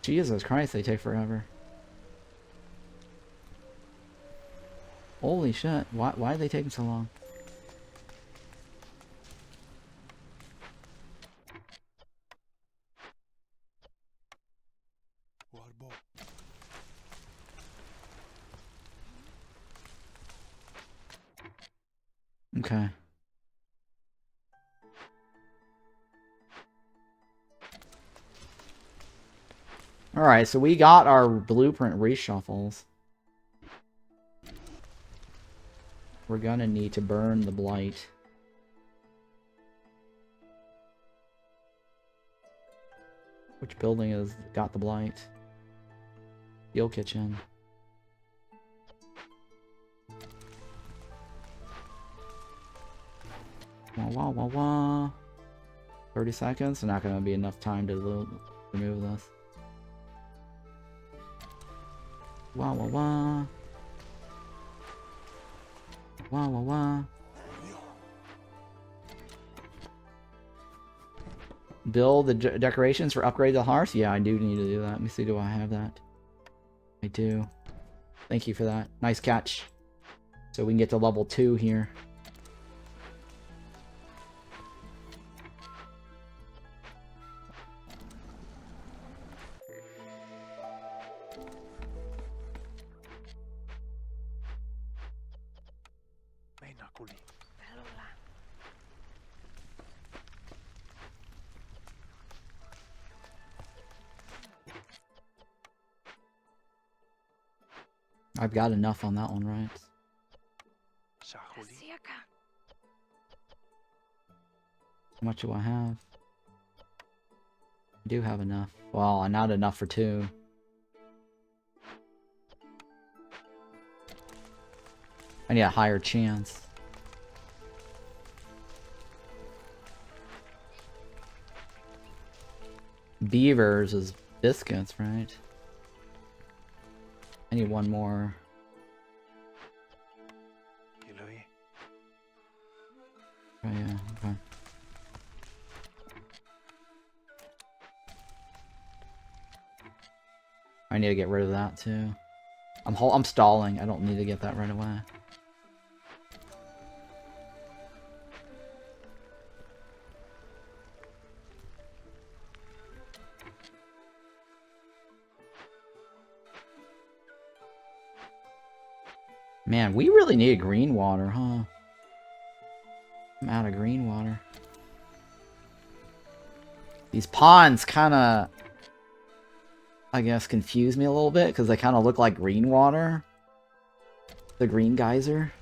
Jesus Christ, they take forever. Holy shit, why are they taking so long? Okay. Alright, so we got our blueprint reshuffles. We're gonna need to burn the blight. Which building has got the blight? Steel kitchen. Wah, wah, wah, wah. 30 seconds? Not gonna be enough time to remove this. Wah, wah, wah. Wah, wah, wah. Build the decorations for upgrade the hearth? Yeah, I do need to do that. Let me see, do I have that? I do. Thank you for that. Nice catch. So we can get to level 2 here. I've got enough on that one, right? How much do I have? I do have enough. Well, not enough for 2. I need a higher chance. Beavers is biscuits, right? I need one more. Oh yeah, okay. I need to get rid of that too. I'm stalling. I don't need to get that right away. Man, we really need green water, huh? I'm out of green water. These ponds kind of, I guess, confuse me a little bit because they kind of look like green water. The green geyser.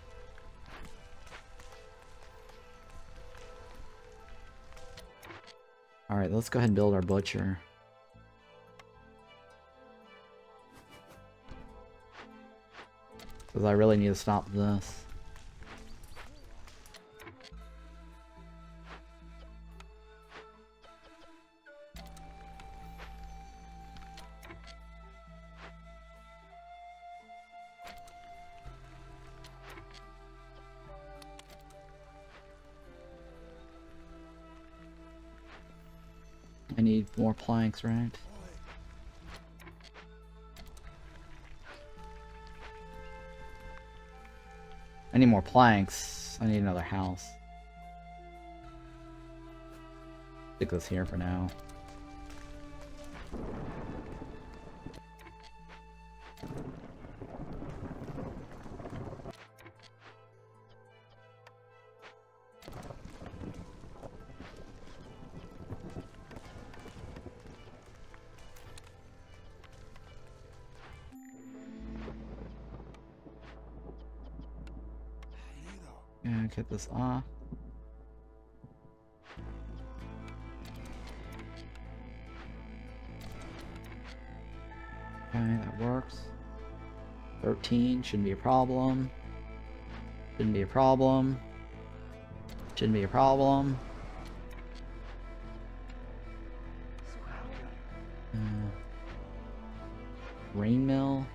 Alright, let's go ahead and build our butcher. Because I really need to stop this. I need more planks, right? I need more planks. I need another house. Stick this here for now. Yeah, get this off. Okay, that works. 13 shouldn't be a problem. Shouldn't be a problem. Shouldn't be a problem. Rain mill.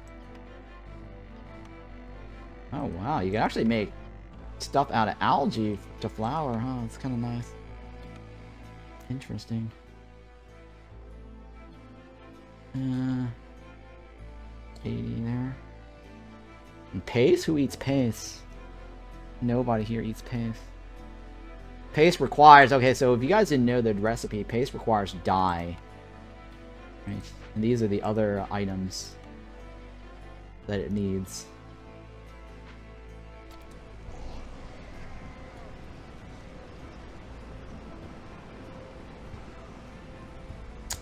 Oh wow, you can actually make stuff out of algae to flour, huh? It's kind of nice. Interesting. 80 there. And paste? Who eats paste? Nobody here eats paste. Paste requires... Okay, so if you guys didn't know the recipe, paste requires dye. Right? And these are the other items that it needs.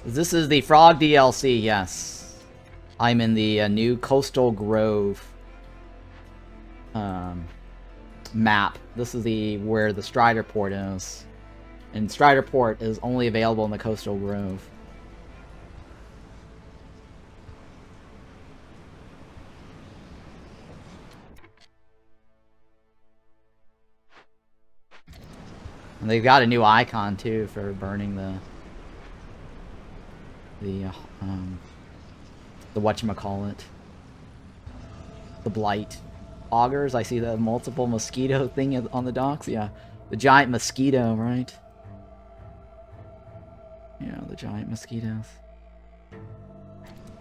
This is the Frog DLC, yes. I'm in the new Coastal Grove map. This is where the Strider Port is. And Strider Port is only available in the Coastal Grove. And they've got a new icon too for burning the whatchamacallit. The blight. Augers, I see the multiple mosquito thing on the docks. Yeah, the giant mosquito, right? Yeah, the giant mosquitoes.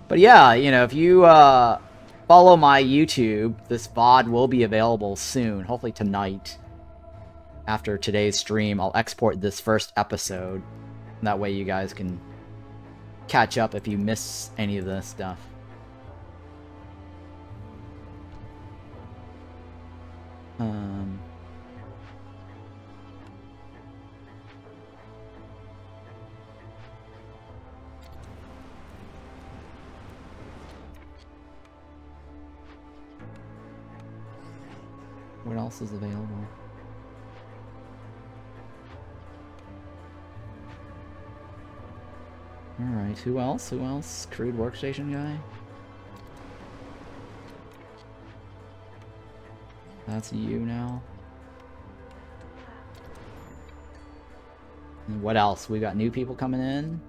But yeah, you know, if you follow my YouTube, this VOD will be available soon, hopefully tonight. After today's stream, I'll export this first episode. That way you guys can catch up if you miss any of this stuff. What else is available? Alright, who else? Who else? Crude workstation guy? That's you now. And what else? We got new people coming in.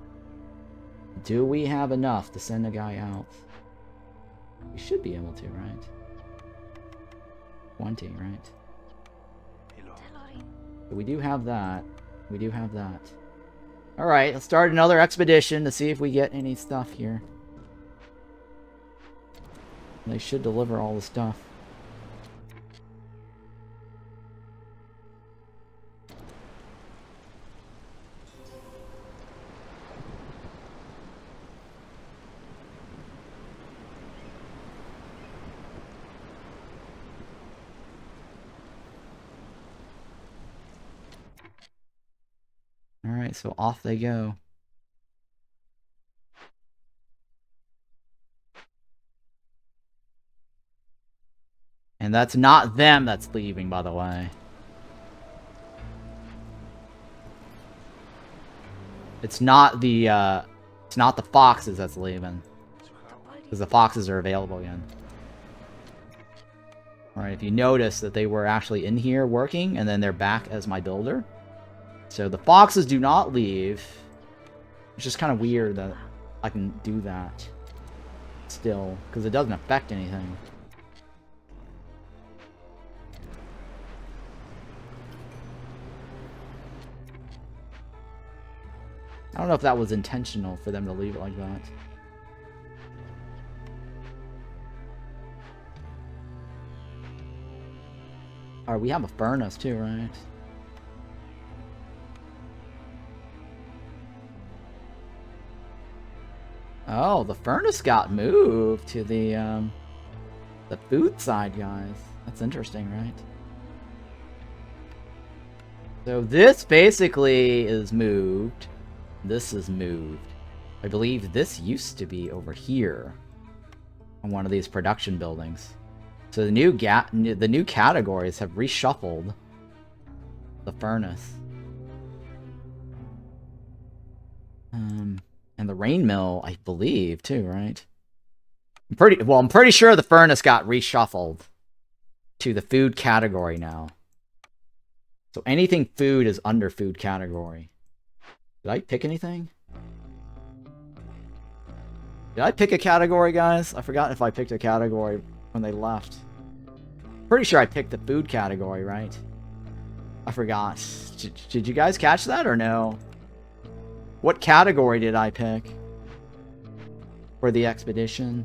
Do we have enough to send a guy out? We should be able to, right? 20, right? So we do have that. We do have that. Alright, let's start another expedition to see if we get any stuff here. They should deliver all the stuff. Alright, so off they go. And that's not them that's leaving, by the way. It's not the foxes that's leaving. Because the foxes are available again. Alright, if you notice that they were actually in here working, and then they're back as my builder. So the foxes do not leave. It's just kind of weird that I can do that still, because it doesn't affect anything. I don't know if that was intentional for them to leave it like that. Alright, we have a furnace too, right? Oh, the furnace got moved to the food side, guys. That's interesting, right? So this basically is moved. This is moved. I believe this used to be over here on one of these production buildings. So the new categories have reshuffled the furnace. And the rain mill, I believe, too, right? I'm pretty sure the furnace got reshuffled to the food category now. So anything food is under food category. Did I pick anything? Did I pick a category, guys? I forgot if I picked a category when they left. Pretty sure I picked the food category, right? I forgot. Did you guys catch that or no? What category did I pick for the expedition?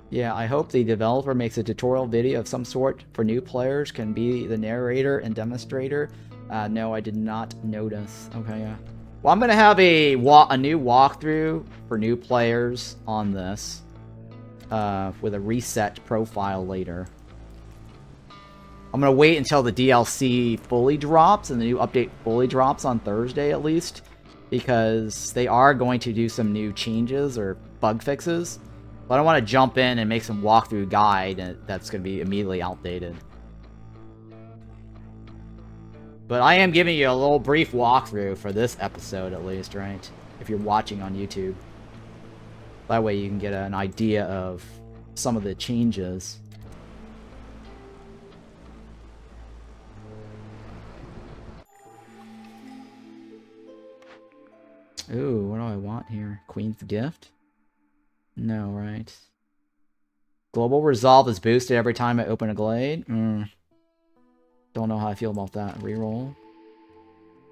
Yeah, I hope the developer makes a tutorial video of some sort for new players, can be the narrator and demonstrator. No, I did not notice. Okay, yeah. Well, I'm going to have a new walkthrough for new players on this with a reset profile later. I'm going to wait until the DLC fully drops and the new update fully drops on Thursday at least, because they are going to do some new changes or bug fixes. But I don't want to jump in and make some walkthrough guide that's going to be immediately outdated. But I am giving you a little brief walkthrough for this episode at least, right? If you're watching on YouTube. That way you can get an idea of some of the changes. Ooh, what do I want here? Queen's Gift? No, right? Global Resolve is boosted every time I open a glade? Don't know how I feel about that. Reroll.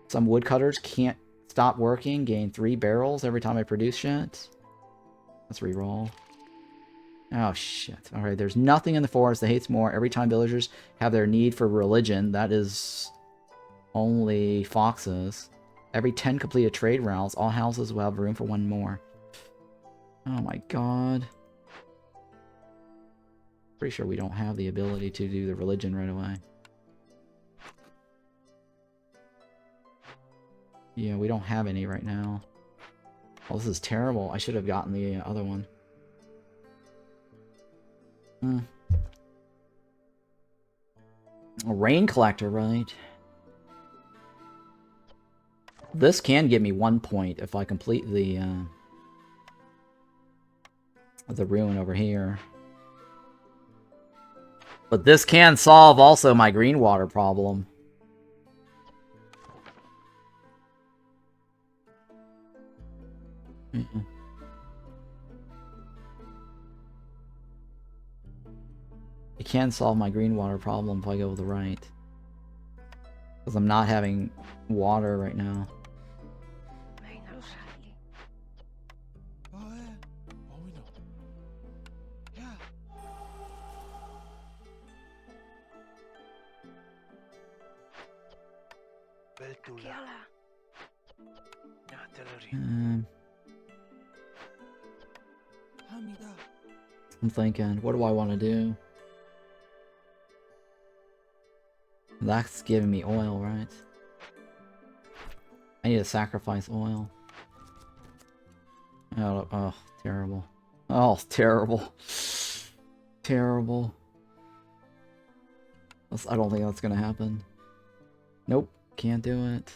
Some woodcutters can't stop working. Gain 3 barrels every time I produce shit. Let's reroll. Oh, shit. Alright, there's nothing in the forest that hates more. Every time villagers have their need for religion, that is only foxes. Every 10 completed trade rounds, all houses will have room for 1 more. Oh my god. Pretty sure we don't have the ability to do the religion right away. Yeah, we don't have any right now. Oh, this is terrible. I should have gotten the other one. A rain collector, right? This can give me 1 point if I complete the ruin over here. But this can solve also my green water problem. It can solve my green water problem if I go with the right. Because I'm not having water right now. I'm thinking, what do I want to do? That's giving me oil, right? I need to sacrifice oil. Oh, terrible. Oh, terrible. Terrible. I don't think that's gonna happen. Nope, can't do it.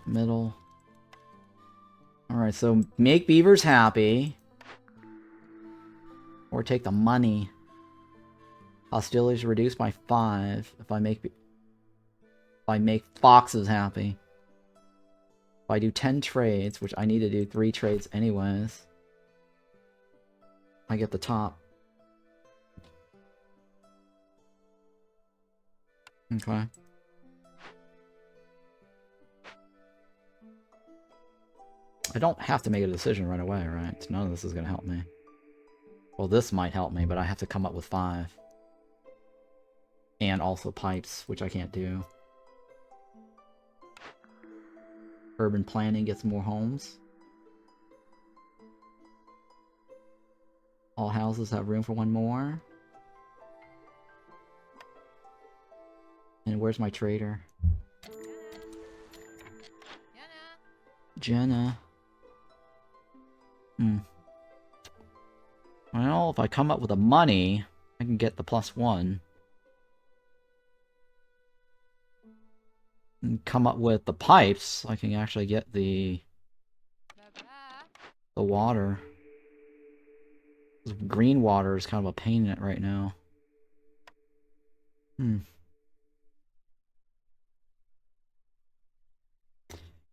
Middle. Alright, so make beavers happy. Or take the money. Hostilities reduced by 5 if I make foxes happy. If I do 10 trades, which I need to do 3 trades anyways, I get the top. Okay. I don't have to make a decision right away, right? None of this is going to help me. Well, this might help me, but I have to come up with 5. And also pipes, which I can't do. Urban planning gets more homes. All houses have room for 1 more. And where's my trader? Jenna. Well, if I come up with the money, I can get the +1. And come up with the pipes, I can actually get the water. Green water is kind of a pain in it right now.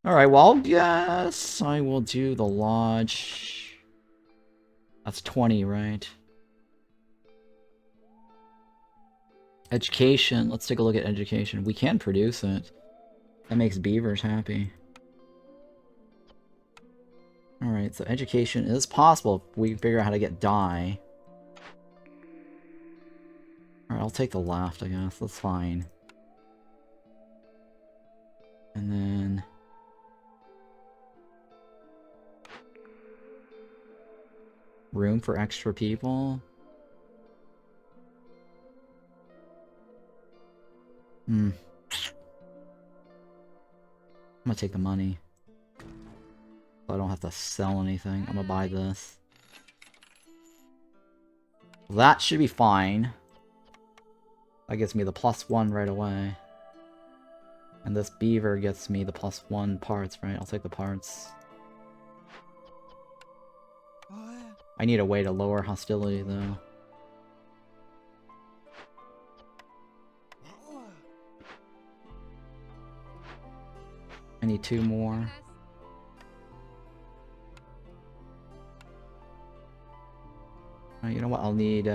Alright, well, yes, I will do the lodge. That's 20, right? Education. Let's take a look at education. We can produce it. That makes beavers happy. Alright, so education is possible if we figure out how to get dye. Alright, I'll take the left, I guess. That's fine. And then... room for extra people? I'm gonna take the money. So I don't have to sell anything. I'm gonna buy this. That should be fine. That gets me the +1 right away. And this beaver gets me the +1 parts, right? I'll take the parts. I need a way to lower hostility, though. I need 2 more. You know what? I'll need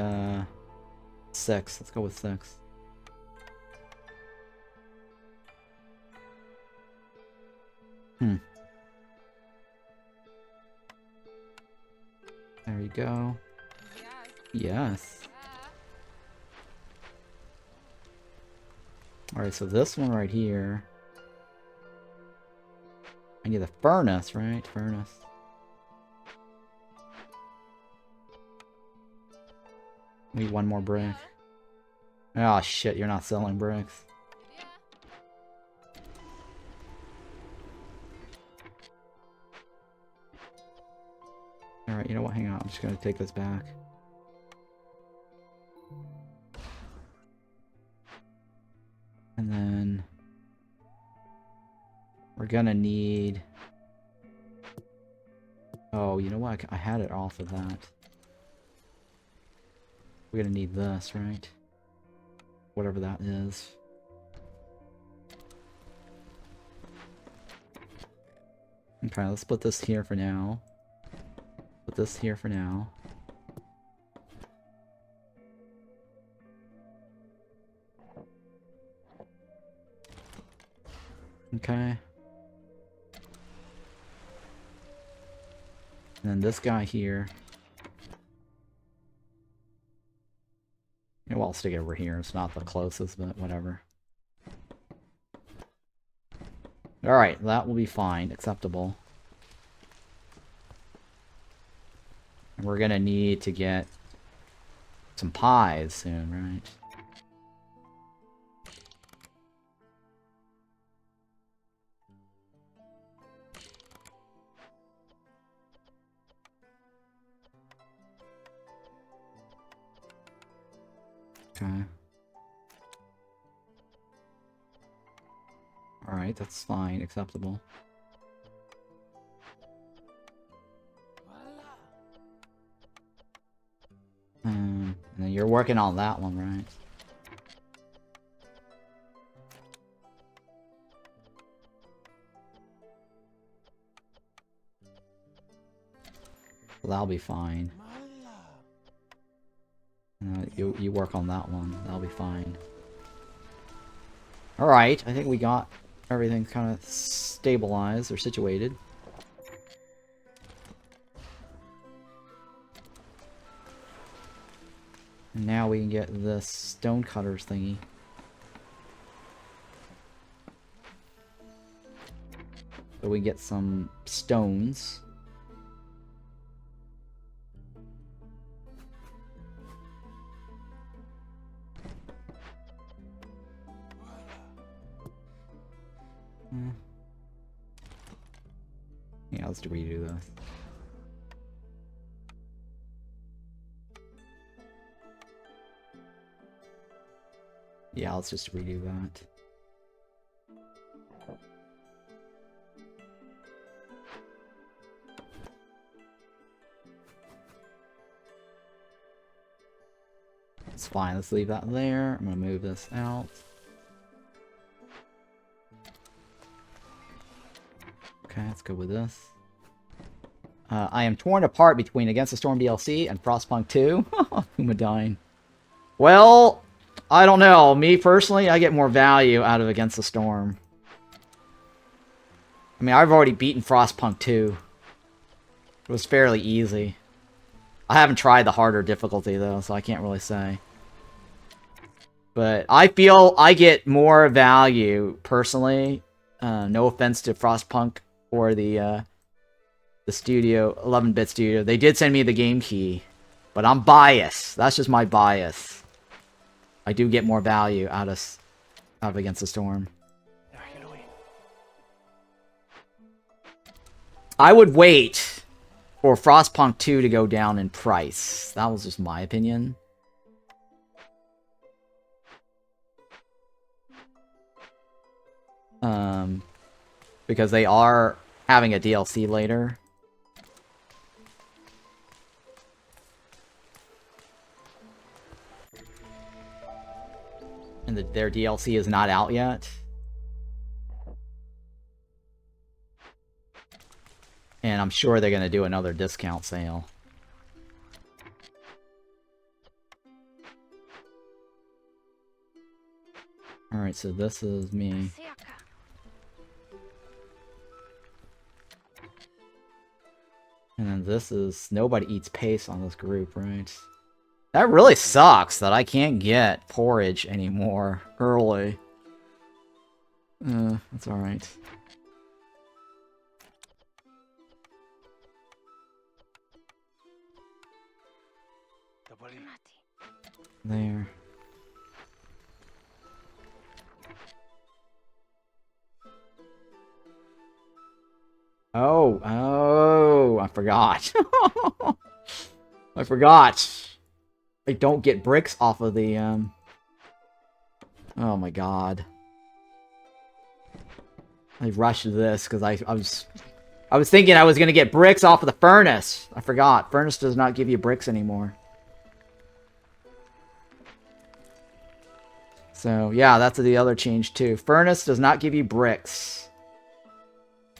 6. Let's go with 6. There you go. Yes. Alright, so this one right here. I need a furnace, right? Furnace. Need 1 more brick. Oh shit, you're not selling bricks. Alright, you know what? Hang on, I'm just gonna take this back. And then we're gonna need... Oh, you know what? I had it off of that. We're gonna need this, right? Whatever that is. Okay, let's put this here for now. Put this here for now. Okay. And then this guy here. You know, I'll stick it over here. It's not the closest, but whatever. Alright, that will be fine. Acceptable. And we're gonna need to get some pies soon, right? Okay. Alright, that's fine. Acceptable. And then you're working on that one, right? Well, that'll be fine. You work on that one. That'll be fine. Alright, I think we got everything kind of stabilized or situated. And now we can get this stone cutters thingy. So we get some stones. Yeah, let's redo this. Yeah, let's just redo that. It's fine, let's leave that there. I'm gonna move this out. Okay, let's go with this. I am torn apart between Against the Storm DLC and Frostpunk 2. Humadine. Well, I don't know. Me, personally, I get more value out of Against the Storm. I mean, I've already beaten Frostpunk 2. It was fairly easy. I haven't tried the harder difficulty, though, so I can't really say. But I feel I get more value, personally. No offense to Frostpunk or the studio, 11-bit studio. They did send me the game key. But I'm biased. That's just my bias. I do get more value out of Against the Storm. I would wait for Frostpunk 2 to go down in price. That was just my opinion. Because they are having a DLC later. And their DLC is not out yet. And I'm sure they're going to do another discount sale. Alright, so this is me. And then this is... Nobody eats paste on this group, right? That really sucks that I can't get porridge anymore early. That's alright. There. Oh, I forgot. I forgot. I don't get bricks off of the, Oh my god. I rushed this because I was thinking I was gonna get bricks off of the furnace. I forgot. Furnace does not give you bricks anymore. So, yeah, that's the other change, too. Furnace does not give you bricks.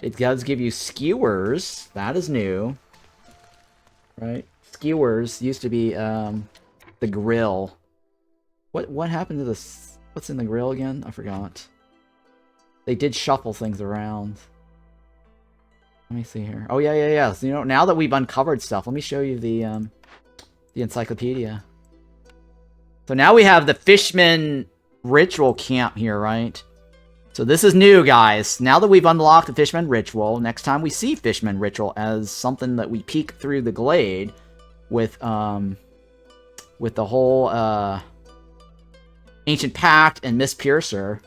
It does give you skewers. That is new. Right? Skewers used to be, the grill. What happened to this? What's in the grill again? I forgot. They did shuffle things around. Let me see here. Oh, yeah. So, you know, now that we've uncovered stuff, let me show you the encyclopedia. So now we have the Fishman Ritual Camp here, right? So this is new, guys. Now that we've unlocked the Fishman Ritual, next time we see Fishman Ritual as something that we peek through the glade with the whole, Ancient Pact and Miss Piercer,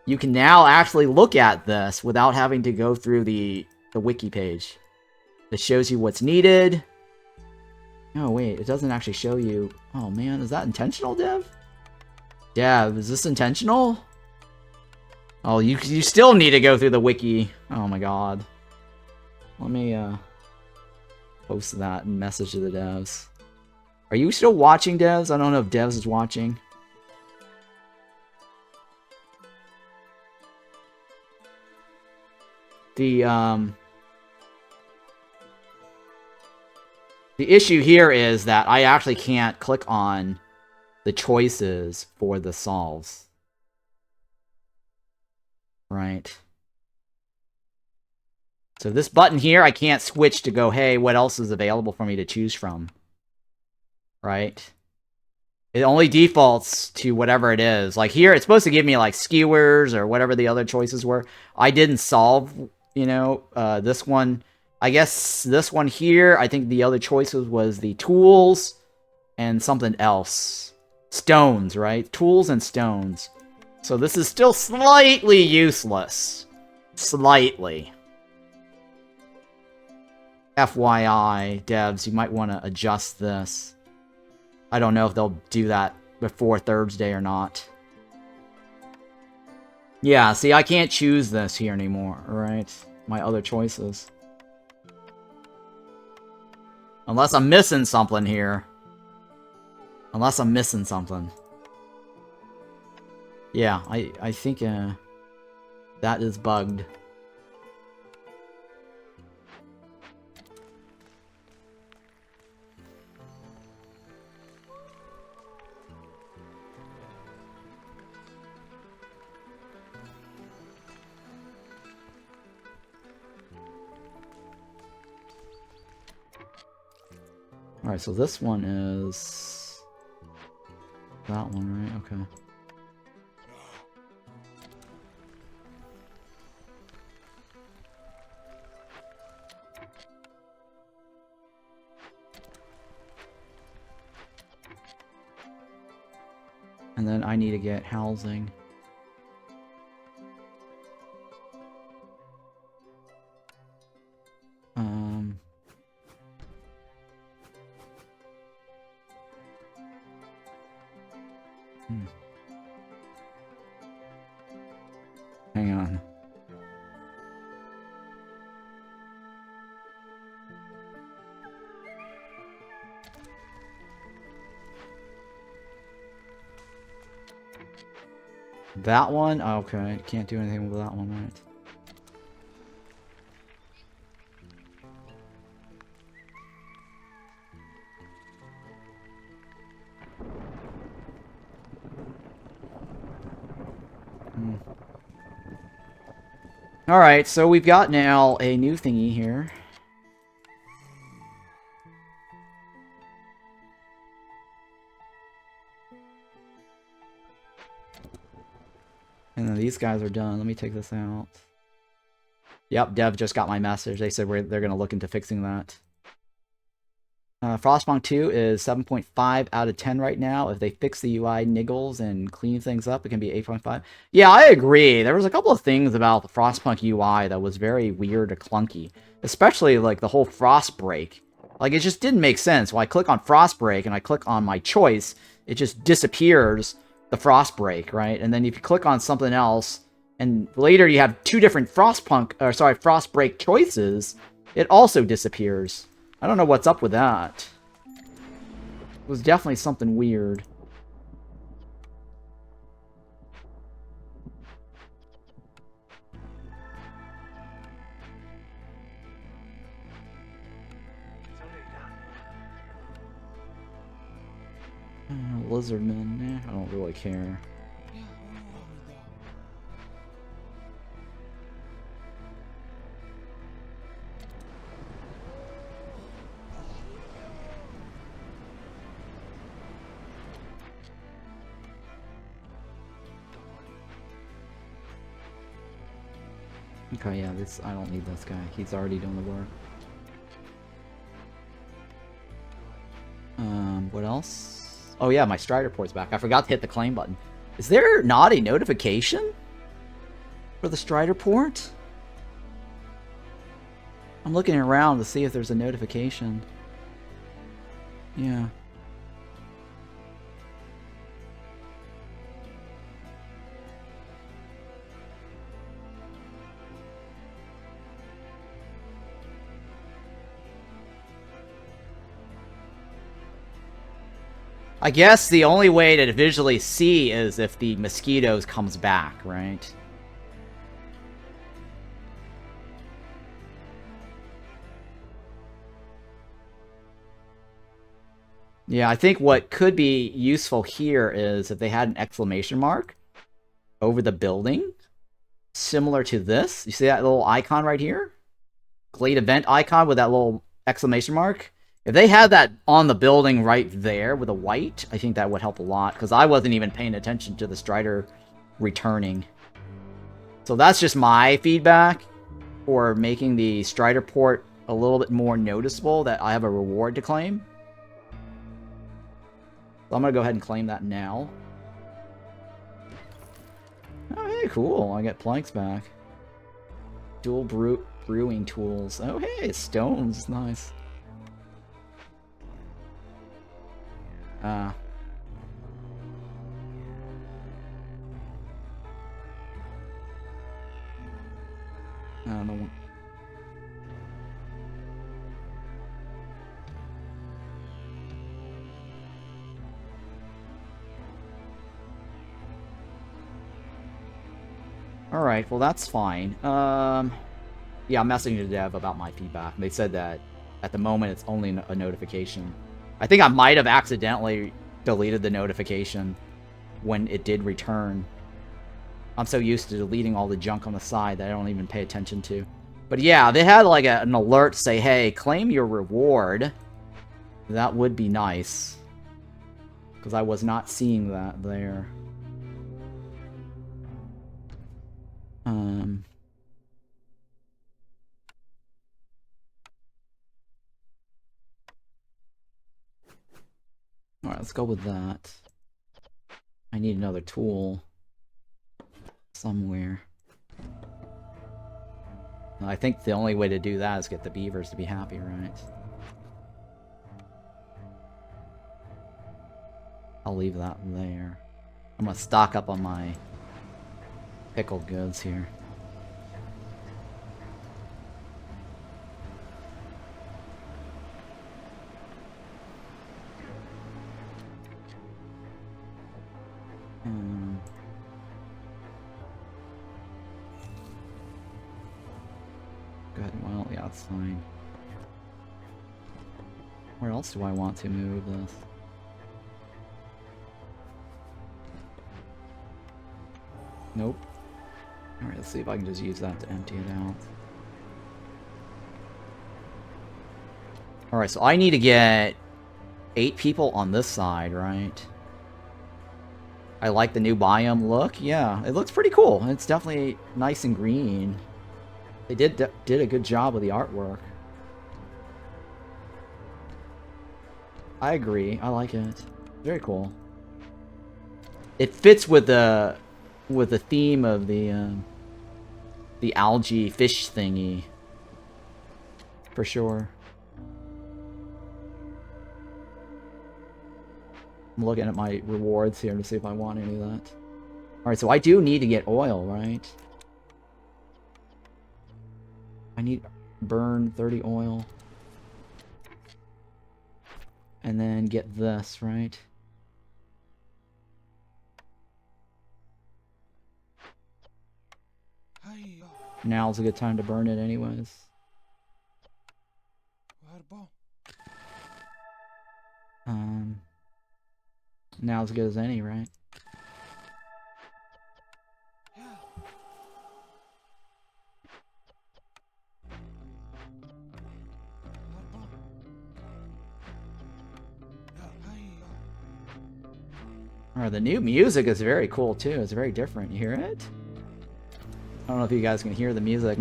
you can now actually look at this without having to go through the wiki page. It shows you what's needed. Oh, wait, it doesn't actually show you... Oh, man, is that intentional, Dev? Yeah, is this intentional? Oh, you still need to go through the wiki. Oh, my god. Let me, post that and message to the devs. Are you still watching, devs? I don't know if devs is watching. The issue here is that I actually can't click on the choices for the solves. Right. So this button here, I can't switch to go, hey, what else is available for me to choose from? Right? It only defaults to whatever it is. Like here, it's supposed to give me like skewers or whatever the other choices were. I didn't solve, you know, this one. I guess this one here, I think the other choices was the tools and something else. Stones, right? Tools and stones. So this is still slightly useless. Slightly. FYI, devs, you might want to adjust this. I don't know if they'll do that before Thursday or not. Yeah, see, I can't choose this here anymore, right? My other choices. Unless I'm missing something here. Unless I'm missing something. Yeah, I think that is bugged. Alright, so this one is... that one, right? Okay. And then I need to get housing. Hang on. That one? Oh, okay, can't do anything with that one, right? Alright, so we've got now a new thingy here. And then these guys are done. Let me take this out. Yep, Dev just got my message. They said they're going to look into fixing that. Frostpunk 2 is 7.5 out of 10 right now. If they fix the UI niggles and clean things up, it can be 8.5. Yeah, I agree. There was a couple of things about the Frostpunk UI that was very weird or clunky. Especially, like, the whole frost break. Like, it just didn't make sense. When I click on frost break and I click on my choice, it just disappears the frost break, right? And then if you click on something else, and later you have two different frost break choices, it also disappears. I don't know what's up with that. It was definitely something weird. Lizardmen, I don't really care. Okay, yeah, I don't need this guy. He's already doing the work. What else? Oh yeah, my Strider port's back. I forgot to hit the claim button. Is there not a notification for the Strider port? I'm looking around to see if there's a notification. Yeah. I guess the only way to visually see is if the mosquitoes comes back, right? Yeah, I think what could be useful here is if they had an exclamation mark over the building, similar to this. You see that little icon right here? Glade event icon with that little exclamation mark? If they had that on the building right there with a white, I think that would help a lot, because I wasn't even paying attention to the Strider returning. So that's just my feedback for making the Strider port a little bit more noticeable that I have a reward to claim. So I'm going to go ahead and claim that now. Oh, hey, cool. I get planks back. Dual brewing tools. Oh, hey, stones. Nice. I don't know. Alright, well that's fine. Yeah, I'm messaging the dev about my feedback. They said that at the moment it's only a notification. I think I might have accidentally deleted the notification when it did return. I'm so used to deleting all the junk on the side that I don't even pay attention to. But yeah, they had like an alert say, hey, claim your reward. That would be nice. Because I was not seeing that there. Alright, let's go with that. I need another tool. Somewhere. I think the only way to do that is get the beavers to be happy, right? I'll leave that there. I'm gonna stock up on my pickled goods here. Good, well, yeah, that's fine. Where else do I want to move this? Nope. Alright, let's see if I can just use that to empty it out. Alright, so I need to get 8 people on this side, right? I like the new biome look. Yeah, it looks pretty cool. It's definitely nice and green. They did a good job with the artwork. I agree. I like it. Very cool. It fits with the theme of the algae fish thingy. For sure. I'm looking at my rewards here to see if I want any of that. Alright, so I do need to get oil, right? I need burn 30 oil. And then get this, right? Now's a good time to burn it anyways. Now as good as any, right? Alright, the new music is very cool too. It's very different. You hear it? I don't know if you guys can hear the music.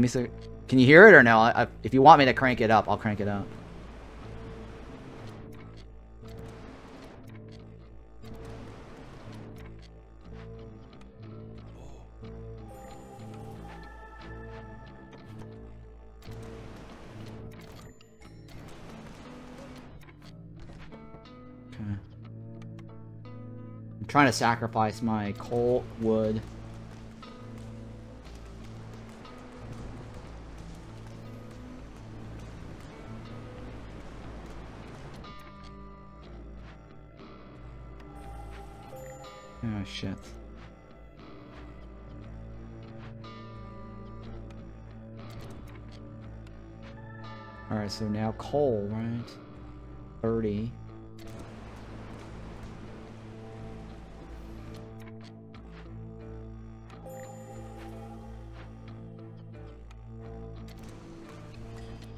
Can you hear it or no? If you want me to crank it up, I'll crank it up. I'm trying to sacrifice my coal wood. Oh shit. Alright, so now coal, right? 30.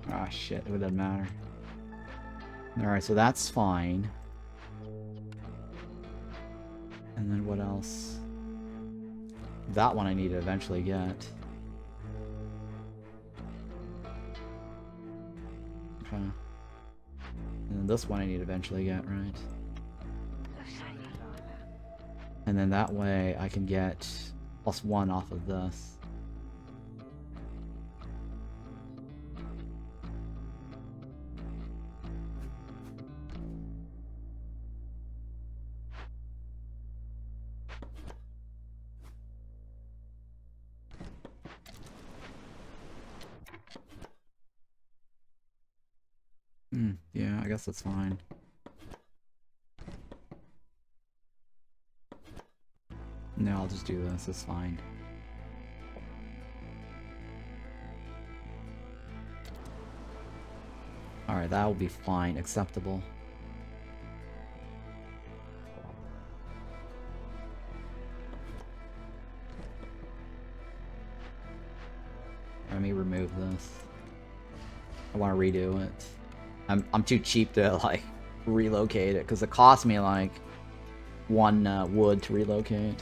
Ah, shit, it doesn't matter. Alright, so that's fine. And then what else? That one I need to eventually get. Okay. And then this one I need to eventually get, right? And then that way I can get +1 off of this. Yeah, I guess that's fine. No, I'll just do this. It's fine. Alright, that will be fine. Acceptable. Let me remove this. I want to redo it. I'm too cheap to like relocate it because it cost me like 1 wood to relocate.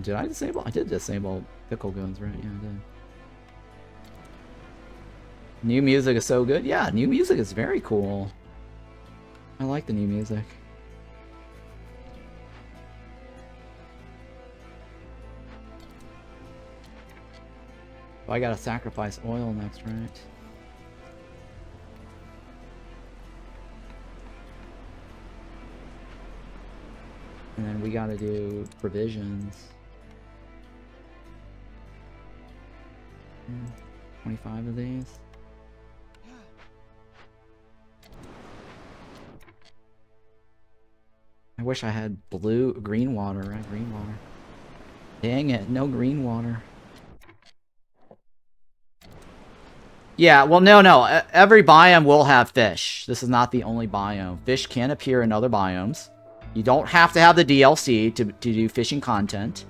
Did I disable? I did disable pickle guns, right? Yeah, I did. New music is so good. Yeah, new music is very cool. I like the new music. Oh, I gotta sacrifice oil next, right? And then we gotta do provisions. 25 of these. I wish I had green water, right? Green water. Dang it, no green water. Yeah, well, no. Every biome will have fish. This is not the only biome. Fish can appear in other biomes. You don't have to have the DLC to do fishing content.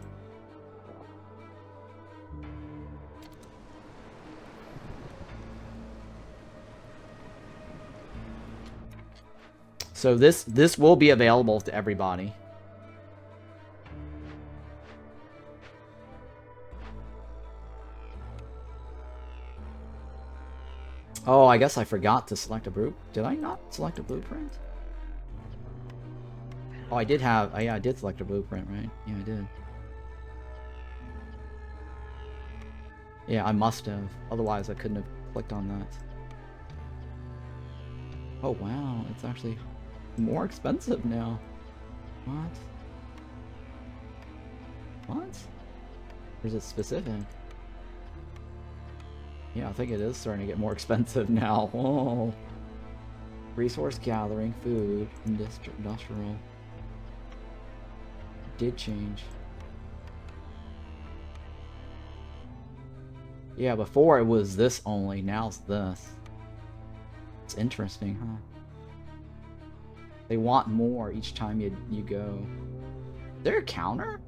So this will be available to everybody. Oh, I guess I forgot to select a blueprint. Did I not select a blueprint? Oh, I did have... Oh, yeah, I did select a blueprint, right? Yeah, I did. Yeah, I must have. Otherwise, I couldn't have clicked on that. Oh, wow. It's actually more expensive now. What? What? Or is it specific? Yeah, I think it is starting to get more expensive now. Oh. Resource gathering, food, industrial. Did change. Yeah, before it was this only, now it's this. It's interesting, huh? They want more each time you go. Is there a counter?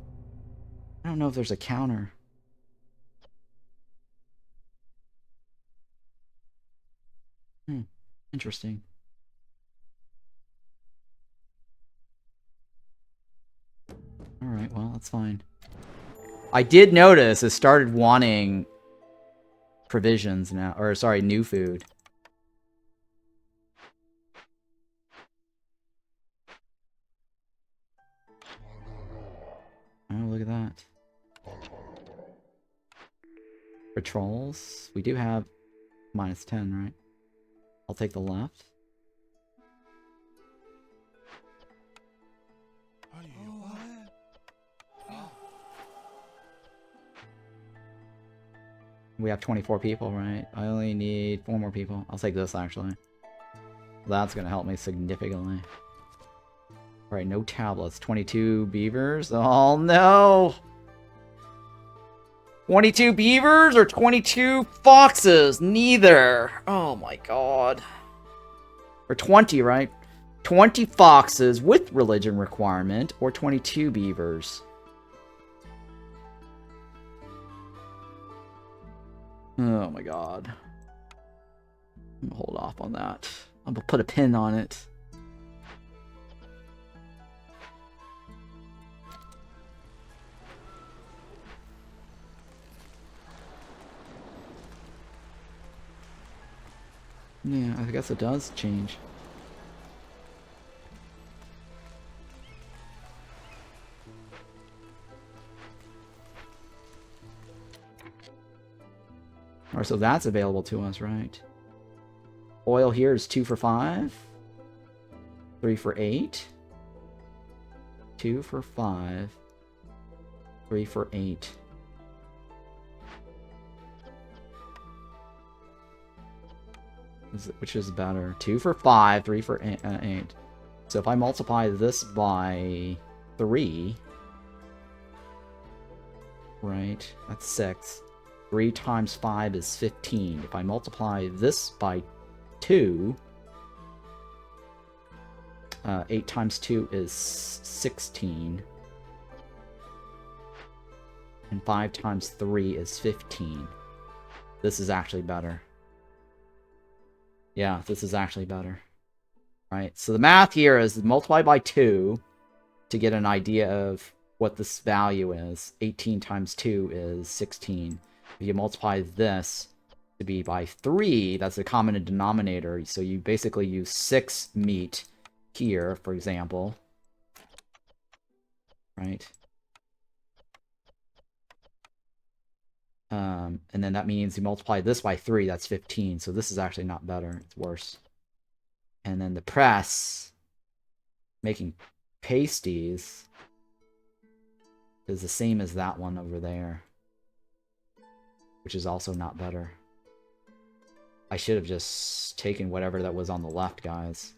I don't know if there's a counter. Interesting. Alright, well, that's fine. I did notice it started wanting provisions now. Or, sorry, new food. Oh, look at that. Patrols. We do have -10, right? I'll take the left. We have 24 people, right? I only need 4 more people. I'll take this, actually. That's gonna help me significantly. Alright, no tablets. 22 beavers? Oh, no! 22 beavers or 22 foxes? Neither. Oh, my God. Or 20, right? 20 foxes with religion requirement or 22 beavers. Oh my god. I'm gonna hold off on that. I'm gonna put a pin on it. Yeah, I guess it does change. Alright, so that's available to us, right? Oil here is 2 for 5. 3 for 8. 2 for 5. 3 for 8. Which is better? 2 for 5, 3 for 8. So if I multiply this by 3, right, that's 6. 3 times 5 is 15. If I multiply this by 2, 8 times 2 is 16. And 5 times 3 is 15. This is actually better. Yeah, this is actually better. Right, so the math here is multiply by 2 to get an idea of what this value is. 18 times 2 is 16. If you multiply this to be by 3, that's a common denominator. So you basically use 6 meat here, for example. Right? And then that means you multiply this by 3, that's 15. So this is actually not better, it's worse. And then the press, making pasties, is the same as that one over there. Which is also not better. I should have just taken whatever that was on the left, guys.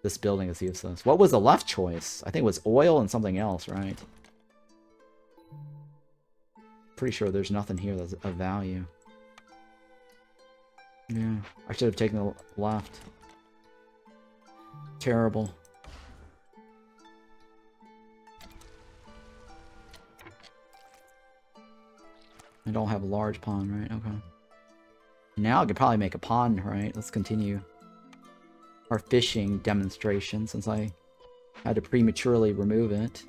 This building is useless. What was the left choice? I think it was oil and something else, right? Pretty sure there's nothing here that's of value. Yeah, I should have taken the left. Terrible. I don't have a large pond, right? Okay. Now I could probably make a pond, right? Let's continue our fishing demonstration since I had to prematurely remove it.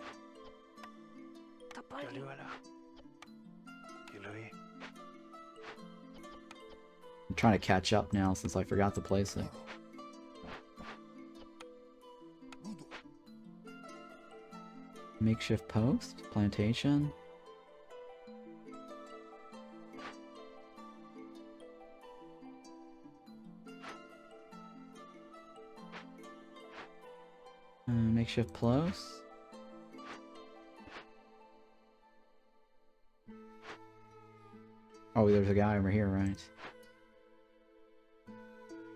I'm trying to catch up now since I forgot to place it. Makeshift post? Plantation? Makeshift close? Oh, there's a guy over here, right?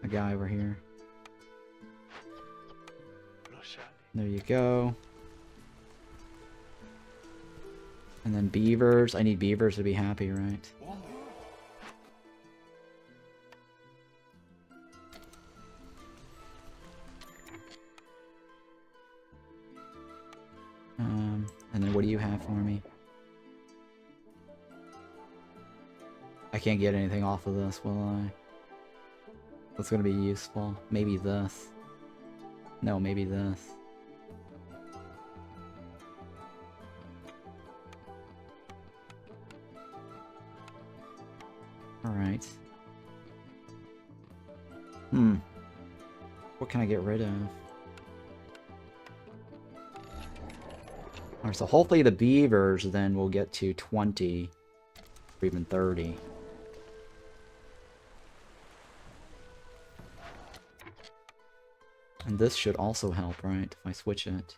A guy over here. There you go. And then beavers. I need beavers to be happy, right? And then what do you have for me? I can't get anything off of this, will I? What's gonna be useful? Maybe this. No, maybe this. Alright. What can I get rid of? Alright, so hopefully the beavers then will get to 20 or even 30. And this should also help, right? If I switch it.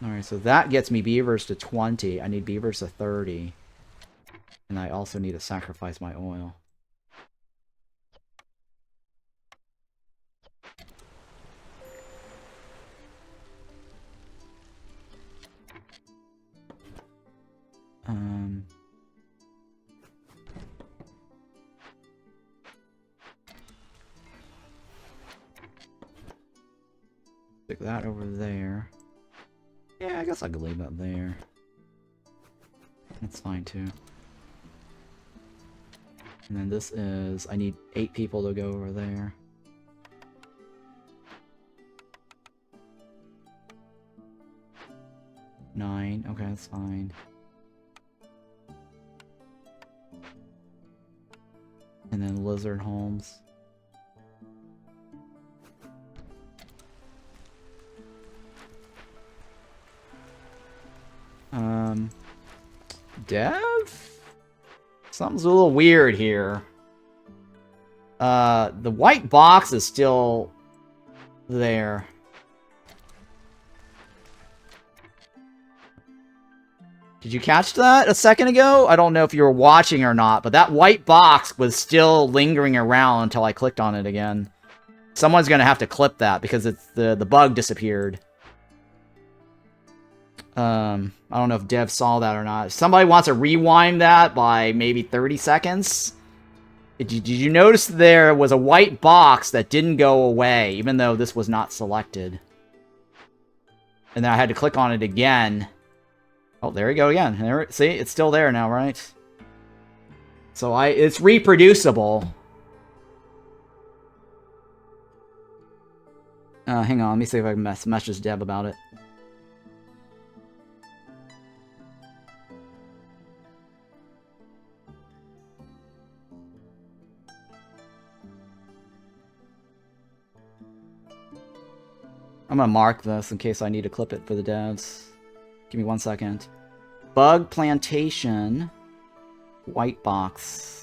Alright, so that gets me beavers to 20. I need beavers to 30. And I also need to sacrifice my oil. Stick that over there. Yeah, I guess I could leave that there. That's fine too. And then this is... I need 8 people to go over there. Nine. Okay, that's fine. And then lizard homes. Dev? Something's a little weird here. The white box is still there. Did you catch that a second ago? I don't know if you were watching or not, but that white box was still lingering around until I clicked on it again. Someone's gonna have to clip that because it's the bug disappeared. I don't know if Dev saw that or not. If somebody wants to rewind that by maybe 30 seconds. Did you notice there was a white box that didn't go away, even though this was not selected? And then I had to click on it again. Oh, there we go again. There, see, it's still there now, right? So it's reproducible. Hang on, let me see if I can message Deb about it. I'm gonna mark this in case I need to clip it for the devs. Give me 1 second. Bug plantation. White box.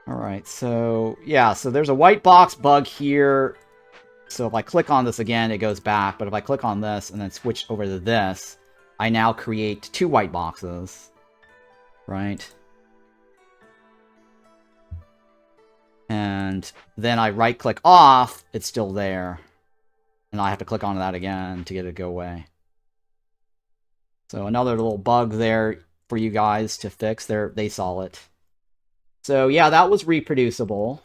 Alright, so, yeah, so there's a white box bug here. So if I click on this again, it goes back. But if I click on this and then switch over to this, I now create 2 white boxes. Right? And then I right-click off, it's still there. And I have to click on that again to get it to go away. So another little bug there for you guys to fix. They saw it. So yeah, that was reproducible.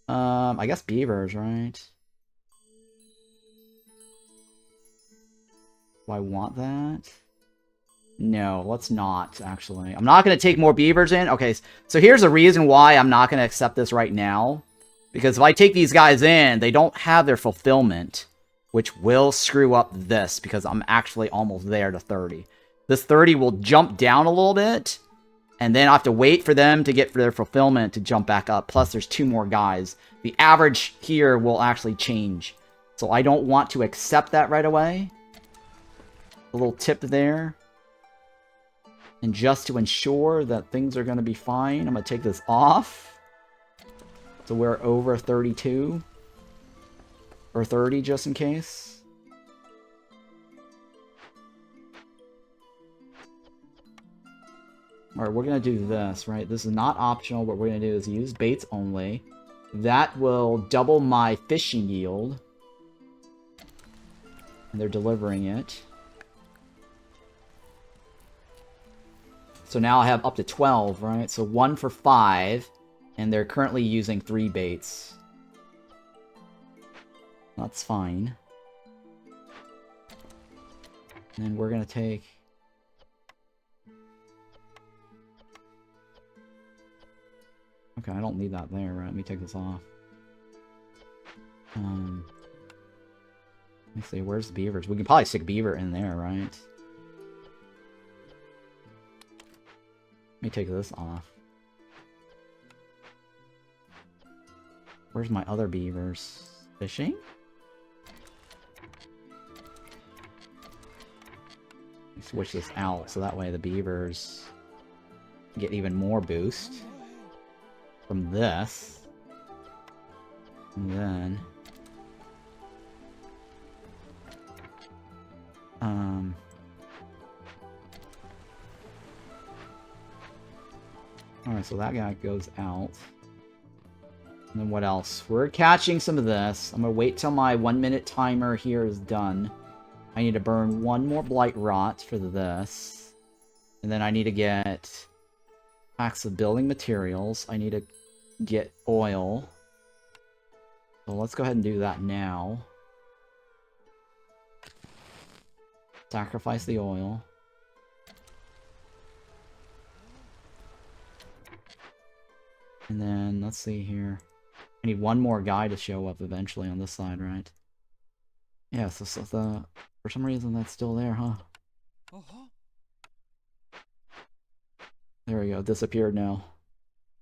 I guess beavers, right? Do I want that? No, let's not, actually. I'm not going to take more beavers in. Okay, so here's the reason why I'm not going to accept this right now. Because if I take these guys in, they don't have their fulfillment, which will screw up this, because I'm actually almost there to 30. This 30 will jump down a little bit, and then I have to wait for them to get their fulfillment to jump back up. Plus, there's 2 more guys. The average here will actually change. So I don't want to accept that right away. A little tip there. And just to ensure that things are going to be fine, I'm going to take this off. So we're over 32. Or 30, just in case. Alright, we're going to do this, right? This is not optional. What we're going to do is use baits only. That will double my fishing yield. And they're delivering it. So now I have up to 12, right? So 1 for 5, and they're currently using 3 baits. That's fine. And then we're gonna take... Okay, I don't need that there, right? Let me take this off. Let me see, where's the beavers? We can probably stick beaver in there, right? Let me take this off. Where's my other beavers? Fishing? Let me switch this out so that way the beavers get even more boost from this. And then... Alright, so that guy goes out. And then what else? We're catching some of this. I'm gonna wait till my 1-minute timer here is done. I need to burn 1 more Blight Rot for this. And then I need to get packs of building materials. I need to get oil. So let's go ahead and do that now. Sacrifice the oil. And then, let's see here. I need 1 more guy to show up eventually on this side, right? Yeah, so for some reason that's still there, huh? There we go, disappeared now.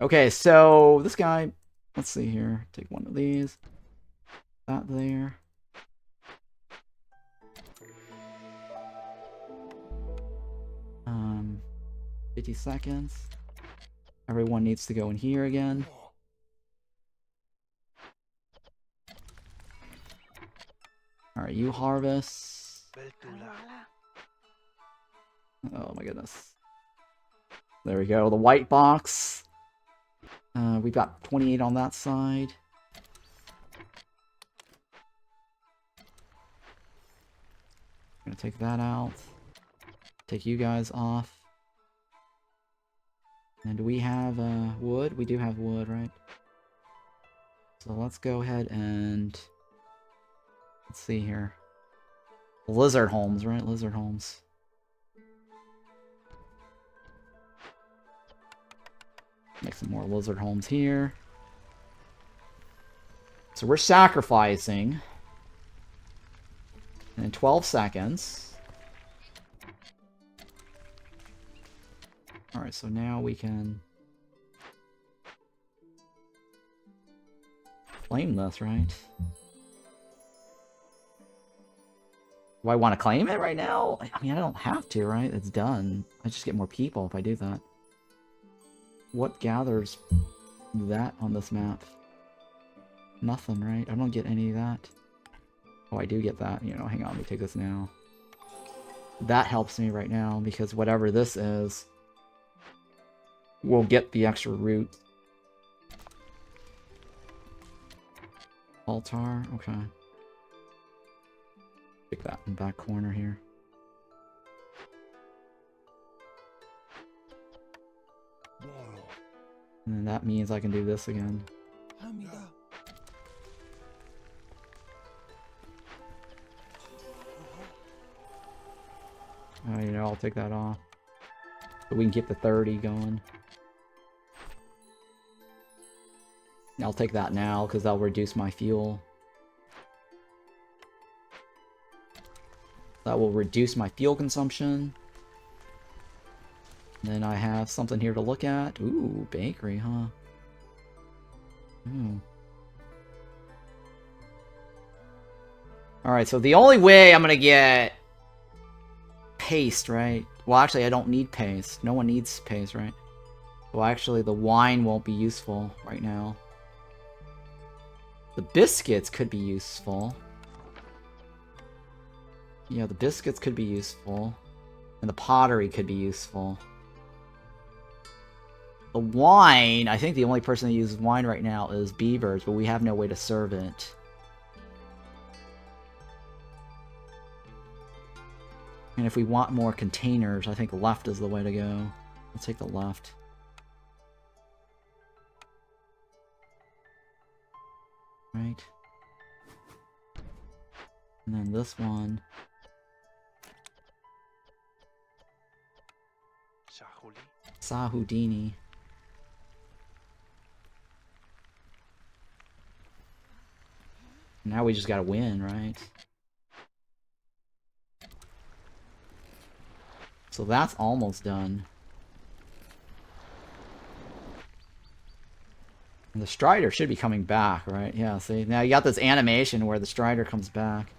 Okay, so this guy, let's see here. Take 1 of these. That there. Um, 50 seconds. Everyone needs to go in here again. Alright, you harvest. Oh my goodness. There we go, the white box. We've got 28 on that side. Gonna take that out. Take you guys off. And do we have wood? We do have wood, right? So let's go ahead and... Let's see here. Lizard homes, right? Lizard homes. Make some more lizard homes here. So we're sacrificing. And in 12 seconds... Alright, so now we can... claim this, right? Do I want to claim it right now? I mean, I don't have to, right? It's done. I just get more people if I do that. what gathers that on this map? Nothing, right? I don't get any of that. Oh, I do get that. You know, hang on, let me take this now. That helps me right now, because whatever this is, we'll get the extra root. Altar, okay. Pick that in the back corner here. And then that means I can do this again. You know, I'll take that off. So we can keep the 30 going. I'll take that now, because that'll reduce my fuel. That will reduce my fuel consumption. And then I have something here to look at. Ooh, bakery, huh? Ooh. Alright, so the only way I'm gonna get paste, right? Well, actually, I don't need paste. No one needs paste, right? Well, actually, the wine won't be useful right now. The biscuits could be useful. Yeah, the biscuits could be useful. And the pottery could be useful. The wine, I think the only person that uses wine right now is beavers, but we have no way to serve it. And if we want more containers, I think left is the way to go. Let's take the left. Right. And then this one. Sahudini. Now we just gotta win, right? So that's almost done. And the Strider should be coming back, right? Yeah, see? Now you got this animation where the Strider comes back.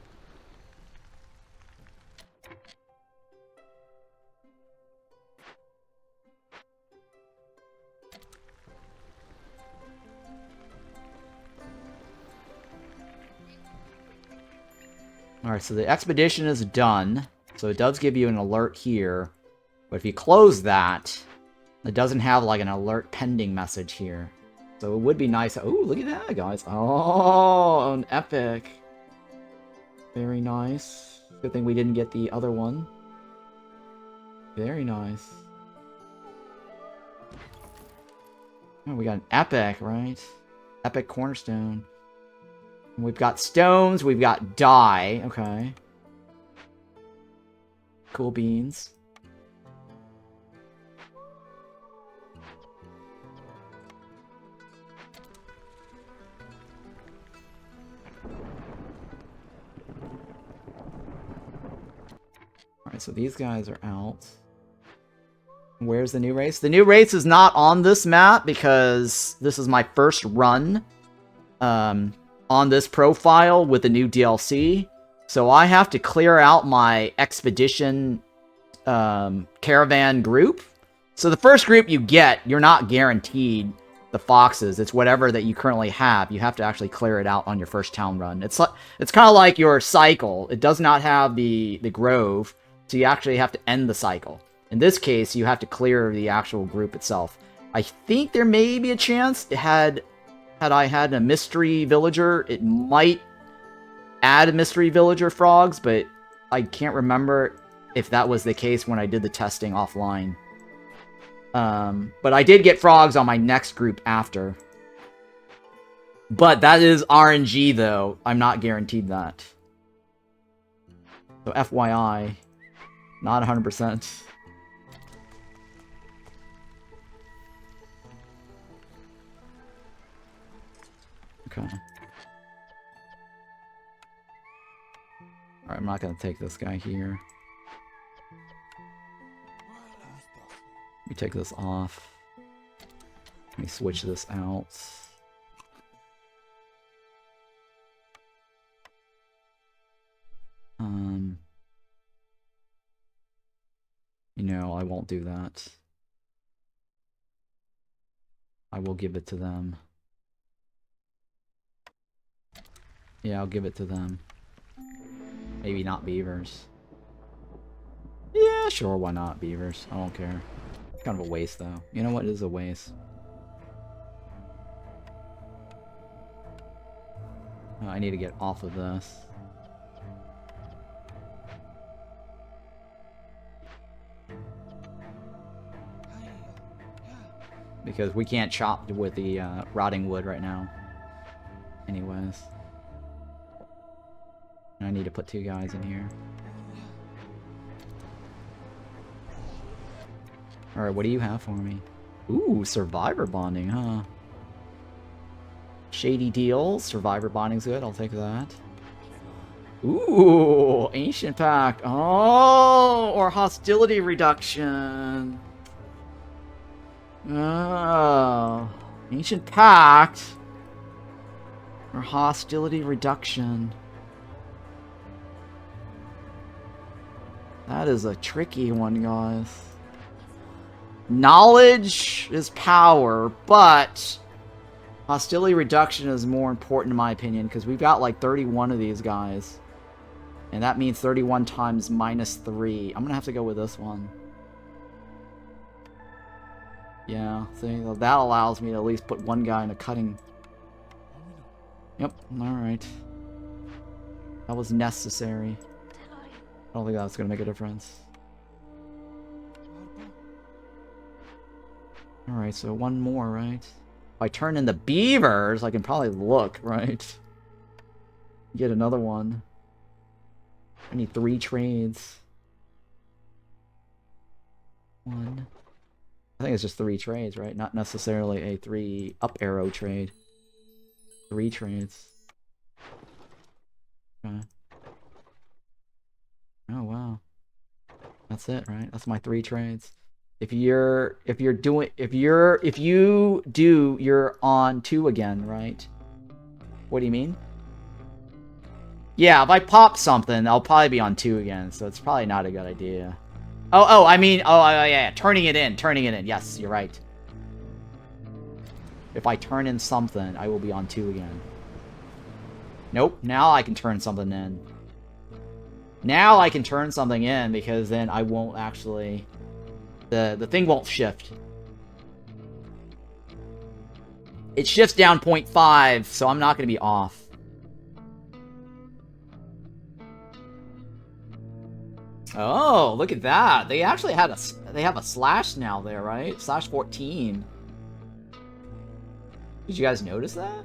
Alright, so the expedition is done. So it does give you an alert here. But if you close that, it doesn't have like an alert pending message here. So it would be nice. Oh, look at that, guys. Oh, an epic. Very nice. Good thing we didn't get the other one. Very nice. Oh, we got an epic, right? Epic cornerstone. And we've got stones, we've got dye. Okay. Cool beans. Alright, so these guys are out. Where's the new race? The new race is not on this map because this is my first run on this profile with the new DLC. So I have to clear out my expedition caravan group. So the first group you get, you're not guaranteed the foxes. It's whatever that you currently have. You have to actually clear it out on your first town run. It's kind of like your cycle. It does not have the grove, so you actually have to end the cycle. In this case, you have to clear the actual group itself. I think there may be a chance, had I had a mystery villager, it might add a mystery villager frogs, but I can't remember if that was the case when I did the testing offline. But I did get frogs on my next group after. But that is RNG, though. I'm not guaranteed that. So FYI, not 100%. Okay. Alright, I'm not gonna take this guy here. Let me take this off. Let me switch this out. You know, I won't do that. I will give it to them. Yeah, I'll give it to them. Maybe not beavers. Yeah, sure, why not beavers? I don't care. It's kind of a waste, though. You know what? It is a waste. Oh, I need to get off of this. Because we can't chop with the rotting wood right now. Anyways. I need to put 2 guys in here. Alright, what do you have for me? Ooh, survivor bonding, huh? Shady deals. Survivor bonding's good. I'll take that. Ooh, ancient pact. Oh, or hostility reduction. Oh, ancient pact or hostility reduction. That is a tricky one, guys. Knowledge is power, but hostility reduction is more important in my opinion, because we've got like 31 of these guys. And that means 31 times -3. I'm gonna have to go with this one. Yeah, see, that allows me to at least put 1 guy in a cutting. Yep, alright. That was necessary. I don't think that's gonna make a difference. Alright, so 1 more, right? If I turn in the beavers, I can probably look, right? Get another one. I need 3 trades. 1. I think it's just 3 trades, right? Not necessarily a 3 up arrow trade. 3 trades. Okay. Oh wow. That's it, right? That's my 3 trades. If you do, you're on 2 again, right? What do you mean? Yeah, if I pop something, I'll probably be on 2 again, so it's probably not a good idea. I mean, yeah, turning it in, yes, you're right. If I turn in something, I will be on 2 again. Nope, now I can turn something in. Now I can turn something in, because then I won't actually... The thing won't shift. It shifts down 0.5, so I'm not going to be off. Oh, look at that. They actually had they have a slash now there, right? /14. Did you guys notice that?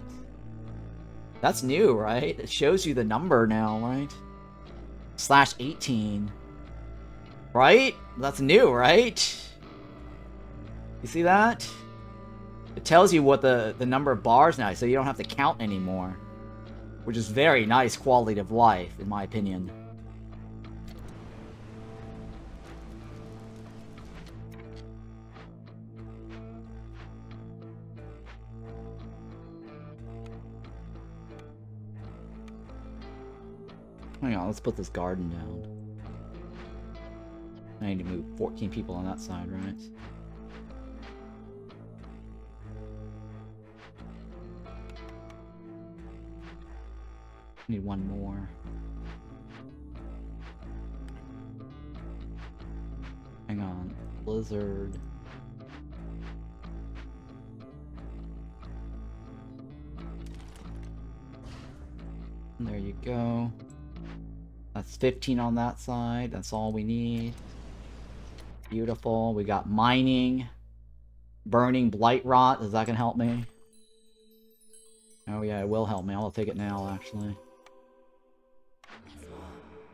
That's new, right? It shows you the number now, right? /18. Right? That's new, right? You see that? It tells you what the number of bars now, so you don't have to count anymore. Which is very nice quality of life, in my opinion. Hang on, let's put this garden down. I need to move 14 people on that side, right? Need 1 more. Hang on. Blizzard. And there you go. That's 15 on that side. That's all we need. Beautiful. We got mining. Burning blight rot. Is that gonna help me? Oh yeah, it will help me. I'll take it now, actually.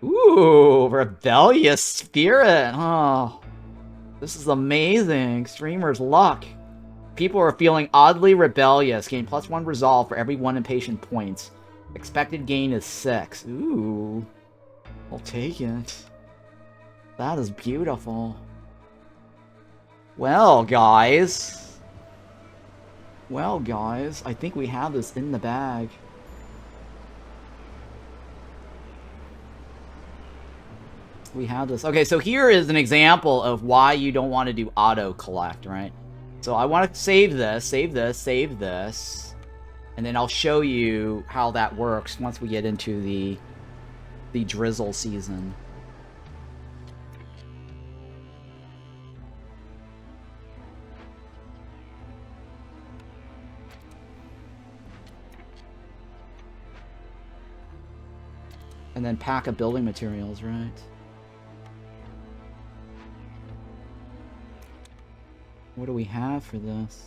Ooh, rebellious spirit. Oh, this is amazing. Streamer's luck. People are feeling oddly rebellious. Gain +1 resolve for every 1 impatient points. Expected gain is 6. Ooh. I'll take it. That is beautiful. Well, guys. Well, guys, I think we have this in the bag. We have this. Okay, so here is an example of why you don't want to do auto collect, right? So I want to save this, save this, save this. And then I'll show you how that works once we get into the drizzle season. And then pack of building materials, right? What do we have for this?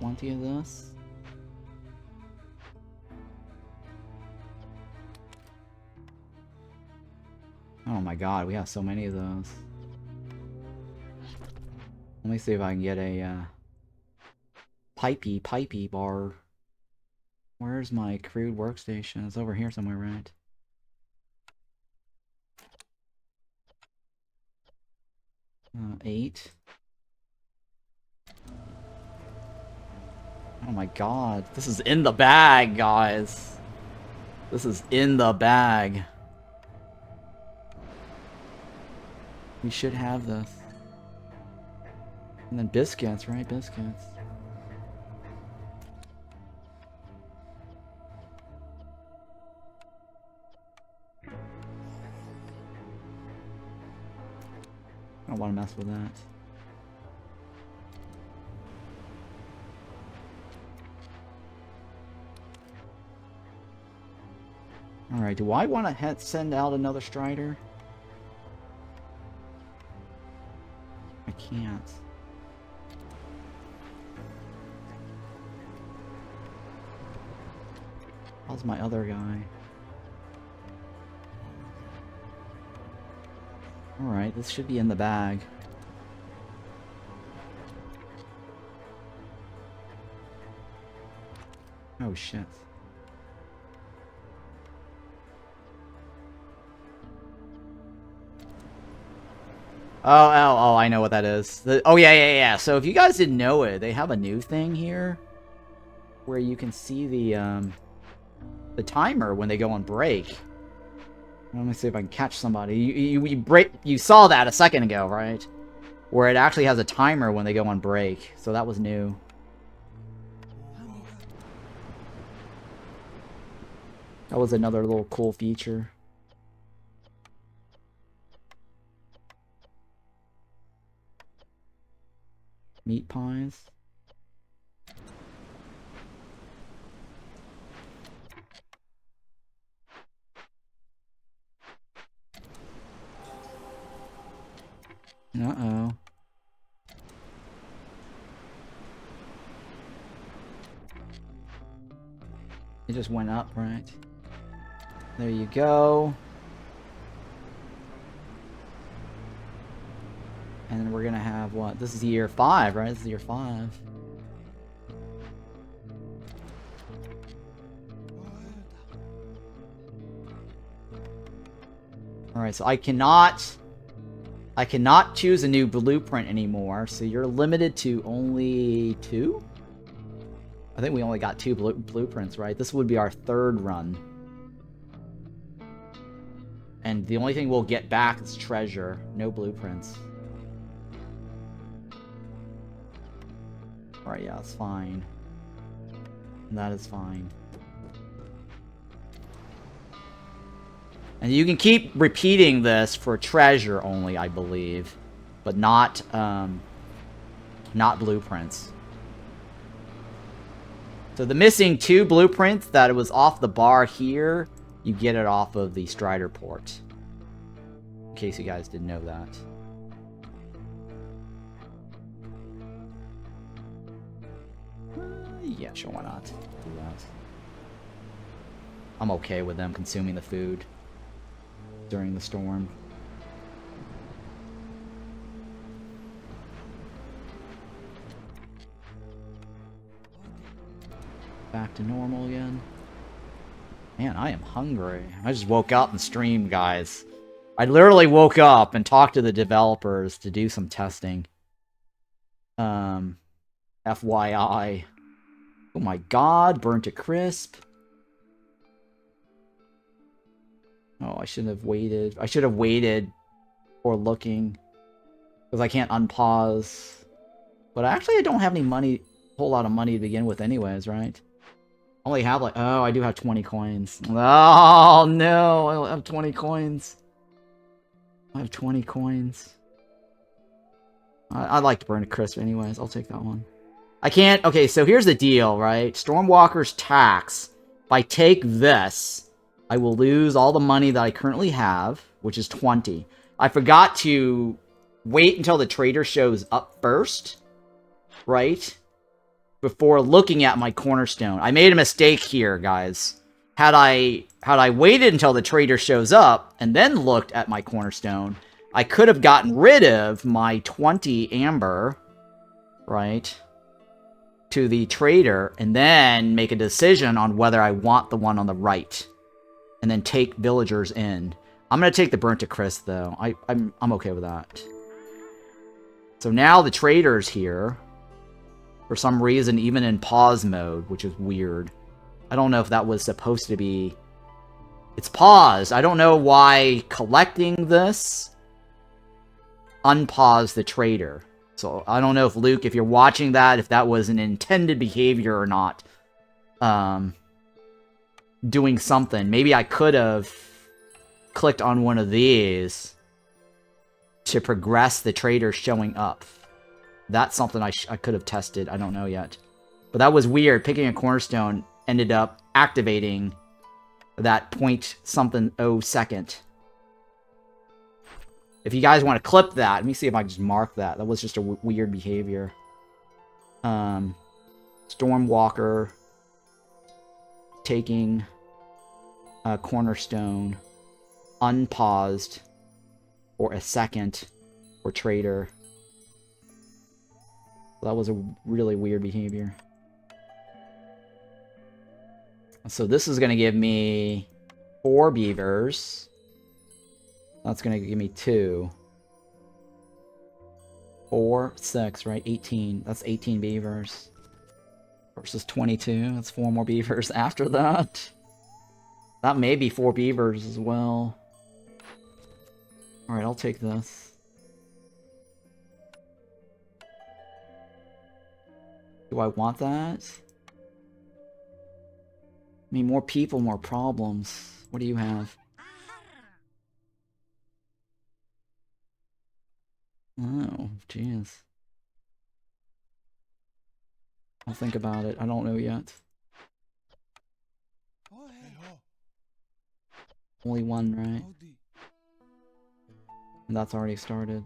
20 of this? Oh my god, we have so many of those. Let me see if I can get a pipey bar. Where's my crude workstation? It's over here somewhere, right? Eight. Oh my god, this is in the bag, guys. This is in the bag. We should have this. And then biscuits, right? Biscuits. I don't want to mess with that. Alright, do I want to send out another Strider? I can't. How's my other guy? Alright, this should be in the bag. Oh shit. Oh, I know what that is. Oh, yeah. So if you guys didn't know it, they have a new thing here where you can see the timer when they go on break. Let me see if I can catch somebody. You saw that a second ago, right? Where it actually has a timer when they go on break. So that was new. That was another little cool feature. Meat pies. Uh-oh. It just went up, right? There you go. And then we're gonna have what? This is year 5, right? This is year 5. Alright, so I cannot choose a new blueprint anymore, so you're limited to only 2? I think we only got 2 blueprints, right? This would be our 3rd run. And the only thing we'll get back is treasure, no blueprints. Alright, yeah, that's fine. That is fine. And you can keep repeating this for treasure only, I believe. But not blueprints. So the missing 2 blueprints that it was off the bar here, you get it off of the Strider port. In case you guys didn't know that. Yeah, sure, why not? Do that. I'm okay with them consuming the food during the storm. Back to normal again. Man, I am hungry. I just woke up and streamed, guys. I literally woke up and talked to the developers to do some testing. FYI. Oh my god, burnt to crisp. Oh, I shouldn't have waited. I should have waited Or looking. Because I can't unpause. But actually I don't have any money, whole lot of money to begin with anyways, right? I only have like, oh, I do have 20 coins. Oh no, I don't have 20 coins. I have 20 coins. I'd like to burn a crisp anyways, I'll take that one. I can't, okay, so here's the deal, right? Stormwalker's tax. If I take this, I will lose all the money that I currently have, which is 20. I forgot to wait until the trader shows up first, right? Before looking at my cornerstone. I made a mistake here, guys. Had I waited until the trader shows up and then looked at my cornerstone, I could have gotten rid of my 20 amber, right, to the trader, and then make a decision on whether I want the one on the right, and then take villagers in. I'm gonna take the burnt to crisp though. I'm okay with that. So now the trader's here. For some reason, even in pause mode, which is weird. I don't know if that was supposed to be... It's paused. I don't know why collecting this unpaused the trader. So I don't know if, Luke, if you're watching that, if that was an intended behavior or not. Doing something. Maybe I could have clicked on one of these to progress the trader showing up. That's something I could have tested. I don't know yet. But that was weird. Picking a cornerstone ended up activating that point something second. If you guys want to clip that, let me see if I can just mark that. That was just a weird behavior. Stormwalker taking a cornerstone unpaused for a second for trader. That was a really weird behavior. So this is going to give me 4 beavers. That's going to give me 2. 4, 6, right? 18. That's 18 beavers. Versus 22. That's 4 more beavers after that. That may be 4 beavers as well. Alright, I'll take this. Do I want that? I mean, more people, more problems. What do you have? Oh, jeez. I'll think about it. I don't know yet. Only one, right? And that's already started.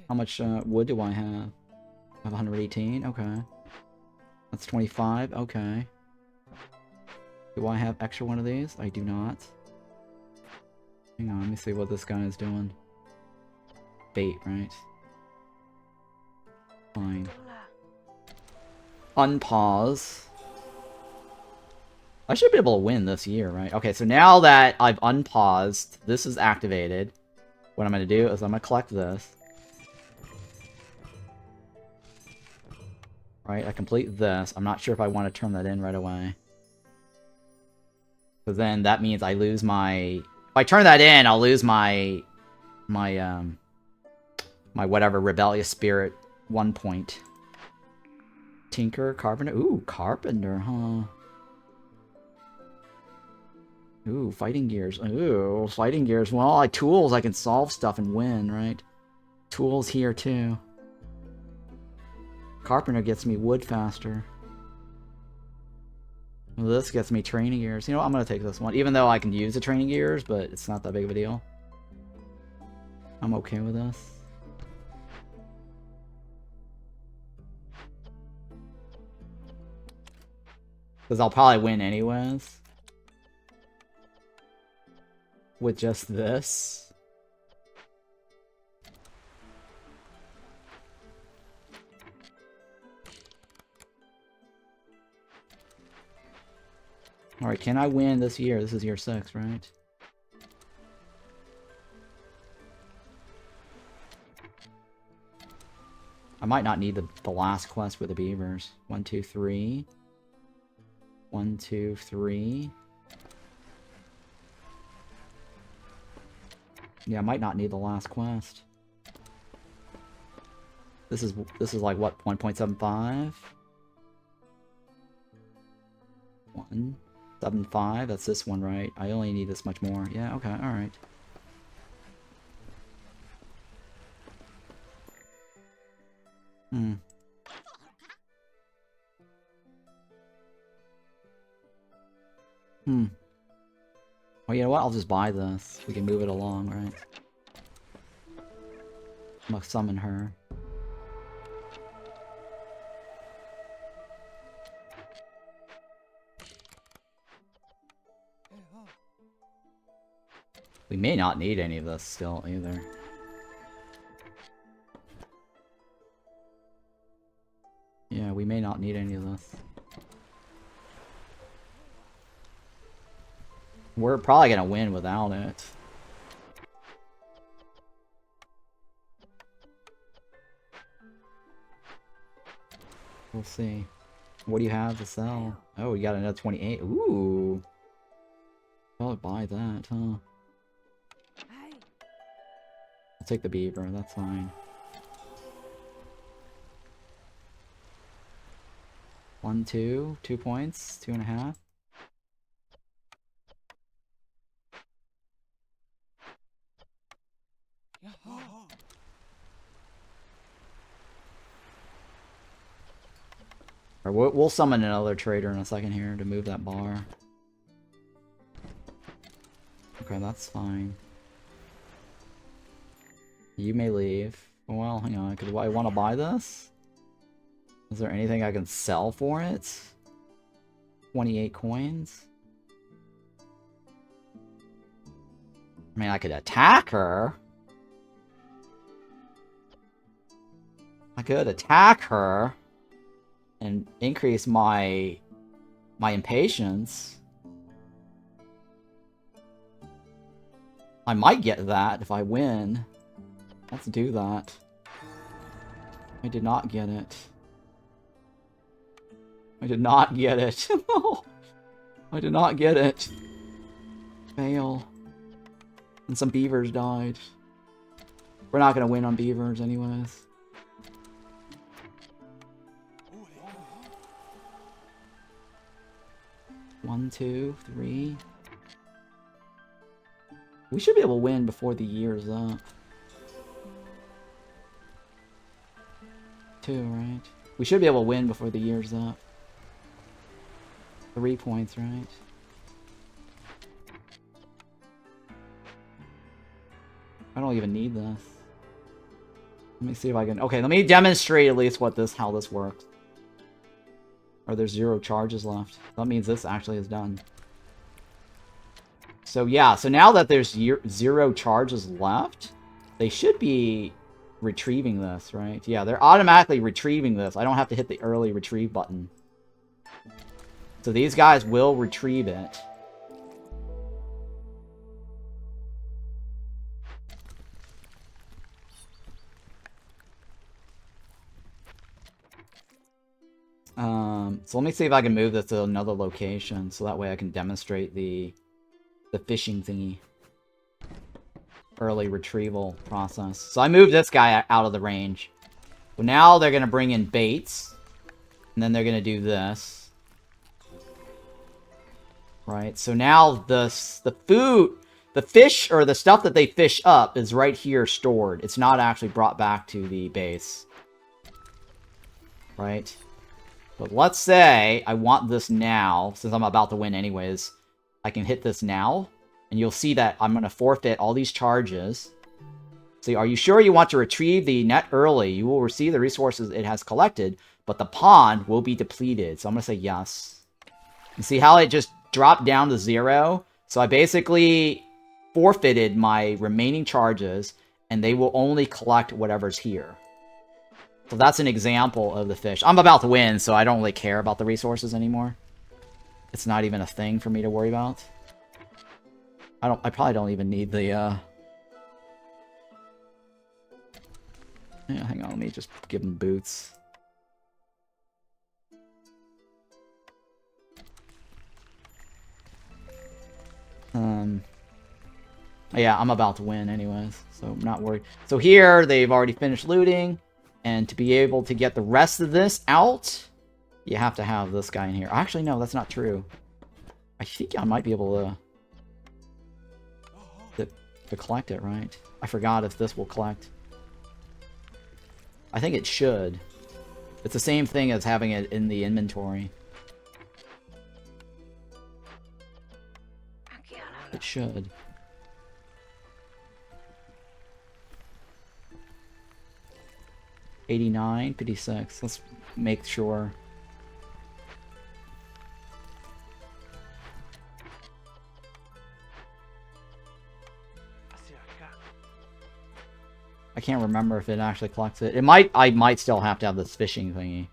How much wood do I have? I have 118? Okay. That's 25? Okay. Do I have extra one of these? I do not. Hang on, let me see what this guy is doing. Bait, right? Fine. Unpause. I should be able to win this year, right? Okay, so now that I've unpaused, this is activated. What I'm going to do is I'm going to collect this. Right, I complete this. I'm not sure if I want to turn that in right away. Because then that means I lose my... If I turn that in, I'll lose my whatever, Rebellious Spirit 1 point. Tinker, Carpenter. Ooh, Carpenter, huh? Ooh, Fighting Gears. Ooh, Fighting Gears. Well, tools, I can solve stuff and win, right? Tools here, too. Carpenter gets me wood faster. Well, this gets me training gears. You know what? I'm going to take this one. Even though I can use the training gears, but it's not that big of a deal. I'm okay with this. Because I'll probably win anyways. With just this. Alright, can I win this year? This is year 6, right? I might not need the last quest with the beavers. 1, 2, 3. 1, 2, 3. Yeah, I might not need the last quest. This is like what, 1.75? 1.75. That's this one, right? I only need this much more. Yeah, okay, all right. Hmm. Hmm. Well, you know what? I'll just buy this. We can move it along, right? I'm gonna summon her. We may not need any of this still, either. Yeah, we may not need any of this. We're probably gonna win without it. We'll see. What do you have to sell? Oh, you got another 28. Ooh. I'll buy that, huh? I'll take the beaver, that's fine. 1, 2, 2 points, 2.5. Or we'll summon another trader in a second here to move that bar. Okay, that's fine. You may leave. Well, hang on, because I want to buy this? Is there anything I can sell for it? 28 coins? I mean, I could attack her. I could attack her and increase my impatience. I might get that if I win. Let's do that. I did not get it. I did not get it. No! I did not get it. Fail. And some beavers died. We're not gonna win on beavers anyways. One, 2, 3. We should be able to win before the year's up. 2, right? We should be able to win before the year's up. 3 points, right? I don't even need this. Let me see if I can... Okay, let me demonstrate at least what how this works. Or there's 0 charges left. That means this actually is done. So yeah, so now that there's 0 charges left, they should be retrieving this, right? Yeah, they're automatically retrieving this. I don't have to hit the early retrieve button. So these guys will retrieve it. So let me see if I can move this to another location, so that way I can demonstrate the fishing thingy. Early retrieval process. So I moved this guy out of the range. So now they're going to bring in baits. And then they're going to do this. Right, so now the food, the fish, or the stuff that they fish up is right here stored. It's not actually brought back to the base. Right? But let's say I want this now, since I'm about to win anyways. I can hit this now, and you'll see that I'm going to forfeit all these charges. See, are you sure you want to retrieve the net early? You will receive the resources it has collected, but the pond will be depleted. So I'm going to say yes. You see how it just dropped down to 0? So I basically forfeited my remaining charges, and they will only collect whatever's here. So that's an example of the fish. I'm about to win, so I don't really care about the resources anymore. It's not even a thing for me to worry about. I probably don't even need the, Yeah, hang on, let me just give him boots. Yeah, I'm about to win anyways, so I'm not worried. So here, they've already finished looting, and to be able to get the rest of this out, you have to have this guy in here. Actually, no, that's not true. I think I might be able to collect it, right? I forgot if this will collect. I think it should. It's the same thing as having it in the inventory. It should. $89, 56. Let's make sure. I can't remember if it actually collects it. It might. I might still have to have this fishing thingy.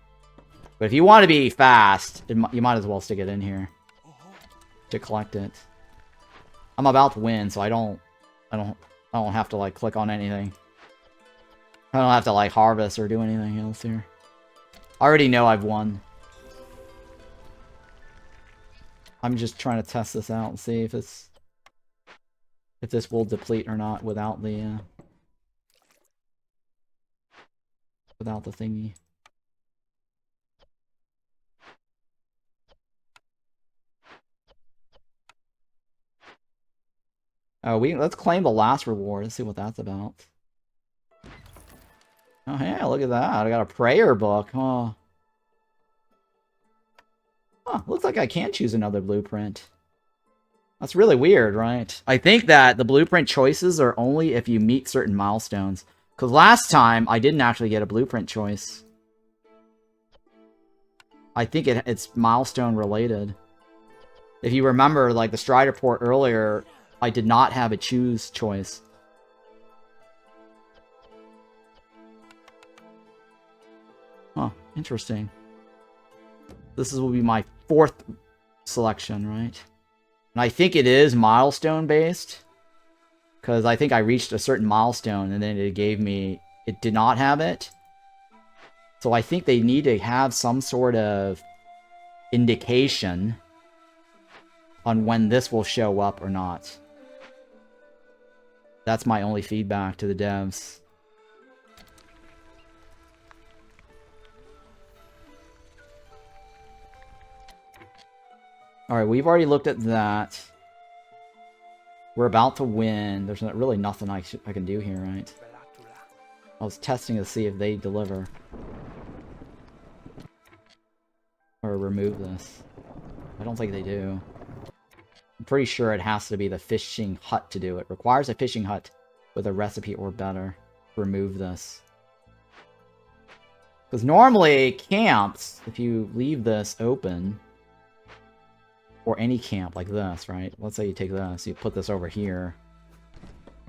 But if you want to be fast, you might as well stick it in here to collect it. I'm about to win, so I don't have to like click on anything. I don't have to like harvest or do anything else here. I already know I've won. I'm just trying to test this out and see if this will deplete or not without the thingy. Oh, let's claim the last reward. Let's see what that's about. Oh, yeah, look at that. I got a prayer book. Oh. Huh, looks like I can choose another blueprint. That's really weird, right? I think that the blueprint choices are only if you meet certain milestones. Because last time, I didn't actually get a blueprint choice. I think it's milestone related. If you remember, like the Strider port earlier, I did not have a choose choice. Huh, interesting. This will be my 4th selection, right? And I think it is milestone based. Because I think I reached a certain milestone and then it gave me... It did not have it. So I think they need to have some sort of indication on when this will show up or not. That's my only feedback to the devs. Alright, we've already looked at that. We're about to win. There's really nothing I can do here, right? I was testing to see if they deliver. Or remove this. I don't think they do. I'm pretty sure it has to be the fishing hut to do it. Requires a fishing hut with a recipe or better. Remove this. Because normally, camps, if you leave this open, or any camp like this, right? Let's say you take this, you put this over here.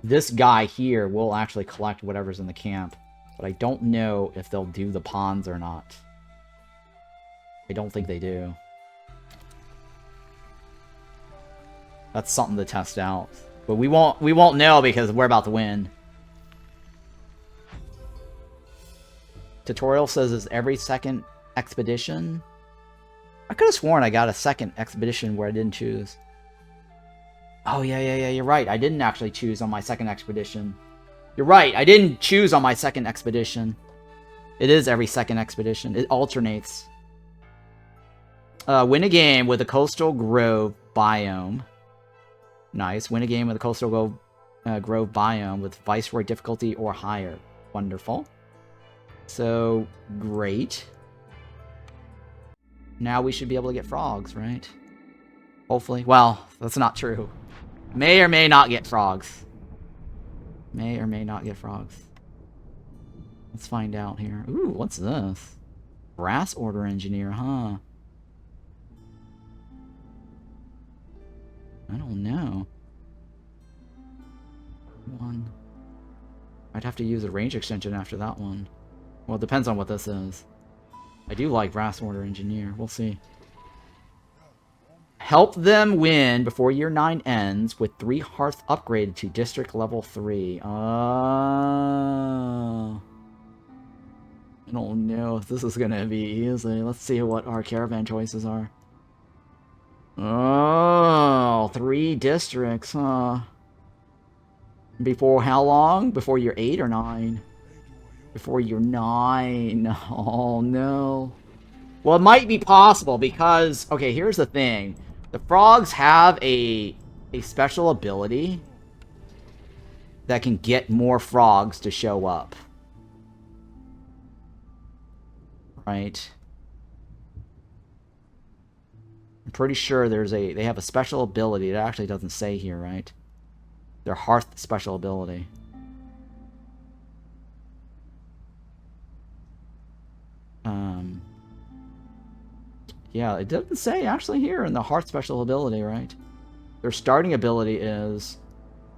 This guy here will actually collect whatever's in the camp. But I don't know if they'll do the ponds or not. I don't think they do. That's something to test out. But we won't know because we're about to win. Tutorial says it's every second expedition. I could have sworn I got a second expedition where I didn't choose. Oh, yeah, you're right. I didn't actually choose on my second expedition. You're right, I didn't choose on my second expedition. It is every second expedition. It alternates. Win a game with a Coastal Grove biome. Nice. Win a game with a Coastal Grove biome with Viceroy difficulty or higher. Wonderful. So, great. Now we should be able to get frogs, right? Hopefully. Well, that's not true. May or may not get frogs. May or may not get frogs. Let's find out here. Ooh, what's this? Brass Order Engineer, huh? I don't know. One. I'd have to use a range extension after that one. Well, it depends on what this is. I do like Brass Order Engineer. We'll see. Help them win before year 9 ends with 3 Hearth upgraded to District Level 3. Oh. I don't know if this is going to be easy. Let's see what our caravan choices are. Oh, 3 districts, huh? Before how long? Before you're 8 or 9? Before you're 9. Oh, no. Well, it might be possible because... Okay, here's the thing. The frogs have a special ability that can get more frogs to show up. Right? I'm pretty sure they have a special ability. It actually doesn't say here, right? Their hearth special ability. Yeah, it doesn't say actually here in the hearth special ability, right? Their starting ability is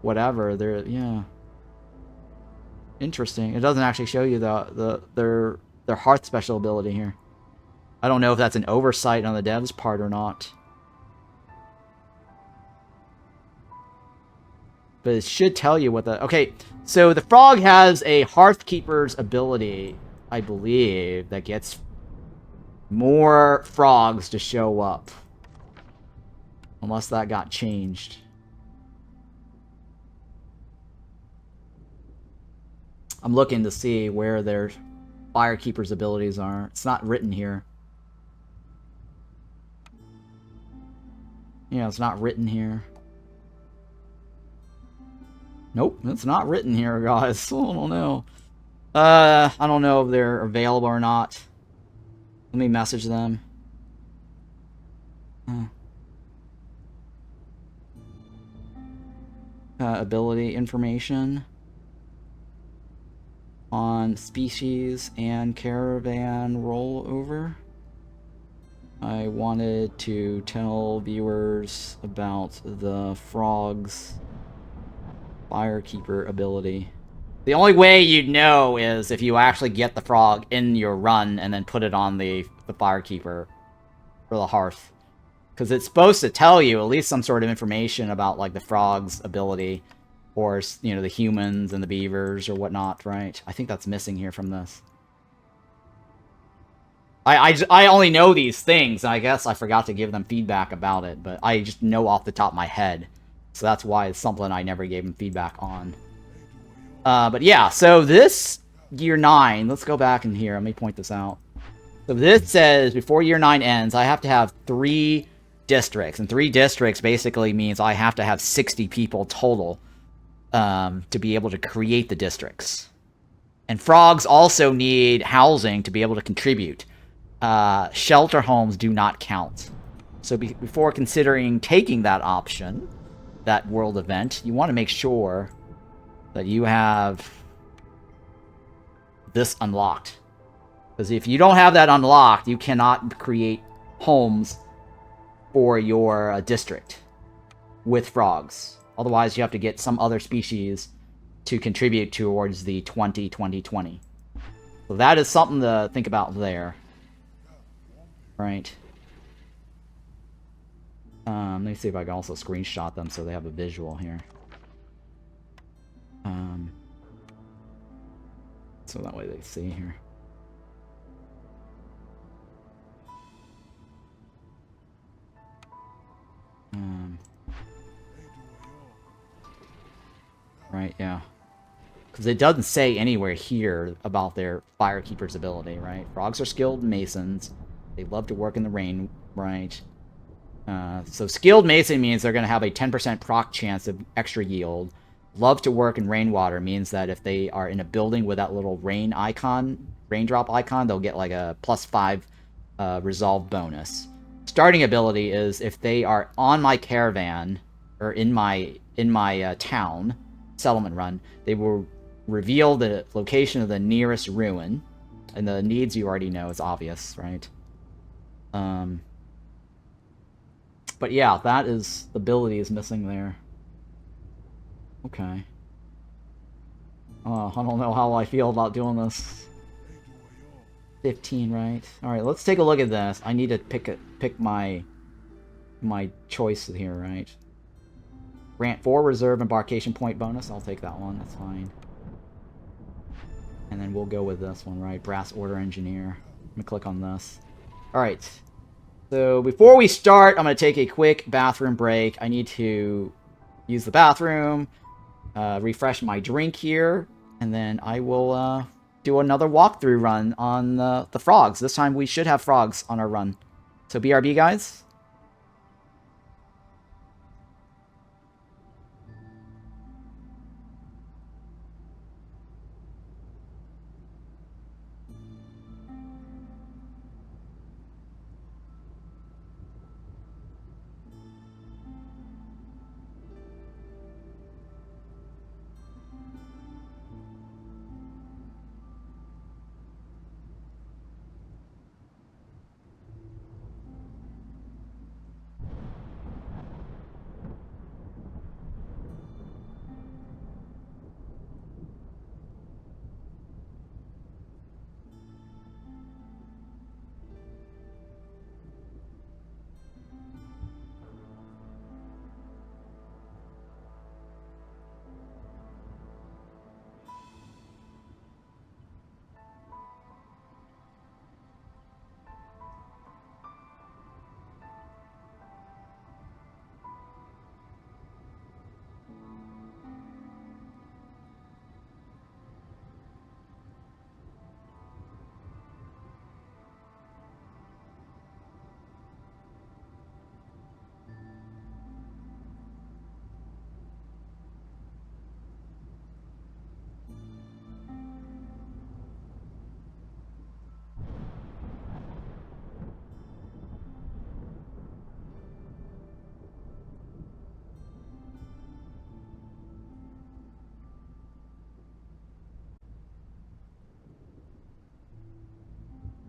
whatever. Yeah. Interesting. It doesn't actually show you their hearth special ability here. I don't know if that's an oversight on the devs' part or not. But it should tell you what the... Okay, so the frog has a Hearthkeeper's ability, I believe, that gets more frogs to show up. Unless that got changed. I'm looking to see where their Firekeeper's abilities are. It's not written here. Yeah, it's not written here. Nope, it's not written here, guys. I don't know. I don't know if they're available or not. Let me message them. Ability information on species and caravan rollover. I wanted to tell viewers about the frog's Firekeeper ability. The only way you'd know is if you actually get the frog in your run and then put it on the Firekeeper for the hearth. Because it's supposed to tell you at least some sort of information about, like, the frog's ability. Or, you know, the humans and the beavers or whatnot, right? I think that's missing here from this. I only know these things, and I guess I forgot to give them feedback about it, but I just know off the top of my head. So that's why it's something I never gave them feedback on. But yeah, so this year 9, let's go back in here, let me point this out. So this says, before year 9 ends, I have to have 3 districts, and 3 districts basically means I have to have 60 people total to be able to create the districts. And frogs also need housing to be able to contribute. Shelter homes do not count. So before considering taking that option, that world event, you want to make sure that you have this unlocked. Because if you don't have that unlocked, you cannot create homes for your district with frogs. Otherwise, you have to get some other species to contribute towards the 20-20-20. So that is something to think about there. Right. Let me see if I can also screenshot them so they have a visual here. So that way they see here. Right, yeah. Because it doesn't say anywhere here about their Firekeeper's ability, right? Frogs are skilled masons. They love to work in the rain, right? So skilled mason means they're going to have a 10% proc chance of extra yield. Love to work in rainwater means that if they are in a building with that little rain icon, raindrop icon, they'll get like a +5 resolve bonus. Starting ability is if they are on my caravan or in my town settlement run, they will reveal the location of the nearest ruin, and the needs you already know is obvious, right? But yeah, that is the ability is missing there. Okay. I don't know how I feel about doing this. 15, right? Alright, let's take a look at this. I need to pick my choice here, right? Grant 4 reserve embarkation point bonus. I'll take that one. That's fine. And then we'll go with this one, right? Brass Order Engineer. Let me click on this. Alright. So before we start, I'm going to take a quick bathroom break. I need to use the bathroom. refresh my drink here, and then I will do another walkthrough run on the frogs. This time we should have frogs on our run. So BRB, guys.